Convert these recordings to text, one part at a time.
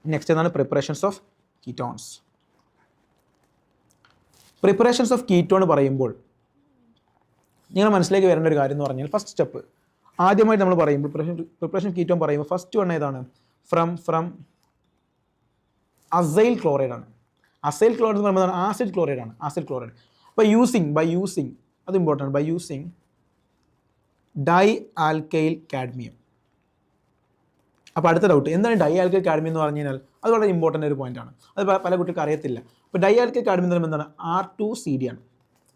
Next എന്താണ് preparations of ketones. Preparations of ketone പറയുമ്പോൾ നിങ്ങൾ മനസ്സിലേക്ക് വരേണ്ട ഒരു കാര്യം എന്ന് പറഞ്ഞാൽ ഫസ്റ്റ് സ്റ്റെപ്പ് ആദ്യമായിട്ട് നമ്മൾ പറയുമ്പോൾ പ്രിപ്പറേഷൻ കീറ്റോൺ പറയുമ്പോൾ ഫസ്റ്റ് വൺ ഏതാണ്? ഫ്രം അസൈൽ ക്ലോറൈഡ് ആണ്. അസൈൽ ക്ലോറൈഡ് എന്ന് പറയുമ്പോൾ ആസിഡ് ക്ലോറൈഡ് ആണ്. ആസിഡ് ക്ലോറൈഡ് ബൈ യൂസിങ് അത് important, by using di alkyl cadmium. അപ്പോൾ അടുത്ത ഡൗട്ട്, എന്താണ് ഡൈ ആൽക്കൈൽ കാഡ്മിയം എന്ന് പറഞ്ഞു കഴിഞ്ഞാൽ അത് വളരെ ഇമ്പോർട്ടൻ്റ് ഒരു പോയിൻ്റാണ്. അത് പല കുട്ടികൾക്ക് അറിയത്തില്ല. അപ്പോൾ ഡൈ ആൽക്കൈൽ കാഡ്മിയം എന്ന് പറയുമ്പോൾ എന്താണ്? R2CD ആണ്.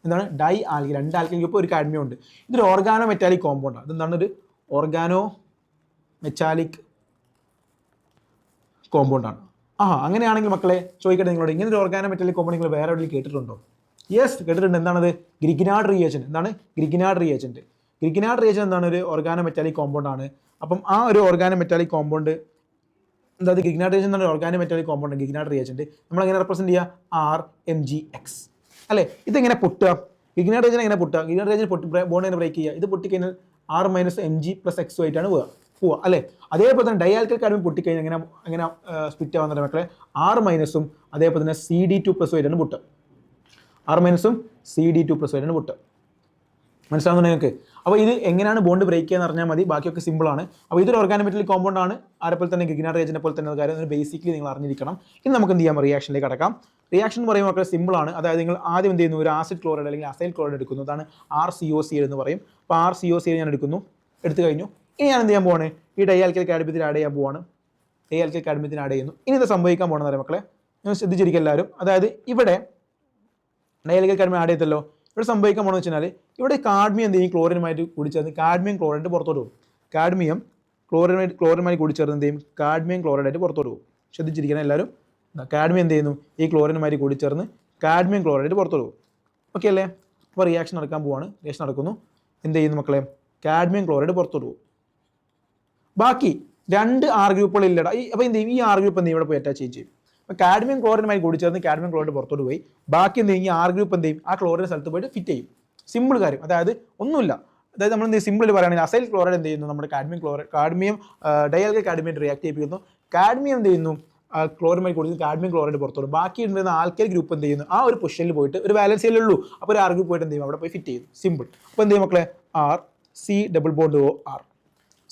എന്താണ്? ഡൈ ആൽക്കൈൽ, രണ്ട് ആൽക്കൈൽ ഇപ്പോൾ ഒരു കാഡ്മിയം ഉണ്ട്. ഇതൊരു ഓർഗാനോ മെറ്റാലിക് കോമ്പൗണ്ടാണ്. അതെന്താണ്? ഒരു ഓർഗാനോ മെറ്റാലിക് കോമ്പൗണ്ടാണ്. അങ്ങനെയാണെങ്കിൽ മക്കളെ ചോദിക്കട്ടെ നിങ്ങളോട്, ഇങ്ങനെ ഒരു ഓർഗാനോ മെറ്റാലിക് കോമ്പൗണ്ട് നിങ്ങൾ വേറെ എവിടെയും കേട്ടിട്ടുണ്ടോ? യെസ്, കേട്ടിട്ടുണ്ട്. എന്താണത്? Grignard reagent. എന്താണ് ഗ്രിഗ്നാർഡ് റിയേജന്റ്? ഗ്രിഗ്നാർഡ് റിയേജന്റ് എന്താണ്? ഒരു ഓർഗാനോ മെറ്റാലിക് കോമ്പൗണ്ട് ആണ്. അപ്പം ആ ഒരു ഓർഗാനോ മെറ്റാലിക് കോമ്പൗണ്ട് എന്താ? ഗ്രിഗ്നാർഡ് റിയേജന്റ് ആണ് organo metallic compound. Grignard reagent നമ്മൾ എങ്ങനെ റെപ്രസെന്റ് ചെയ്യുക? RMgX അല്ലേ? ഇതെങ്ങനെ പൊട്ടുക? ഗ്രിഗ്നാർഡ് റിയേജന്റ് എങ്ങനെ പൊട്ടുക? ഗ്രിഗ്നാർഡ് റിയേജന്റ് ബോണ്ട് എങ്ങനെ ബ്രേക്ക് ചെയ്യുക? ഇത് പൊട്ടിക്കഴിഞ്ഞാൽ R - Mg+X ആയിട്ടാണ് പോവുക അല്ലേ? അതേപോലെ തന്നെ ഡൈ ആൽക്കൈൽ കാഡ്മിയം പൊട്ടിക്കഴിഞ്ഞാൽ എങ്ങനെ സ്പ്ലിറ്റ് ആവുന്ന മക്കളെ? R- അതേപോലെ തന്നെ CD2+ ആയിട്ടാണ് പൊട്ടുക. R- CD2+ ആയിട്ടാണ് പൊട്ടുക. മനസ്സിലാവുന്നു നിങ്ങൾക്ക്? അപ്പോൾ ഇത് എങ്ങനെയാണ് ബോണ്ട് ബ്രേക്ക് ചെയ്യുക എന്ന് പറഞ്ഞാൽ മതി, ബാക്കിയൊക്കെ സിമ്പിളാണ്. അപ്പോൾ ഇതൊരു ഓർഗാനോ മെറ്റാലിക് കോമ്പൗണ്ട് ആണ്. ആരെപ്പോലെ തന്നെ ഗ്രിഗ്നാർഡ് റിയേജന്റിനെ പോലെ തന്നെ കാര്യം ബേസിക്കലി നിങ്ങൾ അറിഞ്ഞിരിക്കണം. ഇനി നമുക്ക് എന്ത് ചെയ്യാം? റിയാക്ഷനിലേക്ക് കടക്കാം. റിയാക്ഷൻ എന്ന് പറയുമ്പോൾ ഒക്കെ സിമ്പിളാണ്. അതായത് നിങ്ങൾ ആദ്യം എന്ത് ചെയ്യുന്നു? ഒരു ആസിഡ് ക്ലോറൈഡ് അല്ലെങ്കിൽ അസൈൽ ക്ലോറൈഡ് എടുക്കുന്നു. അതാണ് RCOCl എന്ന് പറയും. അപ്പോൾ RCOCl ഞാൻ എടുത്തു കഴിഞ്ഞു. ഇനി ഞാൻ എന്ത് ചെയ്യാൻ പോവാണ്? ഈ ഡൈ ആൽക്കൈൽ കാഡ്മിയത്തിൽ ആഡ് ചെയ്യാൻ പോവാണ്. ഡൈ ആൽക്കൈൽ കാഡ്മിയത്തിന് ആഡ് ചെയ്യുന്നു. ഇനി ഇത് സംഭവിക്കാൻ പോകണമെന്ന് പറയാം മക്കളെ, നിങ്ങൾ ശ്രദ്ധിച്ചിരിക്കും എല്ലാവരും. അതായത് ഇവിടെ ഡൈ ആൽക്കൈൽ കാഡ്മിയം ആഡ് ചെയ്തല്ലോ. ഇവിടെ സംഭവിക്കാൻ പോകണമെന്ന് വെച്ചാൽ ഇവിടെ കാഡ്മിയം എന്ത് ചെയ്യും? ക്ലോറിനുമായിട്ട് കൂടിച്ചേർന്ന് കാഡ്മിയം ക്ലോറൈഡ് പുറത്തോട്ട് പോകും. കാഡ്മിയം ക്ലോറിനുമായി കൂടിച്ചേർന്ന് എന്ത് ചെയ്യും? കാഡ്മിയം ക്ലോറൈഡായിട്ട് പുറത്തോട്ട് പോകും. ശ്രദ്ധിച്ചിരിക്കണം എല്ലാവരും. കാഡ്മിയം എന്ത് ചെയ്യുന്നു? ഈ ക്ലോറിനുമായി കൂടിച്ചേർന്ന് കാഡ്മിയം ക്ലോറൈഡ് പുറത്തോട്ട് പോകും. ഓക്കെ അല്ലേ? അപ്പോൾ റിയാക്ഷൻ നടക്കാൻ പോവാണ്. റിയാക്ഷൻ നടക്കുന്നു. എന്ത് ചെയ്യുന്നു മക്കളെ? കാഡ്മിയം ക്ലോറൈഡ് പുറത്തോട്ട് പോകും. ബാക്കി 2 R ഗ്രൂപ്പുകൾ ഇല്ലടാ. അപ്പോൾ എന്ത് ചെയ്യും? ഈ R ഗ്രൂപ്പ് എന്ത് ചെയ്യും? ഇവിടെ പോയി അറ്റാച്ച് ചെയ്യും. അപ്പോൾ കാഡ്മിയം ക്ലോറിനുമായി കൂടി ചേർന്ന് കാഡ്മിയം ക്ലോറൈഡ് പുറത്തോട്ട് പോയി. ബാക്കി എന്ത് ചെയ്യും? ഈ R ഗ്രൂപ്പ് എന്ത് ചെയ്യും? ആ ക്ലോറിൻ്റെ സ്ഥലത്ത് പോയിട്ട് ഫിറ്റ് ചെയ്യും. സിമ്പിൾ കാര്യം. അതായത് ഒന്നുമില്ല. അതായത് നമ്മൾ എന്ത് സിമ്പിൾ പറയുകയാണെങ്കിൽ അസൈൽ ക്ലോറൈഡ് എന്ത് ചെയ്യുന്നു? നമ്മുടെ cadmium dye alkyl cadmium react ചെയ്യിപ്പിക്കുന്നു. കാഡ്മിയം എന്ത് ചെയ്യുന്നു? ക്ലോറിനുമായി കൂടി കാഡ്മിയം ക്ലോറൈഡ് പുറത്തോട്ട്. ബാക്കി ഉണ്ടായിരുന്ന ആൽക്കൈൽ ഗ്രൂപ്പ് എന്ത് ചെയ്യുന്നു? ആ ഒരു പൊസിഷനിൽ പോയിട്ട് ഒരു ബാലൻസിലേ ഉള്ളൂ. അപ്പോൾ ഒരു R ഗ്രൂപ്പ് പോയിട്ട് എന്ത് ചെയ്യും? അവിടെ പോയി ഫിറ്റ് ചെയ്യും. സിമ്പിൾ. അപ്പോൾ എന്ത് ചെയ്യും മക്കളെ? RC+OR.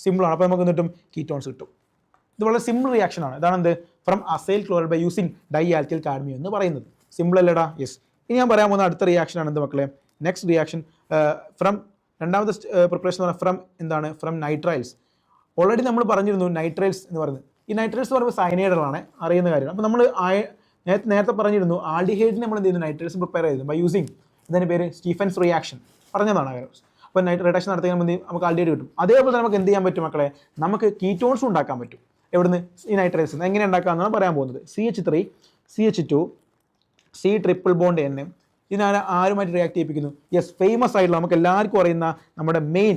സിമ്പിളാണ്. അപ്പോൾ നമുക്ക് കിട്ടും? കീറ്റോൺസ് കിട്ടും. ഇത് വളരെ സിമ്പിൾ റിയാക്ഷൻ ആണ്. ഇതാണ് എന്ത്? From acyl chloride by using di alkyl cadmium എന്ന് പറയുന്നത്. സിമ്പിൾ അല്ലേടാ? യെസ്. ഇനി ഞാൻ പറയാൻ പോകുന്ന അടുത്ത റിയാക്ഷൻ ആണ് എന്ത് മക്കളെ? നെക്സ്റ്റ് റിയാക്ഷൻ ഫ്രം രണ്ടാമത്തെ പ്രിപ്പറേഷൻ എന്ന് പറഞ്ഞാൽ ഫ്രം എന്താണ്? From nitriles. ഓൾറെഡി നമ്മൾ പറഞ്ഞിരുന്നു നൈട്രൈൽസ് എന്ന് പറയുന്നത്. ഈ നൈട്രൈൽസ് എന്ന് പറയുമ്പോൾ സയനൈഡുകളാണ്, അറിയുന്ന കാര്യമാണ്. അപ്പോൾ നമ്മൾ നേരത്തെ പറഞ്ഞിരുന്നു ആൽഡിഹൈഡിന് നമ്മൾ എന്ത് ചെയ്യുന്നു? നൈട്രൈൽസ് പ്രിപ്പയർ ചെയ്തു ബൈ യൂസിങ് ഇതിൻ്റെ പേര് സ്റ്റീഫൻസ് റിയാക്ഷൻ പറഞ്ഞതാണ്. അപ്പോൾ റിഡക്ഷൻ നടത്തിയാൽ നമുക്ക് ആൽഡിഹൈഡ് കിട്ടും. അതേപോലെ നമുക്ക് എന്ത് ചെയ്യാൻ പറ്റും മക്കളെ? നമുക്ക് കീറ്റോൺസും ഉണ്ടാക്കാൻ പറ്റും. എവിടുന്ന്? ഈ നൈട്രൈൽസ് എങ്ങനെ ഉണ്ടാക്കാമെന്നാണ് പറയാൻ പോകുന്നത്. CH3 CH2 C∧N ഇതിനാണ് ആരുമായിട്ട് റിയാക്ട് ചെയ്യിപ്പിക്കുന്നു? യെസ്, ഫേമസ് ആയിട്ടുള്ള നമുക്ക് എല്ലാവർക്കും അറിയുന്ന നമ്മുടെ മെയിൻ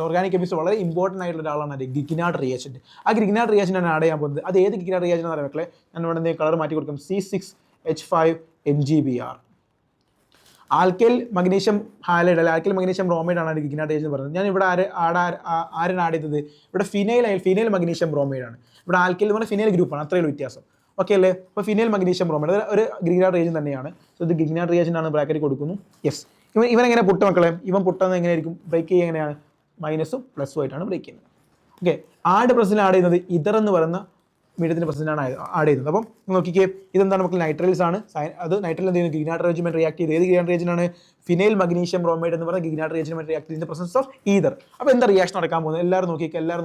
ഓർഗാനിക് കെമിസ്ട്രി വളരെ ഇമ്പോർട്ടൻ്റ് ആയിട്ടുള്ള ഒരാളാണ് ഗ്രിഗ്നാർഡ് റിയേജന്റ്. ആ ഗ്രിഗ്നാർഡ് റിയേജന്റ് ആണ് ആഡ് ചെയ്യാൻ പോകുന്നത്. അത് ഏത് ഗ്രിഗ്നാർഡ് റിയേജന്റ് എന്ന് പറയാം മക്കളെ? ഞാൻ ഇവിടെ എന്തെങ്കിലും കളർ മാറ്റി കൊടുക്കും. C6H5MgBr. ആൽക്കൈൽ മഗ്നീഷ്യം ഹാലൈഡ് അല്ലെ ആൽക്കൈൽ മഗ്നീഷ്യം ബ്രോമൈഡ് ആണ് ഗ്രിഗ്നാർഡ് റിയേജന്റ് പറയുന്നത്. ഞാൻ ഇവിടെ ആരാണ് ആഡ് ചെയ്തത്? ഇവിടെ ഫിനൈൽ മഗ്നീഷ്യം ബ്രോമൈഡ് ആണ്. ഇവിടെ ആൽക്കൈൽ എന്ന് പറഞ്ഞാൽ ഫിനൈൽ ഗ്രൂപ്പാണ്. അത്രയുള്ള വ്യത്യാസം. ഓക്കെ അല്ലേ? അപ്പോൾ ഫിനൈൽ മഗ്നീഷ്യം ബ്രോമൈഡ് ഒരു ഗ്രിഗ്നാർഡ് റിയേജന്റ് തന്നെയാണ്. സോ ഇത് ഗ്രിഗ്നാർഡ് റിയേജന്റ് ആണ്. ബ്രാക്കറ്റ് കൊടുക്കുന്നു. യെസ്. ഇവൻ എങ്ങനെ പൊട്ട മക്കളെ? ഇവൻ പൊട്ടുന്നത് എങ്ങനെയായിരിക്കും? ബ്രേക്ക് ചെയ്യുക എങ്ങനെയാണ്? മൈനസും പ്ലസും ആയിട്ടാണ് ബ്രേക്ക് ചെയ്യുന്നത്. ഓക്കെ. പ്രസിൽ ആഡ് ചെയ്യുന്നത് ഇതർ എന്ന് പറയുന്ന മീഡിയത്തിൻ്റെ പ്രസിലാണ് ആഡ് ചെയ്യുന്നത്. അപ്പം നോക്കിക്കേ, ഇതെന്താണ് നമുക്ക്? നൈട്രൈൽസ് ആണ്. അത് നൈട്രൈൽ എന്ത് ചെയ്യുന്നു? ഗ്രിഗ്നാർഡ് റിയേജന്റ് റിയാക്ട് ചെയ്ത് ഏത് ഗ്രിഗ്നാർഡ് റിയേജന്റ് ആണ്? ഫിനൈൽ മഗ്നീഷ്യം ബ്രോമൈഡ് എന്ന് പറയുന്ന ഗ്രിഗ്നാർഡ് റിയേജന്റ് റിയാക്ട് ചെയ്യുന്ന പ്രസൻസ് ഓഫ് ഈതർ. അപ്പോൾ എന്താ റിയാക്ഷൻ നടക്കാൻ പോകുന്നത്? എല്ലാവരും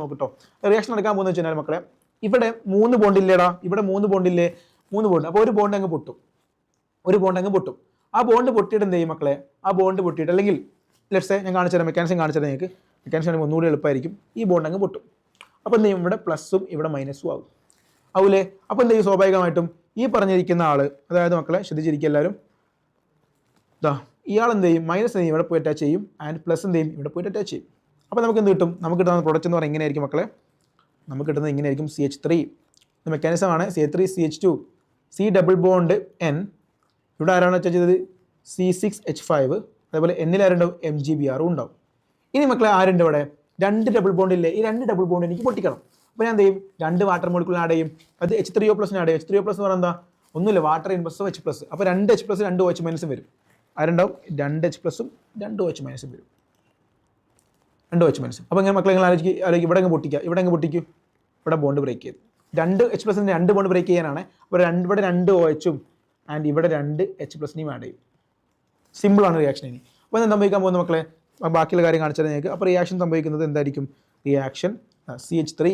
നോക്കിട്ടോ. റിയാക്ഷൻ നടക്കാൻ പോകുന്നത് വെച്ചാൽ മക്കളെ, ഇവിടെ 3 ബോണ്ട് ഇല്ലേടാ? ഇവിടെ 3 ബോണ്ടില്ലേ? 3 ബോണ്ട്. അപ്പോൾ ഒരു ബോണ്ട് അങ്ങ് പൊട്ടും. ആ ബോണ്ട് പൊട്ടിയിട്ട് എന്ത് ചെയ്യും മക്കളെ? ആ ബോണ്ട് പൊട്ടിയിട്ട് അല്ലെങ്കിൽ ലെറ്റ്സ് ഞാൻ കാണിച്ചു തരാം, മെക്കാനിസം കാണിച്ചു തരാം നിങ്ങൾക്ക്. മെക്കാനിസം ഒന്നുകൂടി എളുപ്പമായിരിക്കും. ഈ ബോണ്ട് അങ്ങ് പൊട്ടും. അപ്പോൾ എന്ത് ചെയ്യും? ഇവിടെ പ്ലസും ഇവിടെ മൈനസും ആവൂലേ? അപ്പോൾ എന്ത് ചെയ്യും? സ്വാഭാവികമായിട്ടും ഈ പറഞ്ഞിരിക്കുന്ന ആൾ, അതായത് മക്കളെ ശ്രദ്ധിച്ചിരിക്കുക എല്ലാവരും, ഇയാൾ എന്ത് ചെയ്യും? മൈനസ് എന്ത് ചെയ്യും? ഇവിടെ പോയി അറ്റാച്ച് ചെയ്യും. ആൻഡ് പ്ലസ് എന്ത് ചെയ്യും? ഇവിടെ പോയിട്ട് അറ്റാച്ച് ചെയ്യും. അപ്പോൾ നമുക്ക് എന്ത് കിട്ടും? നമുക്ക് കിട്ടുന്ന പ്രൊഡക്റ്റ് എന്ന് പറഞ്ഞാൽ ഇങ്ങനെയായിരിക്കും മക്കളെ. നമുക്ക് കിട്ടുന്നത് ഇങ്ങനെയായിരിക്കും. CH3 മെക്കാനിസമാണ്. CH3 CH2 C∧N. ഇവിടെ ആരാണ് അറ്റാച്ച് ചെയ്തത്? C6H5. അതേപോലെ എന്നിൽ ആരുണ്ടാവും? MgBr ഉണ്ടാവും. ഇനി മക്കളെ ആരുണ്ട് ഇവിടെ? 2 ഡബിൾ ബോണ്ട് ഇല്ലേ? ഈ 2 ഡബിൾ ബോണ്ട് എനിക്ക് പൊട്ടിക്കണം. അപ്പോൾ ഞാൻ എന്ത് ചെയ്യും, 2 വാട്ടർ മോളിക്യൂൾ ആഡ് ചെയ്യും, അത് H3O+ ആഡ് ചെയ്യും. H3O+ എന്ന് പറഞ്ഞാൽ എന്താ, ഒന്നുമില്ല, വാട്ടർ ഇൻ പ്ലസ് H+. അപ്പോൾ 2 H+, 2 OH- വരും. ആരുണ്ടാവും, 2 H+, 2 OH- വരും, 2 OH-. അപ്പോൾ ഇങ്ങനെ മക്കളെ നിങ്ങൾ ആലോചിക്കും, ഇവിടെ അങ്ങ് പൊട്ടിക്കുക, ഇവിടെ ബോണ്ട് ബ്രേക്ക് ചെയ്തു, 2 H+, 2 ബോണ്ട് ബ്രേക്ക് ചെയ്യാനാണ്. അപ്പോൾ ഇവിടെ 2 OH ആൻഡ് ഇവിടെ 2 H+- ആഡ് ചെയ്യും. സിമ്പിളാണ് റിയാക്ഷൻ. ഇനി അപ്പോൾ എന്താ സംഭവിക്കാൻ പോകുന്നത് മക്കളെ, ബാക്കിയുള്ള കാര്യം കാണിച്ചാൽ നിങ്ങൾക്ക്. അപ്പോൾ റിയാക്ഷൻ സംഭവിക്കുന്നത് എന്തായിരിക്കും, റിയാക്ഷൻ CH3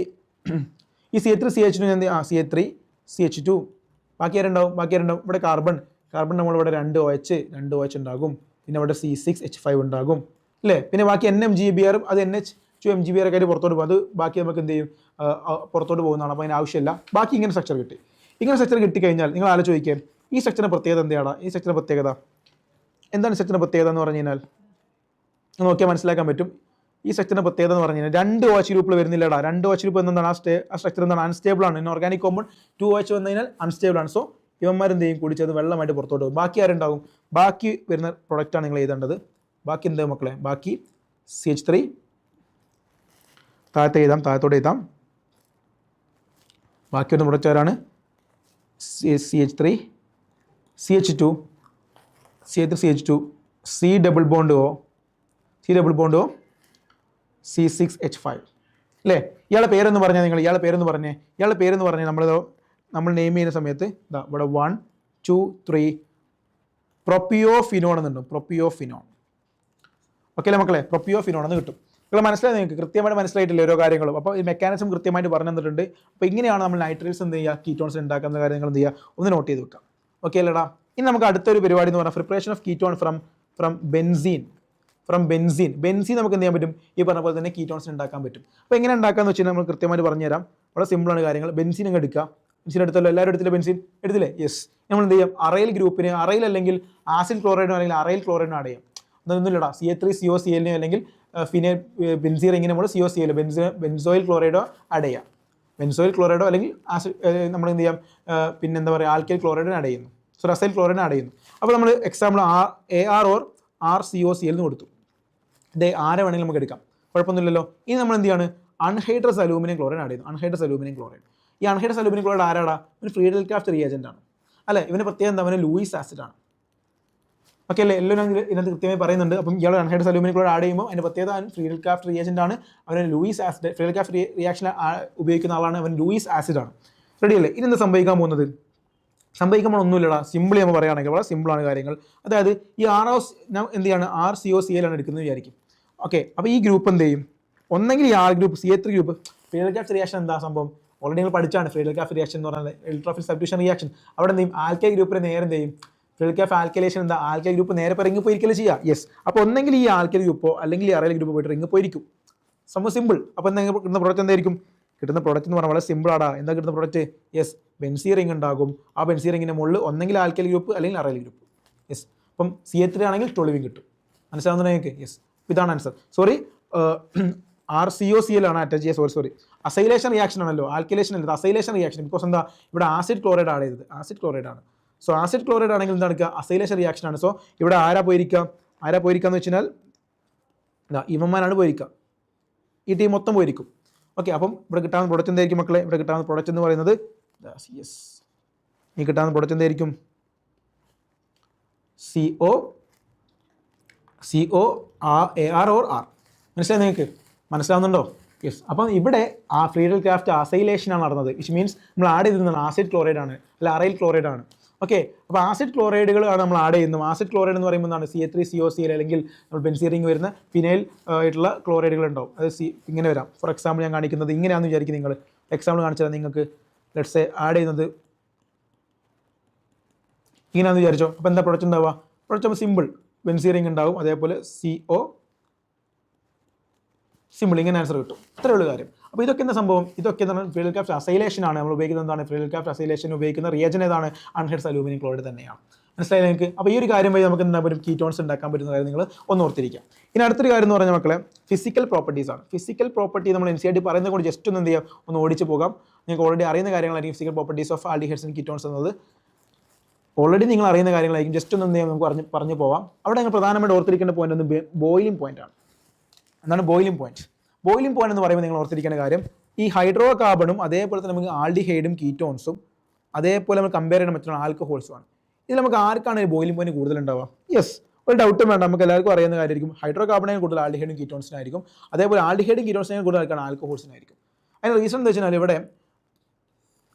ഈ CH3 CH2 CH3 CH2 ബാക്കി ആരുണ്ടാവും, ഇവിടെ കാർബൺ നമ്മളിവിടെ 2 OH ഉണ്ടാകും, പിന്നെ ഇവിടെ C6H5 ഉണ്ടാകും അല്ലേ. പിന്നെ ബാക്കി NMGBr, അത് NH2MGBr ഒക്കെ ആയിട്ട് പുറത്തോട്ട് പോകും. അത് ബാക്കി നമുക്ക് എന്ത് ചെയ്യും, പുറത്തോട്ട് പോകുന്നതാണ്. അപ്പോൾ അതിന് ആവശ്യമില്ല. ബാക്കി ഇങ്ങനെ സ്ട്രക്ചർ കിട്ടി. ഇങ്ങനെ സ്ട്രക്ചർ കിട്ടിക്കഴിഞ്ഞാൽ നിങ്ങൾ ആലോചിച്ച് ചോദിക്കുക, ഈ സ്ട്രക്ചറിൻ്റെ പ്രത്യേകത എന്താണ്? ഈ സ്ട്രക്ചറിൻ്റെ പ്രത്യേകത എന്താണ്? സ്ട്രക്ചറിൻ്റെ പ്രത്യേകത എന്ന് പറഞ്ഞു കഴിഞ്ഞാൽ നോക്കിയാൽ മനസ്സിലാക്കാൻ പറ്റും. ഈ സ്ട്രക്ചറിൻ്റെ പ്രത്യേകത എന്ന് പറഞ്ഞു കഴിഞ്ഞാൽ 2 OH ഗ്രൂപ്പിൽ വരുന്നില്ലടാ. 2 OH ഗ്രൂപ്പ് എന്താണ്, ആ സ്ട്രക്ചർ എന്താണ്, അൺസ്റ്റേബിൾ ആണ്. ഇൻ ഓർഗാനിക് കോമ്പൗണ്ട് 2 OH വന്നു കഴിഞ്ഞാൽ അൺസ്റ്റേബിൾ ആണ്. സോ ഇവന്മാരെന്ത് ചെയ്യും, കൂടിച്ചത് വെള്ളമായിട്ട് പുറത്തോട്ട് പോകും. ബാക്കി ആരുണ്ടാവും, ബാക്കി വരുന്ന പ്രൊഡക്റ്റാണ് നിങ്ങൾ എഴുതേണ്ടത്. ബാക്കി എന്താ മക്കളെ, ബാക്കി CH3 താഴത്തോട്ട് എഴുതാം. ബാക്കി വരുന്ന പ്രൊഡക്റ്റ് ആരാണ്, CH3 CH2 CH2 C double bond O C6H5 അല്ലേ. ഇയാളുടെ പേരെന്ന് പറഞ്ഞാൽ നിങ്ങൾ, ഇയാളുടെ പേരെന്ന് പറഞ്ഞാൽ നമ്മൾ നെയിം ചെയ്യുന്ന സമയത്ത് ഇവിടെ 1 2 3 പ്രൊപ്പിയോഫിനോൺ എന്നുണ്ടോ, പ്രൊപ്പിയോഫിനോൺ. ഓക്കെ അല്ലേ മക്കളെ, പ്രൊപ്പിയോഫിനോൺ എന്ന് കിട്ടും. നിങ്ങൾ മനസ്സിലായി, നിങ്ങൾക്ക് കൃത്യമായിട്ട് മനസ്സിലായിട്ടില്ല ഓരോ കാര്യങ്ങളും. അപ്പോൾ ഈ മെക്കാനിസം കൃത്യമായിട്ട് പറഞ്ഞു തന്നിട്ടുണ്ട്. അപ്പോൾ ഇങ്ങനെയാണ് നമ്മൾ നൈട്രേറ്റ്സ് എന്ത് ചെയ്യുക, കീറ്റോൺസ് ഉണ്ടാക്കുന്ന കാര്യങ്ങൾ എന്ത് ചെയ്യുക, ഒന്ന് നോട്ട് ചെയ്ത് വെക്കാം. ഓക്കെ അല്ലേടാ. ഇനി നമുക്ക് അടുത്തൊരു പരിപാടി എന്ന് പറഞ്ഞാൽ preparation of ketone from benzene. Benzene നമുക്ക് എന്ത് ചെയ്യാൻ പറ്റും, ഈ പറഞ്ഞ പോലെ തന്നെ കീറ്റോൺസ് ഉണ്ടാക്കാൻ പറ്റും. അപ്പോൾ എങ്ങനെ ഉണ്ടാക്കാന്ന് വെച്ചാൽ നമ്മൾ കൃത്യമായിട്ട് പറഞ്ഞുതരാം. വളരെ സിമ്പിളാണ് കാര്യങ്ങൾ. ബെൻസീൻ അങ്ങ് എടുക്കുക. ബെൻസീൻ എടുത്തല്ലോ, എല്ലാവരും എടുത്തില്ല, ബെൻസീൻ എടുത്തില്ലേ, യെസ്. നമ്മൾ എന്ത് ചെയ്യാം, അറൈൽ ഗ്രൂപ്പിന് അറൈൽ അല്ലെങ്കിൽ ആസിഡ് ക്ലോറൈഡോ അല്ലെങ്കിൽ അറൈൽ ക്ലോറൈഡോ ആഡ് ചെയ്യാം. അതൊന്നുമില്ലടാ, CH3COCl അല്ലെങ്കിൽ ഫിനൈൽ ബെൻസീൻ ഇങ്ങനെ നമ്മൾ COCl ബെൻസോയിൽ ക്ലോറൈഡോ ആഡ് ചെയ്യാം. ബെൻസോയിൽ ക്ലോറൈഡോ അല്ലെങ്കിൽ ആസിഡ് നമ്മൾ എന്ത് ചെയ്യാം, പിന്നെ എന്താ പറയുക, ആൽക്കൈൽ ക്ലോറൈഡോ ആഡ് ചെയ്യുന്നു, റസൈൽ ക്ലോറൈഡ് ആഡ് ചെയ്യുന്നു. അപ്പോൾ നമ്മൾ എക്സാമ്പിൾ AR or RCOCl എന്ന് കൊടുത്തു. ഇതേ ആരെ വേണമെങ്കിലും നമുക്ക് എടുക്കാം, കുഴപ്പമൊന്നുമില്ലല്ലോ. ഇനി നമ്മൾ എന്ത് ചെയ്യാണ്, അൺഹൈഡ്രസ് അലൂമിനിയം ക്ലോറൈഡ് ആഡ് ചെയ്യുന്നു. അൺഹൈഡ്രസ് അലൂമിനിയം ക്ലോറൈഡ്, ഈ അൺഹൈഡ്രസ് അലൂമിനിയം ക്ലോറൈഡ് ആരാടാ, ഒരു ഫ്രീഡൽക്രാഫ്റ്റ് റിയേജൻ്റ് ആണ് അല്ലേ. ഇവന് പ്രത്യേകം എന്താ, അവന് ലൂയിസ് ആസിഡ് ആണ്. ഓക്കെ അല്ലേ, എല്ലാം ഇതിനകത്ത് കൃത്യമായി പറയുന്നുണ്ട്. അപ്പം ഇയാൾ അൺഹൈഡ്രസ് അലൂമിനിയം ക്ലോറൈഡ് ആഡ് ചെയ്യുമ്പോൾ അതിൻ്റെ പ്രത്യേകത ഫ്രീഡൽക്രാഫ്റ്റ് റിയേജൻ്റ് ആണ്. അവന് ലൂയിസ് ആസിഡ്, ഫ്രീഡൽക്രാഫ്റ്റ് റിയാക്ഷൻ ഉപയോഗിക്കുന്ന ആളാണ്, അവൻ ലൂയിസ് ആസിഡ് ആണ്. റെഡി അല്ലേ. ഇനി എന്താ സംഭവിക്കാൻ പോകുന്നത്, സംഭവിക്കുമ്പോൾ ഒന്നുമില്ലടാ, സിമ്പിൾ നമ്മൾ പറയുകയാണെങ്കിൽ വളരെ സിമ്പിളാണ് കാര്യങ്ങൾ. അതായത് ഈ എന്ത് ചെയ്യാണ്, RCOCl ആണ് എടുക്കുന്നത് വിചാരിക്കും. ഓക്കെ, അപ്പോൾ ഈ ഗ്രൂപ്പ് എന്ത് ചെയ്യും, ഒന്നെങ്കിൽ ഈ R group CH3 group Friedel Crafts reaction എന്താ സംഭവം ഓൾറെഡി നിങ്ങൾ പഠിച്ചാണ്. ഫ്രീഡൽക്രാഫ്റ്റ് റിയാക്ഷൻ എന്ന് പറഞ്ഞാൽ ഇലക്ട്രോഫിൽ സബ്സ്റ്റിറ്റ്യൂഷൻ റിയാക്ഷൻ. അവിടെ എന്ത് ചെയ്യും, ആൽക്കൈൽ ഗ്രൂപ്പിന് നേരെ എന്ത് ചെയ്യും, ഫ്രീഡൽക്രാഫ്റ്റ് ആൽക്കൈലേഷൻ എന്താ, ആൽക്കൈൽ ഗ്രൂപ്പ് നേരെ റിംഗ് പോയിരിക്കല് ചെയ്യുക. യെസ്. അപ്പോൾ ഒന്നെങ്കിൽ ഈ ആൽക്കൈൽ ഗ്രൂപ്പോ അല്ലെങ്കിൽ ഈ അറൈൽ ഗ്രൂപ്പ് പോയിട്ട് റിംഗ് പോയിരിക്കും. സംഭവം സിമ്പിൾ. അപ്പോൾ എന്താ കിട്ടുന്ന പ്രോഡക്റ്റ് എന്തായിരിക്കും, കിട്ടുന്ന പ്രോഡക്റ്റ് എന്ന് പറഞ്ഞാൽ വളരെ സിമ്പിൾ ആടാ. എന്താ കിട്ടുന്ന പ്രോഡക്റ്റ്, യെസ്, ബെൻസീൻ റിംഗ് ഉണ്ടാകും. ആ ബെൻസീൻ റിംഗിൻ്റെ മുകളിൽ ഒന്നെങ്കിൽ ആൽക്കൈൽ ഗ്രൂപ്പ് അല്ലെങ്കിൽ അറൈൽ ഗ്രൂപ്പ്. യെസ്. അപ്പം CH3 ആണെങ്കിൽ ടൊളുവിൻ കിട്ടും. മനസ്സിലാവുന്ന നിങ്ങൾക്ക്, യെസ്. ഇതാണ് ആൻസർ. സോറി, RCOCl ആണ് അറ്റാച്ച് ചെയ്യുക. സോറി, അസൈലേഷൻ റിയാക്ഷൻ ആണല്ലോ, ആൽക്കൈലേഷൻ അല്ല, അസൈലേഷൻ റിയാക്ഷൻ. ബിക്കോസ് എന്താ, ഇവിടെ ആസിഡ് ക്ലോറൈഡ് ആഡ് ചെയ്തത്, ആസിഡ് ക്ലോറൈഡ് ആണ്. സോ ആസിഡ് ക്ലോറൈഡ് ആണെങ്കിൽ എന്താ എടുക്കുക, അസൈലേഷൻ റിയാക്ഷൻ ആണ്. സോ ഇവിടെ ആരാ പോയിരിക്കുക എന്ന് വെച്ചാൽ ഇവന്മാരാണ് പോയിരിക്കുക, ഈ ടീം മൊത്തം പോയിരിക്കും. ഓക്കെ, അപ്പം ഇവിടെ കിട്ടാവുന്ന പ്രൊഡക്റ്റ് എന്തായിരിക്കും മക്കളെ, ഇവിടെ കിട്ടാവുന്ന പ്രൊഡക്റ്റ് എന്ന് പറയുന്നത് യെസ്, ഈ കിട്ടാവുന്ന പ്രൊഡക്റ്റ് എന്തായിരിക്കും, COAR or R. മനസ്സിലായി നിങ്ങൾക്ക്, മനസ്സിലാവുന്നുണ്ടോ? യെസ്. അപ്പം ഇവിടെ ആ ഫ്രീഡൽക്രാഫ്റ്റ് അസൈലേഷൻ ആണ് നടന്നത്, വിച്ച് മീൻസ് നമ്മൾ ആഡ് ചെയ്തിരുന്നത് ആസിഡ് ക്ലോറൈഡ് ആണ്, അല്ല അറൈൽ ക്ലോറൈഡ് ആണ്. ഓക്കെ, അപ്പോൾ ആസിഡ് ക്ലോറൈഡുകളാണ് നമ്മൾ ആഡ് ചെയ്യുന്നത്. ആസിഡ് ക്ലോറൈഡ് എന്ന് പറയുമ്പോൾ എന്താണ്, CH3COCl അല്ലെങ്കിൽ നമ്മൾ ബെൻസീൻ റിംഗ് വരുന്ന ഫിനൈൽ ആയിട്ടുള്ള ക്ലോറൈഡുകൾ ഉണ്ടാവും. അത് ഇങ്ങനെ വരാം. ഫോർ എക്സാമ്പിൾ ഞാൻ കാണിക്കുന്നത് ഇങ്ങനെയാണെന്ന് വിചാരിക്കും നിങ്ങൾ. എക്സാമ്പിൾ കാണിച്ചാൽ നിങ്ങൾക്ക് ലെറ്റ്സ് സേ ആഡ് ചെയ്യുന്നത് ഇങ്ങനെയാണെന്ന് വിചാരിച്ചോ. അപ്പോൾ എന്താ പ്രൊഡക്റ്റ് ഉണ്ടാവുക, പ്രൊഡക്റ്റ് സിമ്പിൾ ബെൻസീൻ റിംഗ് ഉണ്ടാവും, അതേപോലെ CO സിമ്പിൾ, ഇങ്ങനെ ആൻസർ കിട്ടും. ഇത്രയേ ഉള്ളൂ കാര്യം. അപ്പോൾ ഇതൊക്കെ എന്താ സംഭവം, ഇതൊക്കെ എന്താണ്, ഫ്രീഡൽക്രാഫ്റ്റ് അസൈലേഷൻ ആണ് നമ്മൾ ഉപയോഗിക്കുന്നത്. എന്താണ് ഫ്രീഡൽക്രാഫ്റ്റ് അസൈലേഷൻ ഉപയോഗിക്കുന്ന റിയേജൻ ഏതാണ്, അൺഹൈഡ്രസ് അലൂമിനിയം ക്ലോറൈഡ് തന്നെയാണ്. മനസ്സിലായി നിങ്ങൾക്ക്. അപ്പോൾ ഈ ഒരു കാര്യം വഴി നമുക്ക് എന്താ പറ്റും, കീറ്റോൺസ് ഉണ്ടാക്കാൻ പറ്റുന്ന കാര്യം നിങ്ങൾ ഒന്ന് ഓർത്തിരിക്കുക. ഇനി അടുത്തൊരു കാര്യം എന്ന് പറഞ്ഞാൽ മക്കളെ, ഫിസിക്കൽ പ്രോപ്പർട്ടീസ് ആണ്. ഫിസിക്കൽ പ്രോപ്പർട്ടി നമ്മൾ NCERT പറയുന്നത് കൊണ്ട് ജസ്റ്റ് ഒന്ന് എന്ത് ചെയ്യാം, ഒന്ന് ഓടിച്ച് പോകാം. നിങ്ങൾക്ക് ഓൾറെഡി അറിയുന്ന കാര്യങ്ങളായിരിക്കും physical properties of aldehydes and ketones എന്നത്. ഓൾറെഡി നിങ്ങൾ അറിയുന്ന കാര്യങ്ങളായിരിക്കും. ജസ്റ്റ് ഒന്ന് എന്ത് ചെയ്യാം, നമുക്ക് പറഞ്ഞു പോവാം. അവിടെ നിങ്ങൾ പ്രധാനമായിട്ട് ഓർത്തിരിക്കേണ്ട പോയിന്റ് ഒന്ന് ബോയിലിംഗ് പോയിന്റ് ആണ്. എന്താണ് ബോയിലിംഗ് പോയിന്റ്? ബോയിലിംഗ് പോയിന്റ് എന്ന് പറയുമ്പോൾ നിങ്ങൾ ഓർത്തിരിക്കേണ്ട കാര്യം, ഈ ഹൈഡ്രോ കാർബണും അതേപോലെ തന്നെ നമുക്ക് ആൽഡിഹൈഡും കീറ്റോൺസും അതേപോലെ നമ്മൾ കമ്പയർ ചെയ്യുന്ന മറ്റുള്ള ആൽക്കഹോൾസുമാണ്. ഇതിൽ നമുക്ക് ആർക്കാണ് ബോയിലിംഗ് പോയിന്റ് കൂടുതൽ ഉണ്ടാവുക? യെസ്, ഒരു ഡൗട്ടും വേണ്ട, നമുക്ക് എല്ലാവർക്കും അറിയുന്ന കാര്യമായിരിക്കും. ഹൈഡ്രോ കാർബണേയും കൂടുതൽ ആൽഡിഹൈഡും കീറ്റോൺസിനായിരിക്കും. അതേപോലെ ആൽഡിഹൈഡും കീറ്റോൺസിനെയും കൂടുതൽ ആൾക്കാണ് ആൽക്കഹോൾസിനായിരിക്കും. അതിന് റീസൺ എന്താ വെച്ചാൽ ഇവിടെ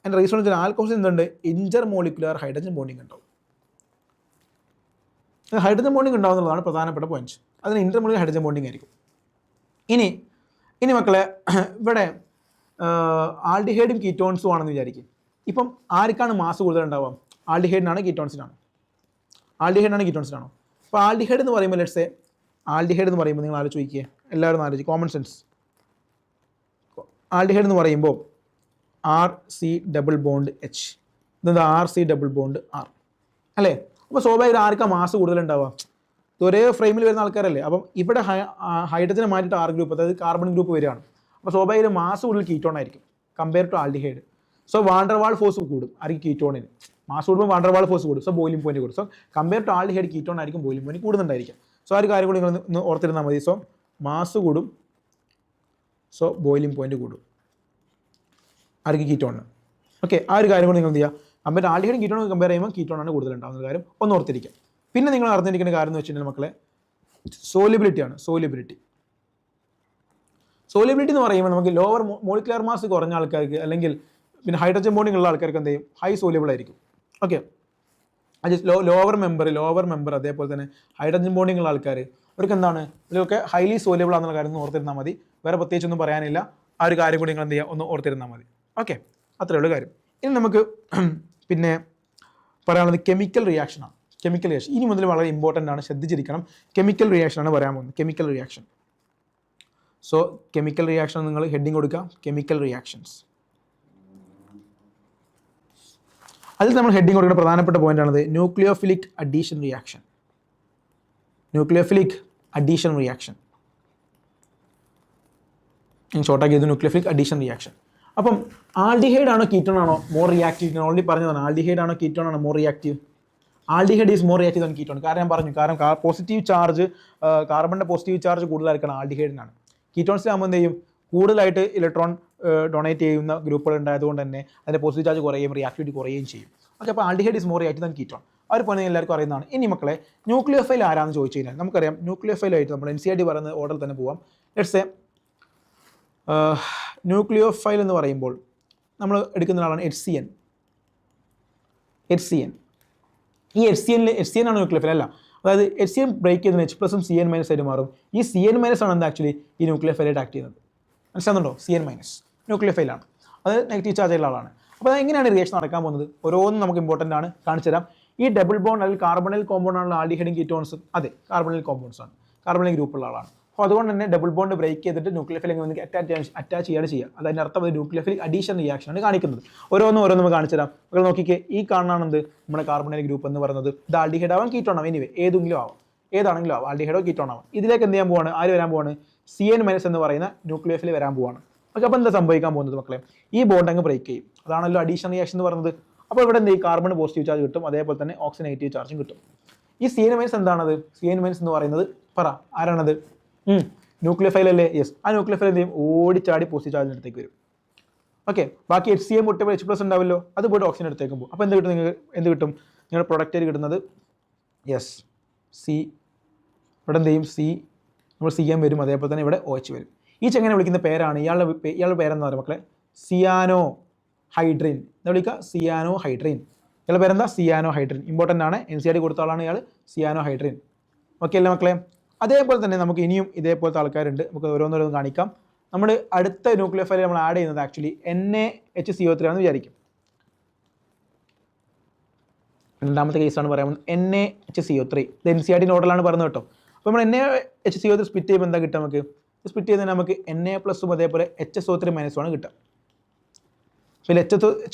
അതിൻ്റെ റീസൺ വെച്ചാൽ ആൽക്കഹോൾസ് എന്തുണ്ട്? ഇന്റർ മോളിക്കുലർ ഹൈഡ്രജൻ ബോണ്ടിങ് ഉണ്ടാവും. ഹൈഡ്രജൻ ബോണ്ടിങ് ഉണ്ടാവുന്നതാണ് പ്രധാനപ്പെട്ട പോയിന്റ്. അതിന് ഇന്റർ മോളിക്കുലർ ഹൈഡ്രജൻ ബോണ്ടിങ് ആയിരിക്കും. ഇനി മക്കളെ ഇവിടെ ആൽഡിഹൈഡും കീറ്റോൺസും ആണെന്ന് വിചാരിക്കും. ഇപ്പം ആർക്കാണ് മാസ് കൂടുതൽ ഉണ്ടാവുക? ആൽഡിഹൈഡിനാണ് കീറ്റോൺസിനാണോ? ആൽഡിഹൈഡിനാണ് കീറ്റോൺസിനാണോ? അപ്പോൾ ആൽഡിഹൈഡ് എന്ന് പറയുമ്പോൾ ലെറ്റ്സ് സേ ആൽഡിഹൈഡ് എന്ന് പറയുമ്പോൾ നിങ്ങൾ ആലോചിക്കുക, എല്ലാവരും ആലോചിക്കുക, കോമൺ സെൻസ്. ആൽഡിഹൈഡ് എന്ന് പറയുമ്പോൾ RC⋯H, ഇതെന്താ RC⋯R അല്ലേ? അപ്പോൾ സ്വാഭാവികം ആർക്കാണ് മാസ് കൂടുതൽ ഉണ്ടാവുക? ഒരേ ഫ്രെയിമിൽ വരുന്ന ആൾക്കാരല്ലേ. അപ്പം ഇവിടെ ഹൈഡ്രജനെ മാറ്റിയിട്ട് R ഗ്രൂപ്പ്, അതായത് കാർബൺ ഗ്രൂപ്പ് വരികയാണ്. അപ്പോൾ സ്വാഭാവികം മാസ് കൂടുതൽ കീറ്റോൺ ആയിരിക്കും compare to aldehyde. So van der Waal force കൂടും ആയിരിക്കും കീറ്റോണിന്. മാസ് കൂടുമ്പോൾ വാണ്ടർവാൾ ഫോഴ്സ് കൂടും, സോ ബോയിലിംഗ് പോയിന്റ് കൂടും. So compare to aldehyde ketone ആയിരിക്കും ബോയിലിംഗ് പോയിന്റ് കൂടുന്നുണ്ടായിരിക്കും. സോ ആ ഒരു കാര്യം കൂടി നിങ്ങൾ ഒന്ന് ഓർത്തിരുന്നാൽ മതി. സോ മാസ് കൂടും, സോ ബോയിലിംഗ് പോയിന്റ് കൂടും ആയിരിക്കും കീറ്റോണിന്. ഓക്കെ, ആ ഒരു കാര്യം കൂടി നിങ്ങൾ എന്ത് ചെയ്യുക? കമ്പയർ ആൽഡിഹൈഡും കീറ്റോണും കമ്പയർ ചെയ്യുമ്പോൾ കീറ്റോണാണ് കൂടുതൽ ഉണ്ടാകുന്ന കാര്യം ഒന്ന് ഓർത്തിരിക്കുക. പിന്നെ നിങ്ങൾ അറിഞ്ഞിരിക്കേണ്ട കാര്യം എന്ന് വെച്ചിട്ടുണ്ടെങ്കിൽ മക്കളെ സോലിബിലിറ്റിയാണ്. സോലിബിലിറ്റി എന്ന് പറയുമ്പോൾ നമുക്ക് ലോവർ മോളിക്കുലർ മാസ് കുറഞ്ഞ ആൾക്കാർക്ക് അല്ലെങ്കിൽ പിന്നെ ഹൈഡ്രജൻ ബോണ്ടിങ് ഉള്ള ആൾക്കാർക്ക് എന്ത് ചെയ്യും? ഹൈ സോലിബിൾ ആയിരിക്കും. ഓക്കെ, അത് ലോവർ മെമ്പർ അതേപോലെ തന്നെ ഹൈഡ്രജൻ ബോണ്ടിങ് ഉള്ള ആൾക്കാർ അവർക്ക് എന്താണ് ഇതിലൊക്കെ ഹൈലി സോലിബിൾ ആണെന്നുള്ള കാര്യം ഒന്ന് ഓർത്തിരുന്നാൽ മതി. വേറെ പ്രത്യേകിച്ചൊന്നും പറയാനില്ല. ആ ഒരു കാര്യം കൂടി നിങ്ങൾ എന്ത് ചെയ്യുക? ഒന്ന് ഓർത്തിരുന്നാൽ മതി. ഓക്കെ, അത്രയേ ഉള്ളൂ കാര്യം. ഇനി നമുക്ക് പിന്നെ പറയാനുള്ളത് കെമിക്കൽ റിയാക്ഷനാണ്. കെമിക്കൽ റിയാക്ഷൻ ഇനി മുതൽ വളരെ ഇമ്പോർട്ടൻ്റ് ആണ്, ശ്രദ്ധിച്ചിരിക്കണം. കെമിക്കൽ റിയാക്ഷനാണ് പറയാൻ പോകുന്നത്. Chemical reaction. So chemical reaction നിങ്ങൾ ഹെഡിങ് കൊടുക്കുക, കെമിക്കൽ റിയാക്ഷൻസ്. അതിൽ നമ്മൾ ഹെഡിങ് കൊടുക്കുന്ന പ്രധാനപ്പെട്ട പോയിന്റ് ആണത് nucleophilic addition reaction. Nucleophilic addition reaction ഷോർട്ടാക്കി ചെയ്തു, ന്യൂക്ലിയോഫിലിക് അഡീഷൻ റിയാക്ഷൻ. അപ്പം ആൽഡിഹൈഡ് ആണോ കീറ്റോൺ ആണോ മോർ റിയാക്റ്റീവ്? ഞാൻ ഓൾറെഡി പറഞ്ഞതാണ്, ആൽഡിഹൈഡ് ആണോ കീറ്റോൺ ആണോ more reactive? Aldehyde is more reactive than ketone. കാരണം ഞാൻ പറഞ്ഞു, കാരണം പോസിറ്റീവ് ചാർജ്, കാർബണിൻ്റെ പോസിറ്റീവ് ചാർജ് കൂടുതലായിരിക്കണം ആൽഡിഹൈഡിനാണ്. കീറ്റോൺസിലാകുമ്പോൾ എന്ത് ചെയ്യും? കൂടുതലായിട്ട് ഇലക്ട്രോൺ ഡൊണേറ്റ് ചെയ്യുന്ന ഗ്രൂപ്പുകൾ ഉണ്ടായതുകൊണ്ട് തന്നെ അതിൻ്റെ പോസിറ്റീവ് ചാർജ് കുറയുകയും റിയാക്ടിവിറ്റി കുറയുകയും ചെയ്യും. ഓക്കെ, അപ്പോൾ aldehyde is more reactive than ketone. ആ ഒരു പോയിന്റ് എല്ലാവർക്കും അറിയുന്നതാണ്. ഇനി മക്കളെ ന്യൂക്ലിയോഫൈൽ ആരാണെന്ന് ചോദിച്ചു കഴിഞ്ഞാൽ നമുക്കറിയാം. ന്യൂക്ലിയോഫൈലായിട്ട് നമ്മൾ NCERT പറയുന്ന ഓർഡറിൽ തന്നെ പോവാം. ലെറ്റ്സ് സേ ന്യൂക്ലിയോഫൈൽ എന്ന് പറയുമ്പോൾ നമ്മൾ എടുക്കുന്ന ആളാണ് HCN. ഈ HCN ആണ് ന്യൂക്ലിയോഫൈൽ അല്ല. അതായത് HCN ബ്രേക്ക് ചെയ്തതിന് H+ഉം CN- ആയിട്ട് മാറും. ഈ CN- ആണ് എന്താ ആക്ച്വലി ഈ ന്യൂക്ലിയോഫൈലായിട്ട് ആക്ട് ചെയ്യുന്നത്. മനസ്സിലാകുന്നുണ്ടോ? CN- ന്യൂക്ലിയോഫൈലാണ്, അത് നെഗറ്റീവ് ചാർജ് ഉള്ള ആളാണ്. അപ്പോൾ എങ്ങനെയാണ് റിയാക്ഷൻ നടക്കാൻ പോകുന്നത്? ഓരോന്നും നമുക്ക് ഇമ്പോർട്ടൻ്റ് ആണ്, കാണിച്ചു തരാം. ഈ ഡബിൾ ബോണ്ട് അല്ലെങ്കിൽ കാർബണിൽ കോമ്പൗണ്ട് ആണല്ലോ ആൽഡിഹൈഡും കീറ്റോൺസും. അതെ, കാർബണിൽ കോമ്പൗണ്ട്സ് ആണ്, കാർബണിൽ ഗ്രൂപ്പുള്ള ആളാണ്. അപ്പോൾ അതുകൊണ്ട് തന്നെ ഡബിൾ ബോണ്ട് ബ്രേക്ക് ചെയ്തിട്ട് ന്യൂക്ലിയോഫൈൽ എങ്ങനെ അറ്റാച്ച് ചെയ്യുക. അതിൻ്റെ അർത്ഥം ന്യൂക്ലിയോഫിലിക് അഡീഷൻ റിയാക്ഷനാണ് കാണിക്കുന്നത്. ഓരോന്നും നമുക്ക് കാണിച്ചു തരാം. നിങ്ങൾ നോക്കിക്കേ, ഈ കാണാണെന്ത് നമ്മുടെ കാർബണിൽ ഗ്രൂപ്പ് എന്ന് പറയുന്നത്. ഇത് ആൽഡിഹൈഡ് ആവാം, കീറ്റോൺ ആവാം, എനിവേ ഏതാണെങ്കിലും ആവാം, ആൽഡിഹൈഡോ കീറ്റോൺ ആവാം. ഇതിലേക്ക് എന്ത് ചെയ്യാൻ പോവാണ്? ആര് വരാൻ പോവാണ്? CN- എന്ന് പറയുന്ന ന്യൂക്ലിയോഫൈൽ വരാൻ പോവാണ്. ഓക്കെ, അപ്പോൾ എന്താ സംഭവിക്കാൻ പോകുന്നത് മക്കളെ? ഈ ബോണ്ട് അങ്ങ് ബ്രേക്ക് ചെയ്യും. അതാണല്ലോ അഡീഷൻ റിയാക്ഷൻ എന്ന് പറയുന്നത്. അപ്പോൾ ഇവിടെ എന്ത് ചെയ്യും? കാർബൺ പോസിറ്റീവ് ചാർജ് കിട്ടും, അതേപോലെ തന്നെ ഓക്സിജൻ നെഗറ്റീവ് ചാർജും കിട്ടും. ഈ CN- എന്താണത്? CN- എന്ന് പറയുന്നത് ആരാണത്? ന്യൂക്ലിയോഫൈൽ അല്ലേ? യെസ്. ആ ന്യൂക്ലിയോഫൈൽ എന്ത് ചെയ്യും? ഓടിച്ചാടി പോസിറ്റീവ് ചാർജിന് അടുത്തേക്ക് വരും. ഓക്കെ, ബാക്കി HCN പൊട്ടിയപ്പോൾ H+ ഉണ്ടാവില്ലോ, അത് പോയിട്ട് ഓക്സിജൻ അടുത്തേക്കും പോകും. അപ്പോൾ എന്ത് കിട്ടും? നിങ്ങളുടെ പ്രൊഡക്റ്റായിട്ട് കിട്ടുന്നത് യെസ് ഇവിടെ എന്ത് ചെയ്യും? നമ്മൾ CN വരും, അതേപോലെ തന്നെ ഇവിടെ OH വരും. ഈ ചെങ്ങനെ വിളിക്കുന്ന പേരാണ് ഇയാളുടെ പേരെന്താ പറയുക മക്കളെ? സിയാനോ ഹൈഡ്രിൻ എന്ന് വിളിക്കുക. സിയാനോ ഹൈഡ്രിൻ. ഇയാളുടെ പേരെന്താ? സിയാനോ ഹൈഡ്രിൻ. ഇമ്പോർട്ടൻ്റ് ആണ്, NCERT കൊടുത്ത ആളാണ് ഇയാൾ, സിയാനോ ഹൈഡ്രിൻ. ഓക്കെ അല്ലേ മക്കളെ? അതേപോലെ തന്നെ നമുക്ക് ഇനിയും ഇതേപോലത്തെ ആൾക്കാരുണ്ട്. നമുക്ക് ഓരോന്നോരോന്ന് കാണിക്കാം. നമ്മൾ അടുത്ത ന്യൂക്ലിയോഫൈൽ നമ്മൾ ആഡ് ചെയ്യുന്നത് ആക്ച്വലി NaHCO3 ആണെന്ന് വിചാരിക്കും. രണ്ടാമത്തെ കേസാണ് പറയാൻ NaHCO3. ഇത് NCERT നോഡലാണ് പറഞ്ഞത് കേട്ടോ. അപ്പോൾ നമ്മൾ NaHCO3 സ്പ്ലിറ്റ് ചെയ്യുമ്പോൾ എന്താ കിട്ടുക? നമുക്ക് സ്പ്ലിറ്റ് ചെയ്യുന്നതിന് നമുക്ക് Na+ഉം അതേപോലെ HSO3- ആണ് കിട്ടുക. പിന്നെ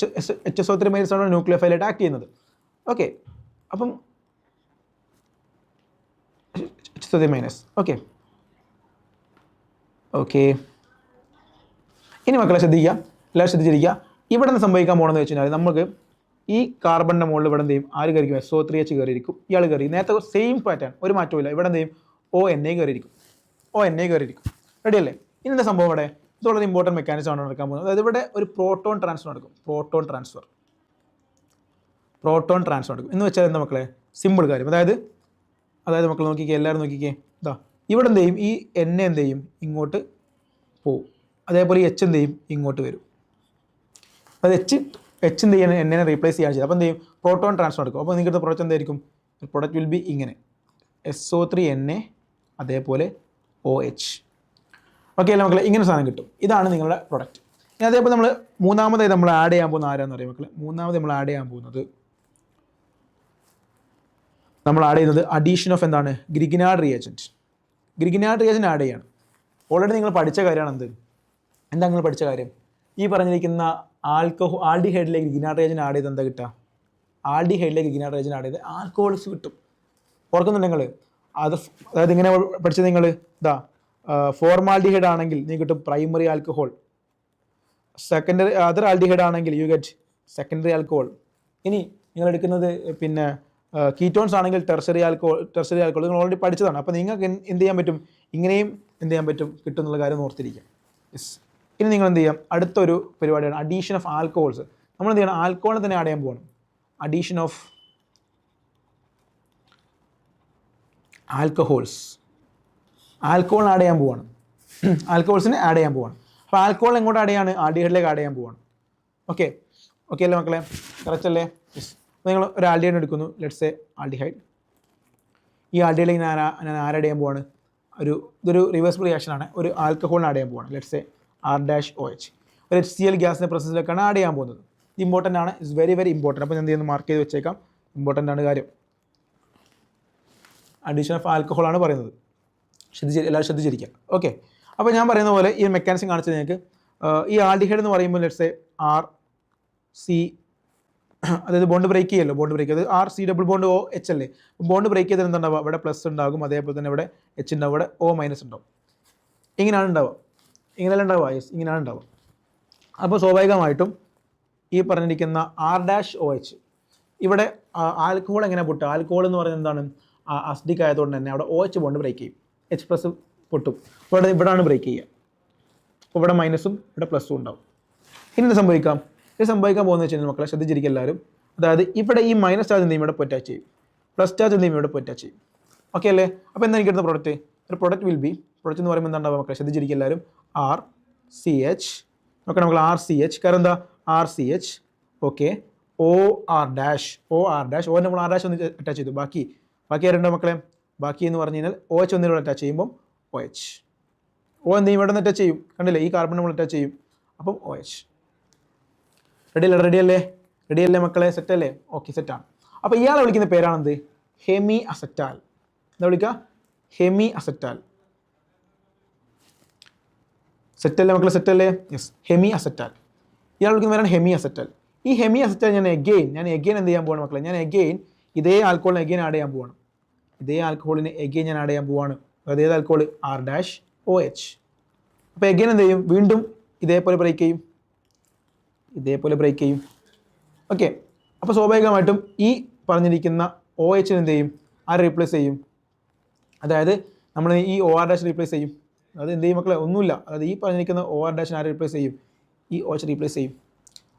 HSO3- ആണ് ന്യൂക്ലിയോഫൈലായിട്ട് ആക്ട് ചെയ്യുന്നത്. ഓക്കെ, അപ്പം HSO3-. ഓക്കെ, ഇനി മക്കളെ ശ്രദ്ധിക്കുക, എല്ലാവരും ശ്രദ്ധിച്ചിരിക്കുക. ഇവിടെ നിന്ന് സംഭവിക്കാൻ പോകണമെന്ന് വെച്ച് കഴിഞ്ഞാൽ നമുക്ക് ഈ കാർബണിൻ്റെ മുകളിൽ ഇവിടെ എന്ത് ചെയ്യും? ആര് കയറിക്കും? SO3H കയറിയിരിക്കും. ഇയാൾ കയറി നേരത്തെ സെയിം പാറ്റേൺ, ഒരു മാറ്റവും ഇല്ല. ഇവിടെ എന്ത് ചെയ്യും? ONA കയറിയിരിക്കും. റെഡി അല്ലേ? ഇനി എന്താ സംഭവം? ഇവിടെ ഇത് വളരെ ഇമ്പോർട്ടൻറ്റ് മെക്കാനിസം ആണ് നടക്കാൻ പോകുന്നത്. അതായത് ഇവിടെ ഒരു പ്രോട്ടോൺ ട്രാൻസ്ഫർ നടക്കും. പ്രോട്ടോൺ ട്രാൻസ്ഫർ നടക്കും എന്ന് വെച്ചാൽ എന്താ മക്കളെ, സിമ്പിൾ കാര്യം. അതായത് മക്കൾ നോക്കിക്കേ, എല്ലാവരും നോക്കിക്കേ, ഇതാ ഇവിടെ എന്ത് ചെയ്യും, ഈ എൻ എന്ത് ചെയ്യും, ഇങ്ങോട്ട് പോവും. അതേപോലെ ഈ എച്ച് എന്ത് ചെയ്യും, ഇങ്ങോട്ട് വരും. അത് എച്ച് എന്ത് ചെയ്യാൻ എന്നെ റീപ്ലേസ് ചെയ്യാൻ ചെയ്യും. അപ്പോൾ എന്ത് ചെയ്യും, പ്രോട്ടോൺ ട്രാൻസ്ഫർ നടക്കും. അപ്പോൾ നിങ്ങളുടെ പ്രൊഡക്റ്റ് എന്തായിരിക്കും, പ്രൊഡക്റ്റ് വിൽ ബി ഇങ്ങനെ SO3Na അതേപോലെ OH. ഓക്കെ അല്ലേ മക്കളെ, ഇങ്ങനെ സാധനം കിട്ടും. ഇതാണ് നിങ്ങളുടെ പ്രൊഡക്റ്റ്. ഇനി അതേപോലെ നമ്മൾ മൂന്നാമതായി നമ്മൾ ആഡ് ചെയ്യാൻ പോകുന്ന ആരാന്ന് അറിയാം മക്കളെ. മൂന്നാമത് നമ്മൾ ആഡ് ചെയ്യാൻ പോകുന്നത് അഡീഷൻ ഓഫ് എന്താണ്, Grignard reagent. Grignard reagent add ചെയ്യാണ്. ഓൾറെഡി നിങ്ങൾ പഠിച്ച കാര്യമാണ്. എന്താ നിങ്ങൾ പഠിച്ച കാര്യം, ഈ പറഞ്ഞിരിക്കുന്ന ആൽഡിഹൈഡിലേക്ക് ഗ്രിഗ്നാർഡ് റിയേജൻറ്റ് ആഡ് ചെയ്ത് എന്താ കിട്ടുക, ആൽഡിഹൈഡിലേക്ക് ഗ്രിഗ്നാർഡ് റിയേജൻറ്റ് ആഡ് ചെയ്ത് ആൽക്കഹോൾസ് കിട്ടും. ഓർക്കുന്നുണ്ട് നിങ്ങൾ അതായത് ഇങ്ങനെ പഠിച്ചത് നിങ്ങൾ, ഇതാ ഫോർമാൽഡിഹൈഡ് ആണെങ്കിൽ നിങ്ങൾക്ക് കിട്ടും primary alcohol, secondary other aldehyde ആണെങ്കിൽ യു ഗെറ്റ് സെക്കൻഡറി ആൽക്കഹോൾ. ഇനി നിങ്ങൾ എടുക്കുന്നത് പിന്നെ കീറ്റോൺസ് ആണെങ്കിൽ ടെർഷറി ആൽക്കഹോൾ നിങ്ങൾ ഓൾറെഡി പഠിച്ചതാണ്. അപ്പോൾ നിങ്ങൾക്ക് എന്ത് ചെയ്യാൻ പറ്റും, ഇങ്ങനെയും എന്ത് ചെയ്യാൻ പറ്റും, കിട്ടും എന്നുള്ള കാര്യം ഓർത്തിരിക്കാം. യെസ്. ഇനി നിങ്ങൾ എന്ത് ചെയ്യാം, അടുത്തൊരു പരിപാടിയാണ് അഡീഷൻ ഓഫ് ആൽക്കഹോൾസ്. നമ്മൾ എന്ത് ചെയ്യണം, ആൽക്കഹോളിനെ തന്നെ ആഡ് ചെയ്യാൻ പോകണം. അഡീഷൻ ഓഫ് ആൽക്കഹോൾ ആഡ് ചെയ്യാൻ പോവാണ്. ആൽക്കഹോൾസിനെ ആഡ് ചെയ്യാൻ പോവാണ്. അപ്പോൾ ആൽക്കഹോൾ എങ്ങോട്ട് ആഡ് ചെയ്യാണ്, ആൽഡിഹൈഡിലേക്ക് ആഡ് ചെയ്യാൻ പോവാണ്. ഓക്കെ അല്ലേ മക്കളെ, കറക്റ്റ് അല്ലേ? യെസ്. അപ്പോൾ നിങ്ങൾ ഒരു ആൽഡിഹൈഡ് എടുക്കുന്നു, ലെറ്റ്സ് സേ ആൽഡിഹൈഡ്. ഈ ആൽഡിഹൈഡിലേക്ക് ഞാൻ ആഡ് ചെയ്യാൻ പോവാണ്, ഇതൊരു റിവേഴ്സിബിൾ റിയാക്ഷൻ ആണ്. ഒരു ആൽക്കഹോളിനെ ആഡ് ചെയ്യാൻ പോവാണ്, ലെറ്റ്സ് സേ R-OH. ഒരു HCl ഗ്യാസിൻ്റെ പ്രോസസ്സിലേക്കാണ് ആഡ് ചെയ്യാൻ പോകുന്നത്. ഇത് ഇമ്പോർട്ടൻ്റ് ആണ്, ഇറ്റ്സ് വെരി വെരി ഇമ്പോർട്ടൻറ്റ്. അപ്പോൾ ഞാൻ എന്ത് ചെയ്യുന്നു, മാർക്ക് ചെയ്ത് വെച്ചേക്കാം, ഇമ്പോർട്ടൻ്റ് ആണ് കാര്യം. അഡീഷൻ ഓഫ് ആൽക്കഹോൾ ആണ് പറയുന്നത്, എല്ലാവരും ശ്രദ്ധിച്ചിരിക്കുക. ഓക്കെ. അപ്പോൾ ഞാൻ പറയുന്ന പോലെ ഈ മെക്കാനിസം കാണിച്ചത് നിങ്ങൾക്ക്, ഈ ആൽഡിഹൈഡ് എന്ന് പറയുമ്പോൾ ലെറ്റ്സ് സേ RC, അതായത് ബോണ്ട് ബ്രേക്ക് ചെയ്യല്ലോ, അത് RC ഡബിൾ ബോണ്ട് OH അല്ലേ. ബോണ്ട് ബ്രേക്ക് ചെയ്താൽ എന്താണ്ടാവുക, ഇവിടെ പ്ലസ് ഉണ്ടാകും, അതേപോലെ തന്നെ ഇവിടെ H ഉണ്ടാവും, ഇവിടെ O- ഉണ്ടാവും. ഇങ്ങനെയാണ് ഉണ്ടാവുക, ഇങ്ങനെയല്ല ഉണ്ടാവുക. യെസ്, ഇങ്ങനെയാണ് ഉണ്ടാവുക. അപ്പോൾ സ്വാഭാവികമായിട്ടും ഈ പറഞ്ഞിരിക്കുന്ന R-OH ഇവിടെ ആൽക്കഹോൾ എങ്ങനെ പൊട്ടുക, ആൽക്കഹോൾ എന്ന് പറയുന്നത് എന്താണ്, അസിഡിക് ആയതുകൊണ്ട് തന്നെ അവിടെ OH ബോണ്ട് ബ്രേക്ക് ചെയ്യും, H+ പൊട്ടും. ഇവിടെയാണ് ബ്രേക്ക് ചെയ്യുക. അപ്പോൾ ഇവിടെ മൈനസും ഇവിടെ പ്ലസും ഉണ്ടാവും. ഇനി ഇത് സംഭവിക്കാൻ പോകുന്നത് വെച്ച് കഴിഞ്ഞാൽ മക്കളെ ശ്രദ്ധിച്ചിരിക്കുക എല്ലാവരും. അതായത് ഇവിടെ ഈ മൈനസ് ചാർജ് എന്ത് ചെയ്യും, ഇവിടെ പൊറ്റാച്ച് ചെയ്യും, പ്ലസ് ചാർജ് എന്ത് ചെയ്യും, ഇവിടെ പൊറ്റാച്ച് ചെയ്യും. ഓക്കെ അല്ലേ? അപ്പോൾ എന്താ എനിക്ക് എടുത്ത പ്രൊഡക്റ്റ്, ഒരു പ്രൊഡക്റ്റ് വിൽ ബി, പ്രൊഡക്റ്റ് എന്ന് പറയുമ്പോൾ എന്താണ്ടാവുക മക്കളെ ശ്രദ്ധിച്ചിരിക്കുക എല്ലാവരും, RCH. നോക്കണം മക്കളെ, RCH, കാരണം എന്താ RCH. Okay, OR dash O നമ്മൾ R- ഒന്ന് അറ്റാച്ച് ചെയ്തു. ബാക്കി ആരുണ്ടോ മക്കളെ, ബാക്കി എന്ന് പറഞ്ഞു കഴിഞ്ഞാൽ OH ഒന്നിലൂടെ അറ്റാച്ച് ചെയ്യുമ്പോൾ OH. O എന്ത് ചെയ്യും, ഇവിടെ നിന്ന് അറ്റാച്ച് ചെയ്യും, കണ്ടില്ലേ, ഈ കാർബൺ നമ്മൾ അറ്റാച്ച് ചെയ്യും, അപ്പം OH. റെഡി അല്ലേ മക്കളെ, സെറ്റ് അല്ലേ? ഓക്കെ, സെറ്റാണ്. അപ്പോൾ ഇയാളെ വിളിക്കുന്ന പേരാണെന്ത്, ഹെമി അസറ്റാൽ. എന്താ വിളിക്കുക, ഹെമി അസറ്റാൽ. സെറ്റല്ലേ മക്കളെ, സെറ്റല്ലേ? Yes, hemiacetal. ഇയാൾ വിളിക്കുന്ന പേരാണ് ഹെമി അസറ്റാൽ. ഈ ഹെമി അസറ്റാൽ ഞാൻ എഗെയിൻ എന്ത് ചെയ്യാൻ പോവാണ് മക്കളെ, ഞാൻ എഗെയിൻ ഇതേ ആൽക്കഹോളിനെ എഗെയിൻ ആഡ് ചെയ്യാൻ പോവാണ്. അതായത് ഏത് ആൽക്കഹോൾ, R-OH. അപ്പോൾ എഗെയിൻ എന്ത് ചെയ്യും, വീണ്ടും ഇതേപോലെ ബ്രേക്ക് ചെയ്യും. ഓക്കെ. അപ്പോൾ സ്വാഭാവികമായിട്ടും ഈ പറഞ്ഞിരിക്കുന്ന OH എന്ത് ചെയ്യും, ആര് റീപ്ലേസ് ചെയ്യും, അതായത് നമ്മൾ ഈ OR- റീപ്ലേസ് ചെയ്യും. അത് എന്ത് ചെയ്യും മക്കളെ, ഒന്നുമില്ല, അതായത് ഈ പറഞ്ഞിരിക്കുന്ന OR- ആര് റീപ്ലേസ് ചെയ്യും, ഈ OH റീപ്ലേസ് ചെയ്യും.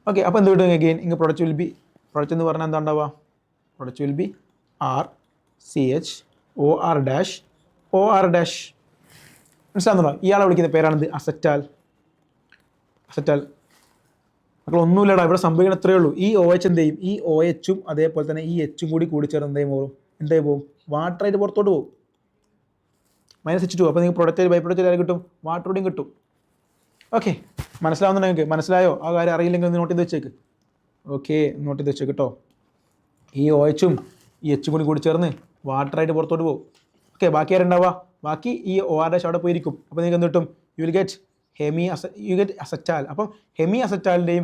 ഓക്കെ. അപ്പോൾ എന്ത് കിട്ടും, എഗെയിൻ ഇങ്ങനെ പ്രൊഡക്റ്റ് എന്ന് പറഞ്ഞാൽ എന്താ ഉണ്ടാവുക, product will be RCH OR-. മനസ്സിലാകുന്നുണ്ടോ? ഇയാളെ വിളിക്കുന്ന പേരാണിത് അസറ്റാൽ. മക്കൾ ഒന്നുമില്ലടാ, ഇവിടെ സംഭവിക്കണം അത്രയേ ഉള്ളൂ. ഈ OH എന്ത് ചെയ്യും, ഈ OH-ഉം അതേപോലെ തന്നെ ഈ H-ഉം കൂടി ചേർന്ന് എന്തായി പോകും, വാട്ടറായിട്ട് പുറത്തോട്ട് പോകും, -H2. അപ്പോൾ നിങ്ങൾക്ക് പ്രൊഡക്റ്റ് ബൈ പ്രൊഡക്റ്റ് ആരും കിട്ടും, വാട്ടറോടും കിട്ടും. ഓക്കെ, മനസ്സിലാവുന്നുണ്ടോ നിങ്ങൾക്ക്? മനസ്സിലായോ? ആ കാര്യം അറിയില്ലെങ്കിൽ ഒന്ന് നോട്ട് ചെയ്ത് വെച്ചേക്ക്. ഓക്കെ, നോട്ട് ചെയ്ത് വെച്ചേക്ക് കേട്ടോ. ഈ OH-ഉം ഈ H-ഉം കൂടി ചേർന്ന് വാട്ടറായിട്ട് പുറത്തോട്ട് പോകും. ഓക്കെ, ബാക്കി ആരുണ്ടാവുക, ബാക്കി ഈ OR- അവിടെ പോയിരിക്കും. അപ്പോൾ നിങ്ങൾക്ക് എന്ത് കിട്ടും, യു വിൽ ഗെറ്റ് അസറ്റാൽ. അപ്പം ഹെമി അസറ്റാലിൻ്റെയും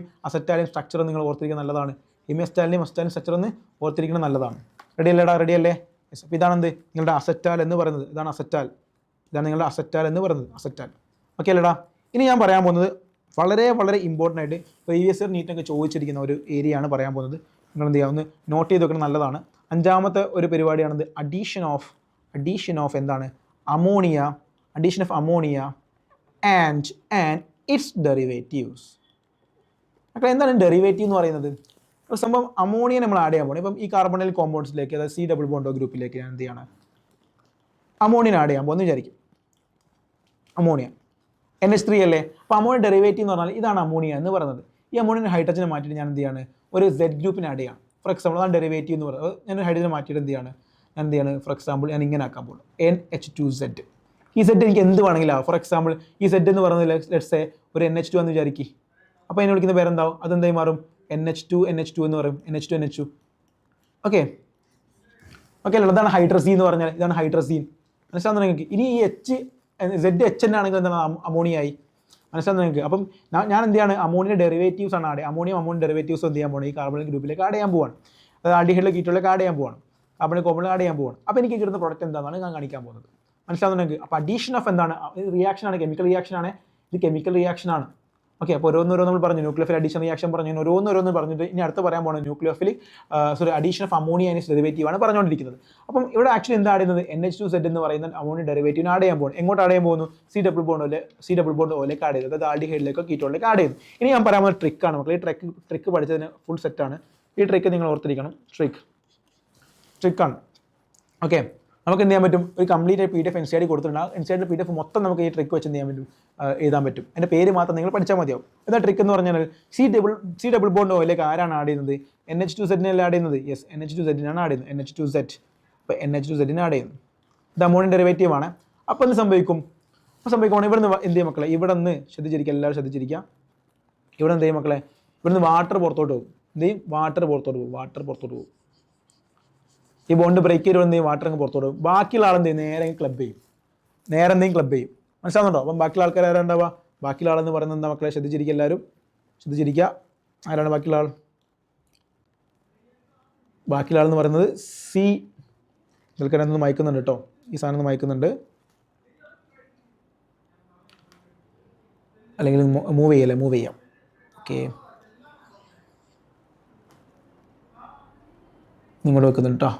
സ്ട്രക്ചർ നിങ്ങൾ ഓർത്തിരിക്കുന്നത് നല്ലതാണ്. ഹെമി അസറ്റാലിൻ്റെയും സ്ട്രക്ചർ ഒന്ന് ഓർത്തിരിക്കുന്നത് നല്ലതാണ്. റെഡി അല്ലേ? യെസ്. അപ്പോൾ ഇതാണെന്ത്, നിങ്ങളുടെ അസറ്റാൽ എന്ന് പറയുന്നത്. ഇതാണ് നിങ്ങളുടെ അസറ്റാൽ എന്ന് പറയുന്നത്, അസറ്റാൽ. ഓക്കെ അല്ലേടാ? ഇനി ഞാൻ പറയാൻ പോകുന്നത് വളരെ വളരെ ഇമ്പോർട്ടൻ്റ് ആയിട്ട് പ്രീവിയസ് ഇയർ നീറ്റൊക്കെ ചോദിച്ചിരിക്കുന്ന ഒരു ഏരിയ ആണ് പറയാൻ പോകുന്നത്. നിങ്ങൾ എന്ത് ചെയ്യുക, ഒന്ന് നോട്ട് ചെയ്ത് വെക്കണം, നല്ലതാണ്. അഞ്ചാമത്തെ ഒരു പരിപാടിയാണത് അഡീഷൻ ഓഫ് എന്താണ്, ammonia. Addition of ammonia and its derivatives. അപ്പോൾ എന്താണ് ഡെറിവേറ്റീവ് എന്ന് പറയുന്നത്? ഇപ്പോൾ സംഭവം അമോണിയ നമ്മൾ ആഡ് ചെയ്യാൻ പോകണം. ഇപ്പം ഈ കാർബണൈൽ കോമ്പൗണ്ട്സിലേക്ക്, അതായത് സി ഡബിൾ ബോണ്ടോ ഗ്രൂപ്പിലേക്ക് ഞാൻ എന്ത് ചെയ്യാണ്, അമോണിയൻ ആഡ് ചെയ്യാൻ പോകുമെന്ന് വിചാരിക്കും. അമോണിയ NH3 അല്ലേ. അപ്പോൾ അമോണിയ ഡെറിവേറ്റീവ് എന്ന് പറഞ്ഞാൽ ഇതാണ് അമോണിയ എന്ന് പറയുന്നത്. ഈ അമോണിയൻ ഹൈഡ്രജനെ മാറ്റിയിട്ട് ഞാൻ എന്ത് ചെയ്യാണ്, ഒരു Z ഗ്രൂപ്പിന് ആഡ് ചെയ്യാം. ഫോർ എക്സാമ്പിൾ അതാണ് ഡെറിവേറ്റീവ് എന്ന് പറയുന്നത്. ഞാൻ ഹൈഡ്രജനെ മാറ്റിയിട്ട് ഞാൻ എന്ത് ചെയ്യാണ്, ഫോർ എക്സാമ്പിൾ ഞാൻ ഇങ്ങനെ ആക്കാൻ പോകും NH2Z. ഈ Z എനിക്ക് എന്ത് വേണമെങ്കിലും ആവും. ഫോർ എക്സാമ്പിൾ ഈ Z എന്ന് പറയുന്നത് ലെറ്റ്സ് ഒരു NH2 എന്ന് വിചാരിക്കും. അപ്പോൾ അതിനെ വിളിക്കുന്ന പേരെന്താവും, അതെന്തായി മാറും, NH2 എന്ന് പറയും. NH2 ഓക്കെ അല്ലേ. അതാണ് ഹൈഡ്രസീൻ എന്ന് പറഞ്ഞാൽ, ഇതാണ് ഹൈഡ്രസീൻ. മനസ്സിലാവുന്ന നിങ്ങൾക്ക്? ഇനി ഈ ZH ആണെങ്കിൽ എന്താണ്, അമോണിയായി. മനസ്സിലാവുന്ന നിങ്ങൾക്ക്? അപ്പം ഞാൻ എന്ത് ചെയ്യാണ്, അമോണിയ ഡെറിവേറ്റീവ്സ് ആണ് അമോണിയം ഡെറിവേറ്റീവ്സ് എന്ത് ചെയ്യാൻ പോകുന്നത്, ഈ കാർബൺ ഗ്രൂപ്പിലേക്ക് ആഡ് ചെയ്യാൻ പോവാണ്. അതായത് ആൽഡിഹൈഡിലെ കീറ്റോളിലേക്ക് ആഡ് ചെയ്യാൻ പോവാണ്, കാർബൺ കോമ്പൗണ്ടിൽ ആഡ് ചെയ്യാൻ പോവാണ്. അപ്പോൾ എനിക്ക് കിട്ടുന്ന പ്രോഡക്റ്റ് എന്താണെന്നാണ് ഞാൻ കാണിക്കാൻ പോകുന്നത്. മനസ്സിലാവുന്ന നിങ്ങൾക്ക്? അപ്പോൾ അഡീഷൻ ഓഫ് എന്താണ്, റിയാക്ഷൻ ആണ്, കെമിക്കൽ റിയാക്ഷൻ ആണ്. ഇത് കെമിക്കൽ റിയാക്ഷൻ ആണ്. ഓക്കെ. അപ്പോൾ ഓരോന്നോരോ നമ്മൾ പറഞ്ഞു, ന്യൂക്ലിയോഫിൽ അഡീഷൻ റിയാക്ഷൻ പറഞ്ഞു, ഓരോന്ന് പറഞ്ഞിട്ട് ഇനി അടുത്ത് പറയാൻ പോകുന്നത് nucleophile addition of ammonia and derivative ആണ് പറഞ്ഞുകൊണ്ടിരിക്കുന്നത്. അപ്പം ഇവിടെ ആക്ച്വലി എന്താ ആഡ് ചെയ്യുന്നത്, NH2Z എന്ന് പറയുന്ന അമോണിയ ഡെറിവേറ്റീവിന് ആഡ് ചെയ്യാൻ പോകുന്നു. എങ്ങോട്ട് ആഡ് ചെയ്യാൻ പോകുന്നു, സി ഡബിൾ ബോണ്ട് ഓയിലേക്ക് ആഡ് ചെയ്ത്, അതായത് ആൽഡിഹൈഡിലേക്കോ കീറ്റോളിലേക്ക് ആഡ് ചെയ്യുന്നു. ഇനി ഞാൻ പറയാൻ പോകുന്ന ട്രിക്കാണ് മക്കളെ. ഈ ട്രിക്ക് പഠിച്ചതിന് ഫുൾ സെറ്റാണ്. ഈ ട്രിക്ക് നിങ്ങൾ ഓർത്തിരിക്കണം. ട്രിക്കാണ്. ഓക്കെ. നമുക്ക് എന്ത് ചെയ്യാൻ പറ്റും, ഒരു കംപ്ലീറ്റ് PDF NCERT കൊടുത്തിട്ടുണ്ട്. NCERT PDF മൊത്തം നമുക്ക് ഈ ട്രിക്ക് വെച്ച് എന്ത് ചെയ്യാൻ പറ്റും, എഴുതാൻ പറ്റും. എൻ്റെ പേര് മാത്രം നിങ്ങൾ പഠിച്ചാൽ മതിയാവും. എന്താ ട്രിക്ക് എന്ന് പറഞ്ഞാൽ, സി ഡബിൾ ബോണ്ട് ഓയിലേക്ക് ആരാണ് ആഡ് ചെയ്യുന്നത്, NH2Z ആഡ് ചെയ്യുന്നത്. യെസ്, NH2Z ആഡ് ചെയ്യുന്നത്. NH2Z. അപ്പോൾ NH2Z ആഡ് ചെയ്യുന്നത്. ഇത് അമോണിയൻ ഡെറിവേറ്റീവ് ആണ്. അപ്പോൾ എന്ത് സംഭവിക്കും, ഇവിടെ നിന്ന് എന്ത് ചെയ്യും മക്കളെ, ഇവിടെ നിന്ന് ശ്രദ്ധിച്ചിരിക്കുക, എല്ലാവരും ശ്രദ്ധിച്ചിരിക്കുക. ഇവിടെ എന്ത് ചെയ്യും മക്കളെ, ഇവിടെ നിന്ന് വാട്ടർ പുറത്തോട്ട് പോകും. എന്ത് ചെയ്യും, വാട്ടർ പുറത്തോട്ട് പോകും. ഈ ബോണ്ട് ബ്രേക്ക് ചെയ്ത് എന്ത് ചെയ്യും, വാട്ടർ അങ്ങ് പുറത്തോട്ട് പോകും. ബാക്കിയുള്ള ആളെന്ത് ചെയ്യും, നേരെ ക്ലബ് ചെയ്യും. മനസ്സിലാവുന്നുണ്ടോ? അപ്പം ബാക്കിയുള്ള ആൾക്കാർ ആരാണ്ടാവുക, ബാക്കിയുള്ള ആളെന്ന് പറയുന്നത് എന്താ മക്കളെ, ശ്രദ്ധിച്ചിരിക്കുക, എല്ലാവരും ശ്രദ്ധിച്ചിരിക്കുക. ആരാണ് ബാക്കിയുള്ള ആൾ? ബാക്കിയുള്ള ആളെന്ന് പറയുന്നത് സി. നിൽക്കണമെന്ന് മയക്കുന്നുണ്ട് കേട്ടോ, ഈ സാധനം ഒന്ന് മയക്കുന്നുണ്ട്, അല്ലെങ്കിൽ മൂവ് ചെയ്യാം. ഓക്കെ, നിങ്ങോട്ട് വെക്കുന്നുണ്ട് കേട്ടോ.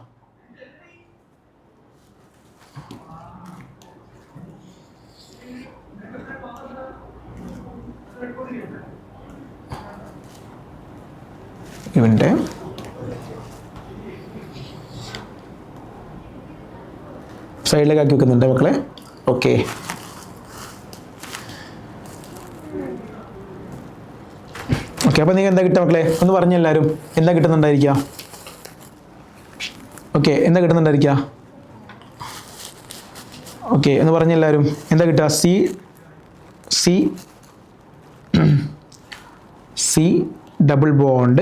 ഇവൻ്റെ സൈഡിലേക്ക് ആക്കി വെക്കുന്നുണ്ട് മക്കളെ. ഓക്കെ, അപ്പോൾ നിങ്ങൾ എന്താ കിട്ടുക മക്കളെ, ഒന്ന് പറഞ്ഞ എല്ലാവരും എന്താ കിട്ടുന്നുണ്ടായിരിക്കുക. ഓക്കെ, എന്താ കിട്ടുന്നുണ്ടായിരിക്കുക? ഓക്കെ എന്ന് പറഞ്ഞ എല്ലാവരും എന്താ കിട്ടുക? C double bond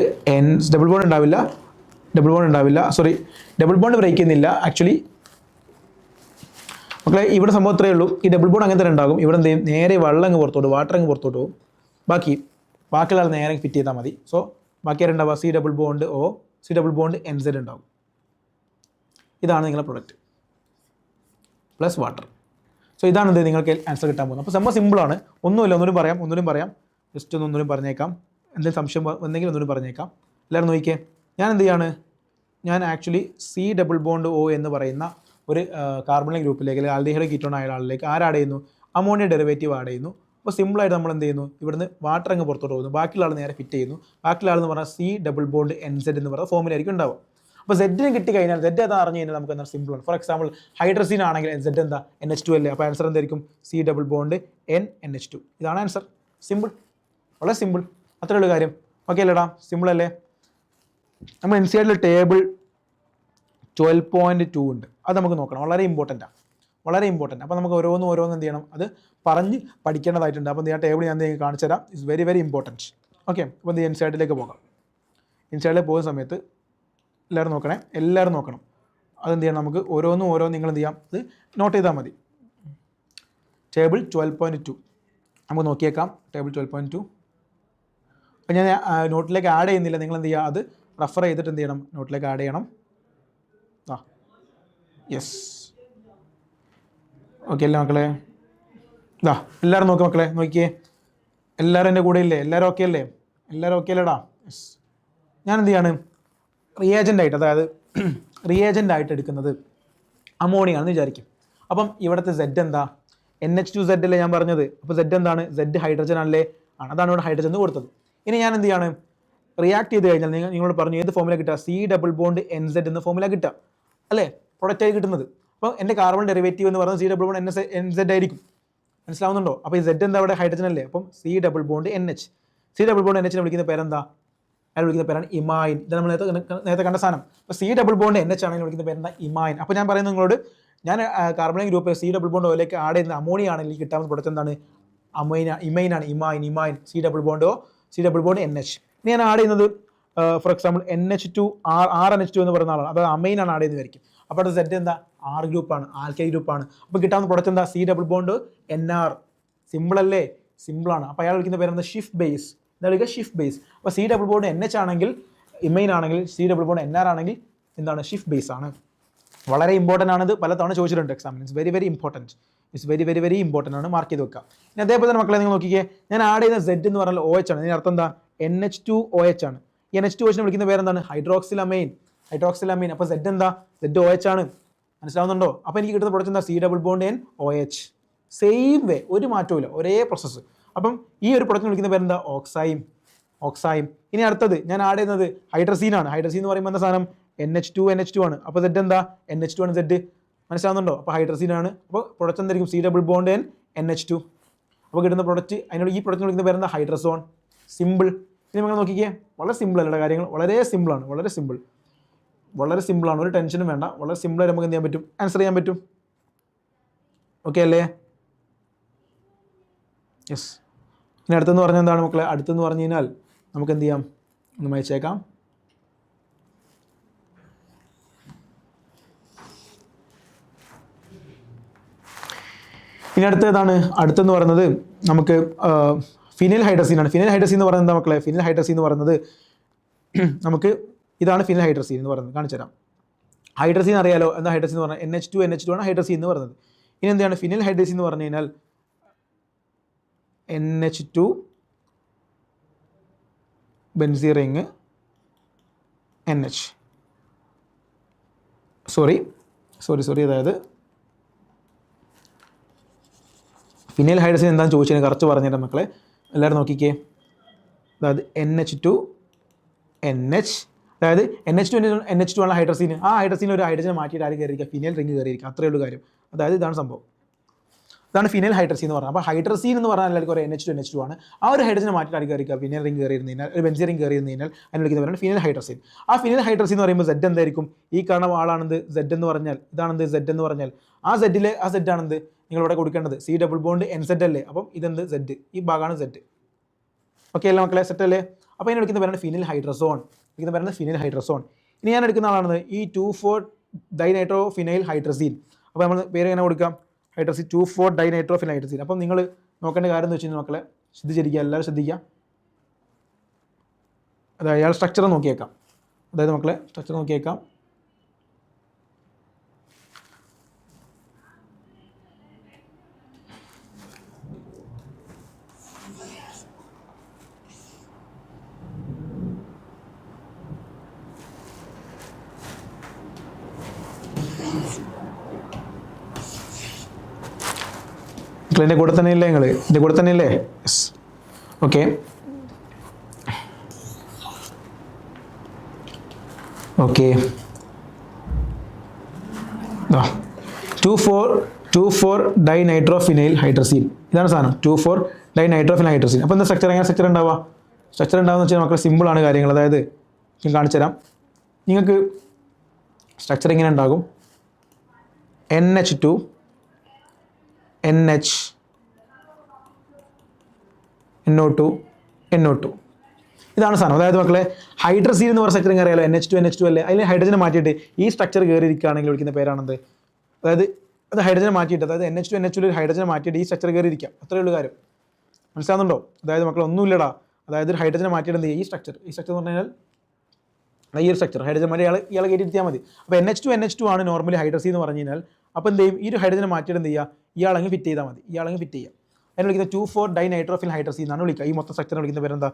double bond ഉണ്ടാവില്ല. സോറി, ഡബിൾ ബോണ്ട് ബ്രേക്ക് ചെയ്യുന്നില്ല ആക്ച്വലി മക്കളെ. ഇവിടെ സംഭവം ഇത്രയേ ഉള്ളൂ. ഈ ഡബിൾ ബോണ്ട് അങ്ങനെ തന്നെ ഉണ്ടാകും. ഇവിടെ എന്ത് ചെയ്യും, നേരെ വെള്ളം അങ്ങ് പുറത്തോട്ട്, വാട്ടർ അങ്ങ് പുറത്തോട്ട് പോകും. ബാക്കിയുള്ള ആൾ നേരെ ഫിറ്റ് ചെയ്താൽ മതി. സോ ബാക്കി ആരുണ്ടാവുക, സി ഡബിൾ ബോണ്ട് NZ ഉണ്ടാവും. ഇതാണ് നിങ്ങളുടെ പ്രൊഡക്റ്റ് പ്ലസ് വാട്ടർ. സോ ഇതാണ് ഇത് നിങ്ങൾക്ക് ആൻസർ കിട്ടാൻ പോകുന്നത്. അപ്പോൾ സംഭവം സിമ്പിളാണ്. ഒന്നുമില്ല, ഒന്നുകൂടി പറയാം. ജസ്റ്റ് ഒന്നുകൂടി പറഞ്ഞേക്കാം. എന്തെങ്കിലും സംശയം എന്തെങ്കിലും ഒന്നുകൂടി പറഞ്ഞേക്കാം. എല്ലാവരും നോക്കിയേ, ഞാൻ എന്ത് ചെയ്യാണ്, ഞാൻ actually C double bond O എന്ന് പറയുന്ന ഒരു കാർബണിക് ഗ്രൂപ്പിലേക്ക്, അല്ലെങ്കിൽ ആൽഡിഹൈഡ് കീറ്റോൺ ആയ ആളിലേക്ക് ആഡ് ചെയ്യുന്നു, അമോണിയ ഡെറിവേറ്റീവ് ആഡ് ചെയ്യുന്നു. അപ്പോൾ സിമ്പിളായിട്ട് നമ്മൾ എന്ത് ചെയ്യുന്നു, ഇവിടുന്ന് വാട്ടർ അങ്ങ് പുറത്തോട്ട് പോകുന്നു, ബാക്കിയുള്ള ആൾ നേരെ ഫിറ്റ് ചെയ്യുന്നു. ബാക്കിയുള്ള ആളെന്ന് പറഞ്ഞാൽ സി ഡബിൾ ബോണ്ട് NZ എന്ന് പറയുന്ന ഫോമിലായിരിക്കും ഉണ്ടാവും. അപ്പോൾ സെഡിന് കിട്ടിക്കഴിഞ്ഞാൽ, സെഡ് ഏതാ അറിഞ്ഞു കഴിഞ്ഞാൽ നമുക്ക് എന്താ സിമ്പിളാണ്. ഫോർ എക്സാമ്പിൾ ഹൈഡ്രസീൻ ആണെങ്കിൽ സെഡ് എന്താ, NH2 അല്ലേ. അപ്പോൾ ആൻസർ എന്തായിരിക്കും, സി ഡബിൾ ബോണ്ട് NH2. ഇതാണ് ആൻസർ. സിമ്പിൾ, വളരെ സിമ്പിൾ, അത്രേ ഉള്ളൂ കാര്യം. ഓക്കെ അല്ലേടാ, സിമ്പിൾ അല്ലേ. നമ്മൾ NCERT ടേബിൾ 12.2 ഉണ്ട്, അത് നമുക്ക് നോക്കണം. വളരെ ഇമ്പോർട്ടൻ്റ്. അപ്പോൾ നമുക്ക് ഓരോന്ന് എന്ത് ചെയ്യണം, അത് പറഞ്ഞ് പഠിക്കേണ്ടതായിട്ടുണ്ട്. അപ്പോൾ ഞാൻ ടേബിൾ ഞാൻ കാണിച്ചു തരാം. It's very very important. Okay, അപ്പോൾ NCERT പോകാം. NCERT പോകുന്ന സമയത്ത് എല്ലാവരും നോക്കണം. അതെന്ത് ചെയ്യണം, നമുക്ക് ഓരോന്ന് നിങ്ങൾ എന്ത് ചെയ്യാം, ഇത് നോട്ട് ചെയ്താൽ മതി. ടേബിൾ 12.2 നമുക്ക് നോക്കിയേക്കാം. ടേബിൾ 12.2 അപ്പോൾ ഞാൻ നോട്ടിലേക്ക് ആഡ് ചെയ്യുന്നില്ല. നിങ്ങൾ എന്ത് ചെയ്യുക, അത് റെഫർ ചെയ്തിട്ട് എന്ത് ചെയ്യണം, നോട്ടിലേക്ക് ആഡ് ചെയ്യണം. യെസ്, ഓക്കെ അല്ലേ മക്കളെ? എല്ലാവരും നോക്കുക മക്കളെ, നോക്കിയേ. എല്ലാവരും എൻ്റെ കൂടെ ഇല്ലേ? എല്ലാവരും ഓക്കെ അല്ലേ? അല്ലേടാ? യെസ്. ഞാൻ എന്ത് ചെയ്യാണ്, റിയേജൻ്റായിട്ട് എടുക്കുന്നത് അമോണിയ ആണെന്ന് വിചാരിക്കും. അപ്പം ഇവിടുത്തെ Z എന്താ, NH2Z അല്ലേ ഞാൻ പറഞ്ഞത്. അപ്പോൾ Z എന്താണ്? Z ഹൈഡ്രജൻ അല്ലേ ആണ്. അതാണ് ഇവിടെ ഹൈഡ്രജൻ എന്ന് കൊടുത്തത്. ഇനി ഞാൻ എന്ത് ചെയ്യാണ്? റിയാക്ട് ചെയ്ത് കഴിഞ്ഞാൽ നിങ്ങളോട് പറഞ്ഞു ഏത് ഫോമില കിട്ടുക? C ഡബിൾ ബോണ്ട് NZ എന്ന ഫോമില കിട്ടുക അല്ലേ, പ്രൊഡക്റ്റ് ആയി കിട്ടുന്നത്. അപ്പോൾ എൻ്റെ കാർബൺ ഡെറിവേറ്റീവ് എന്ന് പറയുന്നത് C ഡബിൾ ബോണ്ട് NZ ആയിരിക്കും. മനസ്സിലാവുന്നുണ്ടോ? അപ്പോൾ ഈ Z എന്താ അവിടെ? ഹൈഡ്രജൻ അല്ലേ. അപ്പം C double bond NH. C double bond NH വിളിക്കുന്ന പേരെന്താ? അയാൾ വിളിക്കുന്ന പേരാണ് ഇമൈൻ. ഇത് നമ്മൾ നേരത്തെ കണ്ട സാധനം. അപ്പോൾ C ഡബിൾ ബോണ്ട് NH ആണെങ്കിൽ വിളിക്കുന്ന പേരെന്താ? ഇമൈൻ. അപ്പോൾ ഞാൻ പറയുന്നത് നിങ്ങളോട്, ഞാൻ carbonic group C double bond ഓയിലേക്ക് ആഡ് ചെയ്യുന്ന അമോണിയ ആണെങ്കിൽ കിട്ടാവുന്ന പ്രൊഡക്റ്റ് എന്താണ്? ഇമൈനാണ്. Imine. C double bond NH. ഇനി ഞാൻ ആഡ് ചെയ്യുന്നത് ഫോർ എക്സാമ്പിൾ NH2 എന്ന് പറയുന്ന ആളാണ്. അതായത് അമൈനാണ് ആഡ് ചെയ്യുന്നതായിരിക്കും. അപ്പോൾ അത് Z എന്താ? R ഗ്രൂപ്പാണ്, ആൽക്കൈൽ ഗ്രൂപ്പാണ്. അപ്പോൾ കിട്ടാവുന്ന പ്രൊഡക്റ്റ് എന്താ? C double bond NR. Simple അല്ലേ? സിമ്പിളാണ്. അപ്പോൾ അയാൾ വിളിക്കുന്ന പേരെന്താ? Shift base. എന്താ വിളിക്കുക? Shift base. അപ്പോൾ C ഡബിൾ ബോണ്ട് NH ആണെങ്കിൽ ഇമൈൻ ആണെങ്കിൽ, C ഡബിൾ ബോണ്ട് NR ആണെങ്കിൽ എന്താണ്? ഷിഫ്റ്റ് ബേസ് ആണ്. വളരെ ഇമ്പോർട്ടൻ്റ് ആണ്. ഇത് പലതവണ ചോദിച്ചിട്ടുണ്ട് എക്സാമിന്. It's very important. It's very important ആണ്. മാർക്ക് ചെയ്ത് വെക്കാം. ഇനി അതേപോലെ തന്നെ മക്കളെ നിങ്ങൾ നോക്കിക്കേ, ഞാൻ ആഡ് ചെയ്യുന്ന Z എന്ന് പറഞ്ഞാൽ OH ആണ്. ഇതിന് അർത്ഥം എന്താ? NH2OH ആണ്. ഈ NH2OH വിളിക്കുന്ന പേരെന്താണ്? ഹൈഡ്രോക്സിലമൈൻ. അപ്പോൾ Z എന്താ? ZOH ആണ്. മനസ്സിലാവുന്നുണ്ടോ? അപ്പോൾ എനിക്ക് കിട്ടുന്ന പ്രൊഡക്റ്റ് എന്താ? C double bond NOH. Same way, ഒരു മാറ്റവും ഇല്ല, ഒരേ പ്രോസസ്സ്. അപ്പം ഈ ഒരു പ്രൊഡക്റ്റ് വിളിക്കുന്ന പേരെന്താ? ഓക്സൈം. ഇനി അടുത്തത് ഞാൻ ആഡ് ചെയ്യുന്നത് ഹൈഡ്രസീൻ ആണ്. ഹൈഡ്രസീൻ എന്ന് പറയുമ്പോൾ എന്താ സാധനം? NH2 ആണ്. അപ്പോൾ Z എന്താ? NH2 ആണ് Z. മനസ്സിലാവുന്നുണ്ടോ? അപ്പോൾ ഹൈഡ്രസീൻ ആണ്. അപ്പോൾ പ്രൊഡക്റ്റ് എന്തായിരിക്കും? C double bond NH2. അപ്പോൾ കിട്ടുന്ന പ്രൊഡക്റ്റ്, അതിനോട് ഈ പ്രൊഡക്റ്റ് വിളിക്കുന്ന പേരെന്താ? ഹൈഡ്രസോൺ. സിമ്പിൾ. ഇനി നിങ്ങൾ നോക്കിക്കേ, വളരെ സിമ്പിൾ അല്ല കാര്യങ്ങൾ, വളരെ സിമ്പിളാണ്. ഒരു ടെൻഷനും വേണ്ട. വളരെ സിമ്പിളായി നമുക്ക് എന്ത് ചെയ്യാൻ പറ്റും? ആൻസർ ചെയ്യാൻ പറ്റും. ഓക്കെ അല്ലേ? യെസ്. ഇനി അടുത്തെന്ന് പറഞ്ഞാൽ എന്താണ് മക്കളെ? അടുത്തെന്ന് പറഞ്ഞു കഴിഞ്ഞാൽ നമുക്ക് എന്ത് ചെയ്യാം? ഒന്ന് വായിച്ചേക്കാം. ഇനി അടുത്തതാണ്? അടുത്തെന്ന് പറയുന്നത് നമുക്ക് ഫിനൈൽ ഹൈഡ്രസീൻ ആണ്. ഫിനൈൽ ഹൈഡ്രസീൻ എന്ന് പറയുന്നത് എന്താ മക്കളെ? ഫിനൈൽ ഹൈഡ്രസീൻ എന്ന് പറയുന്നത് നമുക്ക് ഇതാണ് ഫിനൈൽ ഹൈഡ്രസീൻ എന്ന് പറയുന്നത്. കാണിച്ചു തരാം. ഹൈഡ്രസീൻ അറിയാലോ എന്താ? ഹൈഡ്രസീൻ എന്ന് പറഞ്ഞാൽ NH2 ആണ് ഹൈഡ്രസീൻ എന്ന് പറയുന്നത്. ഇനി എന്താണ് ഫിനൈൽ ഹൈഡ്രസീൻ എന്ന് പറഞ്ഞു കഴിഞ്ഞാൽ? NH2 benzene ring NH. Sorry, അതായത് ഫിനൈൽ ഹൈഡ്രസീൻ എന്താണെന്ന് ചോദിച്ചാൽ കറക്റ്റ് പറഞ്ഞുതരാം മക്കളെ. എല്ലാവരും നോക്കിക്കേ. അതായത് NH2 NH, അതായത് NH2 ആണ് ഹൈഡ്രസീൻ. ആ ഹൈഡ്രസീൻ ഒരു ഹൈഡ്രജൻ മാറ്റിയിട്ട് ആര് കയറിയിരിക്കുക? Phenyl ring കയറിയിരിക്കുക. അത്രയേ ഉള്ളൂ കാര്യം. അതായത് ഇതാണ് സംഭവം. ഇതാണ് ഫിനൈൽ ഹൈഡ്രസീൻ എന്ന് പറഞ്ഞാൽ. അപ്പോൾ ഹൈഡ്രസീൻ എന്ന് പറഞ്ഞാൽ എല്ലാവർക്കും ഒരു NH2 ആണ്. ആ ഒരു ഹൈഡ്രജനെ മാറ്റിയിട്ട് ആര് കയറിയിരിക്കുക? ഫിനൈൽ റിംഗ് കയറിയിരുന്നു കഴിഞ്ഞാൽ, ഒരു ബെൻസീൻ റിംഗ് കയറിയിരുന്നു കഴിഞ്ഞാൽ അതിന് വിളിക്കുന്നവരാണ് ഫിനൈൽ ഹൈഡ്രസീൻ. ആ ഫിനൈൽ ഹൈഡ്രസീൻ എന്ന് പറയുമ്പോൾ Z എന്തായിരിക്കും? ഈ കാണുന്ന ആളാണെന്ത്? Z എന്ന് പറഞ്ഞാൽ ഇതാണെന്ത്? Z എന്ന് പറഞ്ഞാൽ ആ Z ആണെന്ത്? നിങ്ങളിവിടെ കൊടുക്കേണ്ടത് C ഡബിൾ ബോണ്ട് NZ അല്ലേ. അപ്പം ഇതെന്ത്? Z. ഈ ഭാഗമാണ് Z. ഓക്കെ അല്ലേ മക്കളെ? സെറ്റ് അല്ലേ? അപ്പോൾ ഇതിനെ വിളിക്കുന്ന പേരാണ് ഫിനൈൽ ഹൈഡ്രസോൺ. ഇനി ഞാൻ എടുക്കുന്ന ആളാണ് ഈ 2,4 ഡൈനൈട്രോ ഫിനൈൽ ഹൈഡ്രസീൻ. അപ്പോൾ നമ്മൾ പേര് എങ്ങനെ കൊടുക്കാം? Hydrazine 2,4 dinitro phenyl hydrazine. അപ്പം നിങ്ങൾ നോക്കേണ്ട കാര്യം എന്ന് വെച്ച് കഴിഞ്ഞാൽ മക്കളെ ശ്രദ്ധിച്ചിരിക്കുക, എല്ലാവരും ശ്രദ്ധിക്കുക. അതായത് അയാൾ സ്ട്രക്ചർ നോക്കിയേക്കാം. അതായത് മക്കളെ സ്ട്രക്ചർ നോക്കിയേക്കാം. എൻ്റെ കൂടെ തന്നെയല്ലേ നിങ്ങൾ? എൻ്റെ കൂടെ തന്നെയല്ലേ? യെസ്. ഓക്കെ. ഓക്കെ. 2,4 ഡൈനൈട്രോഫിനൈൽ ഹൈഡ്രസീൻ. ഇതാണ് സാധനം 2,4 ഡൈനൈട്രോഫിനൈൽ ഹൈഡ്രസീൻ. അപ്പോൾ എന്താ സ്ട്രക്ചർ? എങ്ങനെ സ്ട്രക്ചർ ഉണ്ടാവുക? വെച്ചാൽ മക്കളെ സിമ്പിളാണ് കാര്യങ്ങൾ. അതായത് ഞാൻ കാണിച്ചു തരാം. നിങ്ങൾക്ക് സ്ട്രക്ചർ ഇങ്ങനെ ഉണ്ടാകും. NH2 NH NO2 ഇതാണ് സാധനം. അതായത് മക്കളെ ഹൈഡ്രസീൻ എന്ന് പറഞ്ഞ സ്ട്രക്ചർ അറിയാലോ? NH2 അല്ലേ. അതിൽ ഹൈഡ്രജനെ മാറ്റിയിട്ട് ഈ സ്ട്രക്ചർ കയറിയിരിക്കുകയാണെങ്കിൽ വിളിക്കുന്ന പേരാണെന്ത്? അതായത് അത് ഹൈഡ്രജനെ മാറ്റിയിട്ട്, അതായത് NH2 ഹൈഡ്രജനെ മാറ്റിയിട്ട് ഈ സ്ട്രക്ചർ കയറിയിരിക്കാം. അത്രയേ ഉള്ളൂ കാര്യം. മനസ്സിലാകുന്നുണ്ടോ? അതായത് മക്കൾ ഒന്നുമില്ലടാ. അതായത് ഹൈഡ്രജനെ മാറ്റിയിട്ട് എന്ത് ചെയ്യുക? ഈ സ്ട്രക്ചർ എന്ന് പറഞ്ഞു കഴിഞ്ഞാൽ ഈ ഒരു സ്ട്രക്ചർ ഹൈഡ്രജൻ മാറ്റി ഇയാളെ കയറ്റിയിരുത്തിയാൽ മതി. അപ്പോൾ NH2 ആണ് നോർമലി ഹൈഡ്രസീൻ എന്ന് പറഞ്ഞു കഴിഞ്ഞാൽ. അപ്പോൾ എന്ത് ചെയ്യും? ഈ ഒരു ഹൈഡ്രജനെ മാറ്റിയിട്ട് എന്ത് ചെയ്യുക? ഇയാളെങ്കിൽ ഫിറ്റ് ചെയ്താൽ മതി. അതിനെ വിളിക്കുന്ന 2,4 ഡൈനൈട്രോഫിൻ ഹൈഡ്രസീൻ എന്നാണ് വിളിക്കുക. ഈ മൊത്തം സ്ട്രക്ചറിനെ വിളിക്കുന്ന പേര് എന്താ?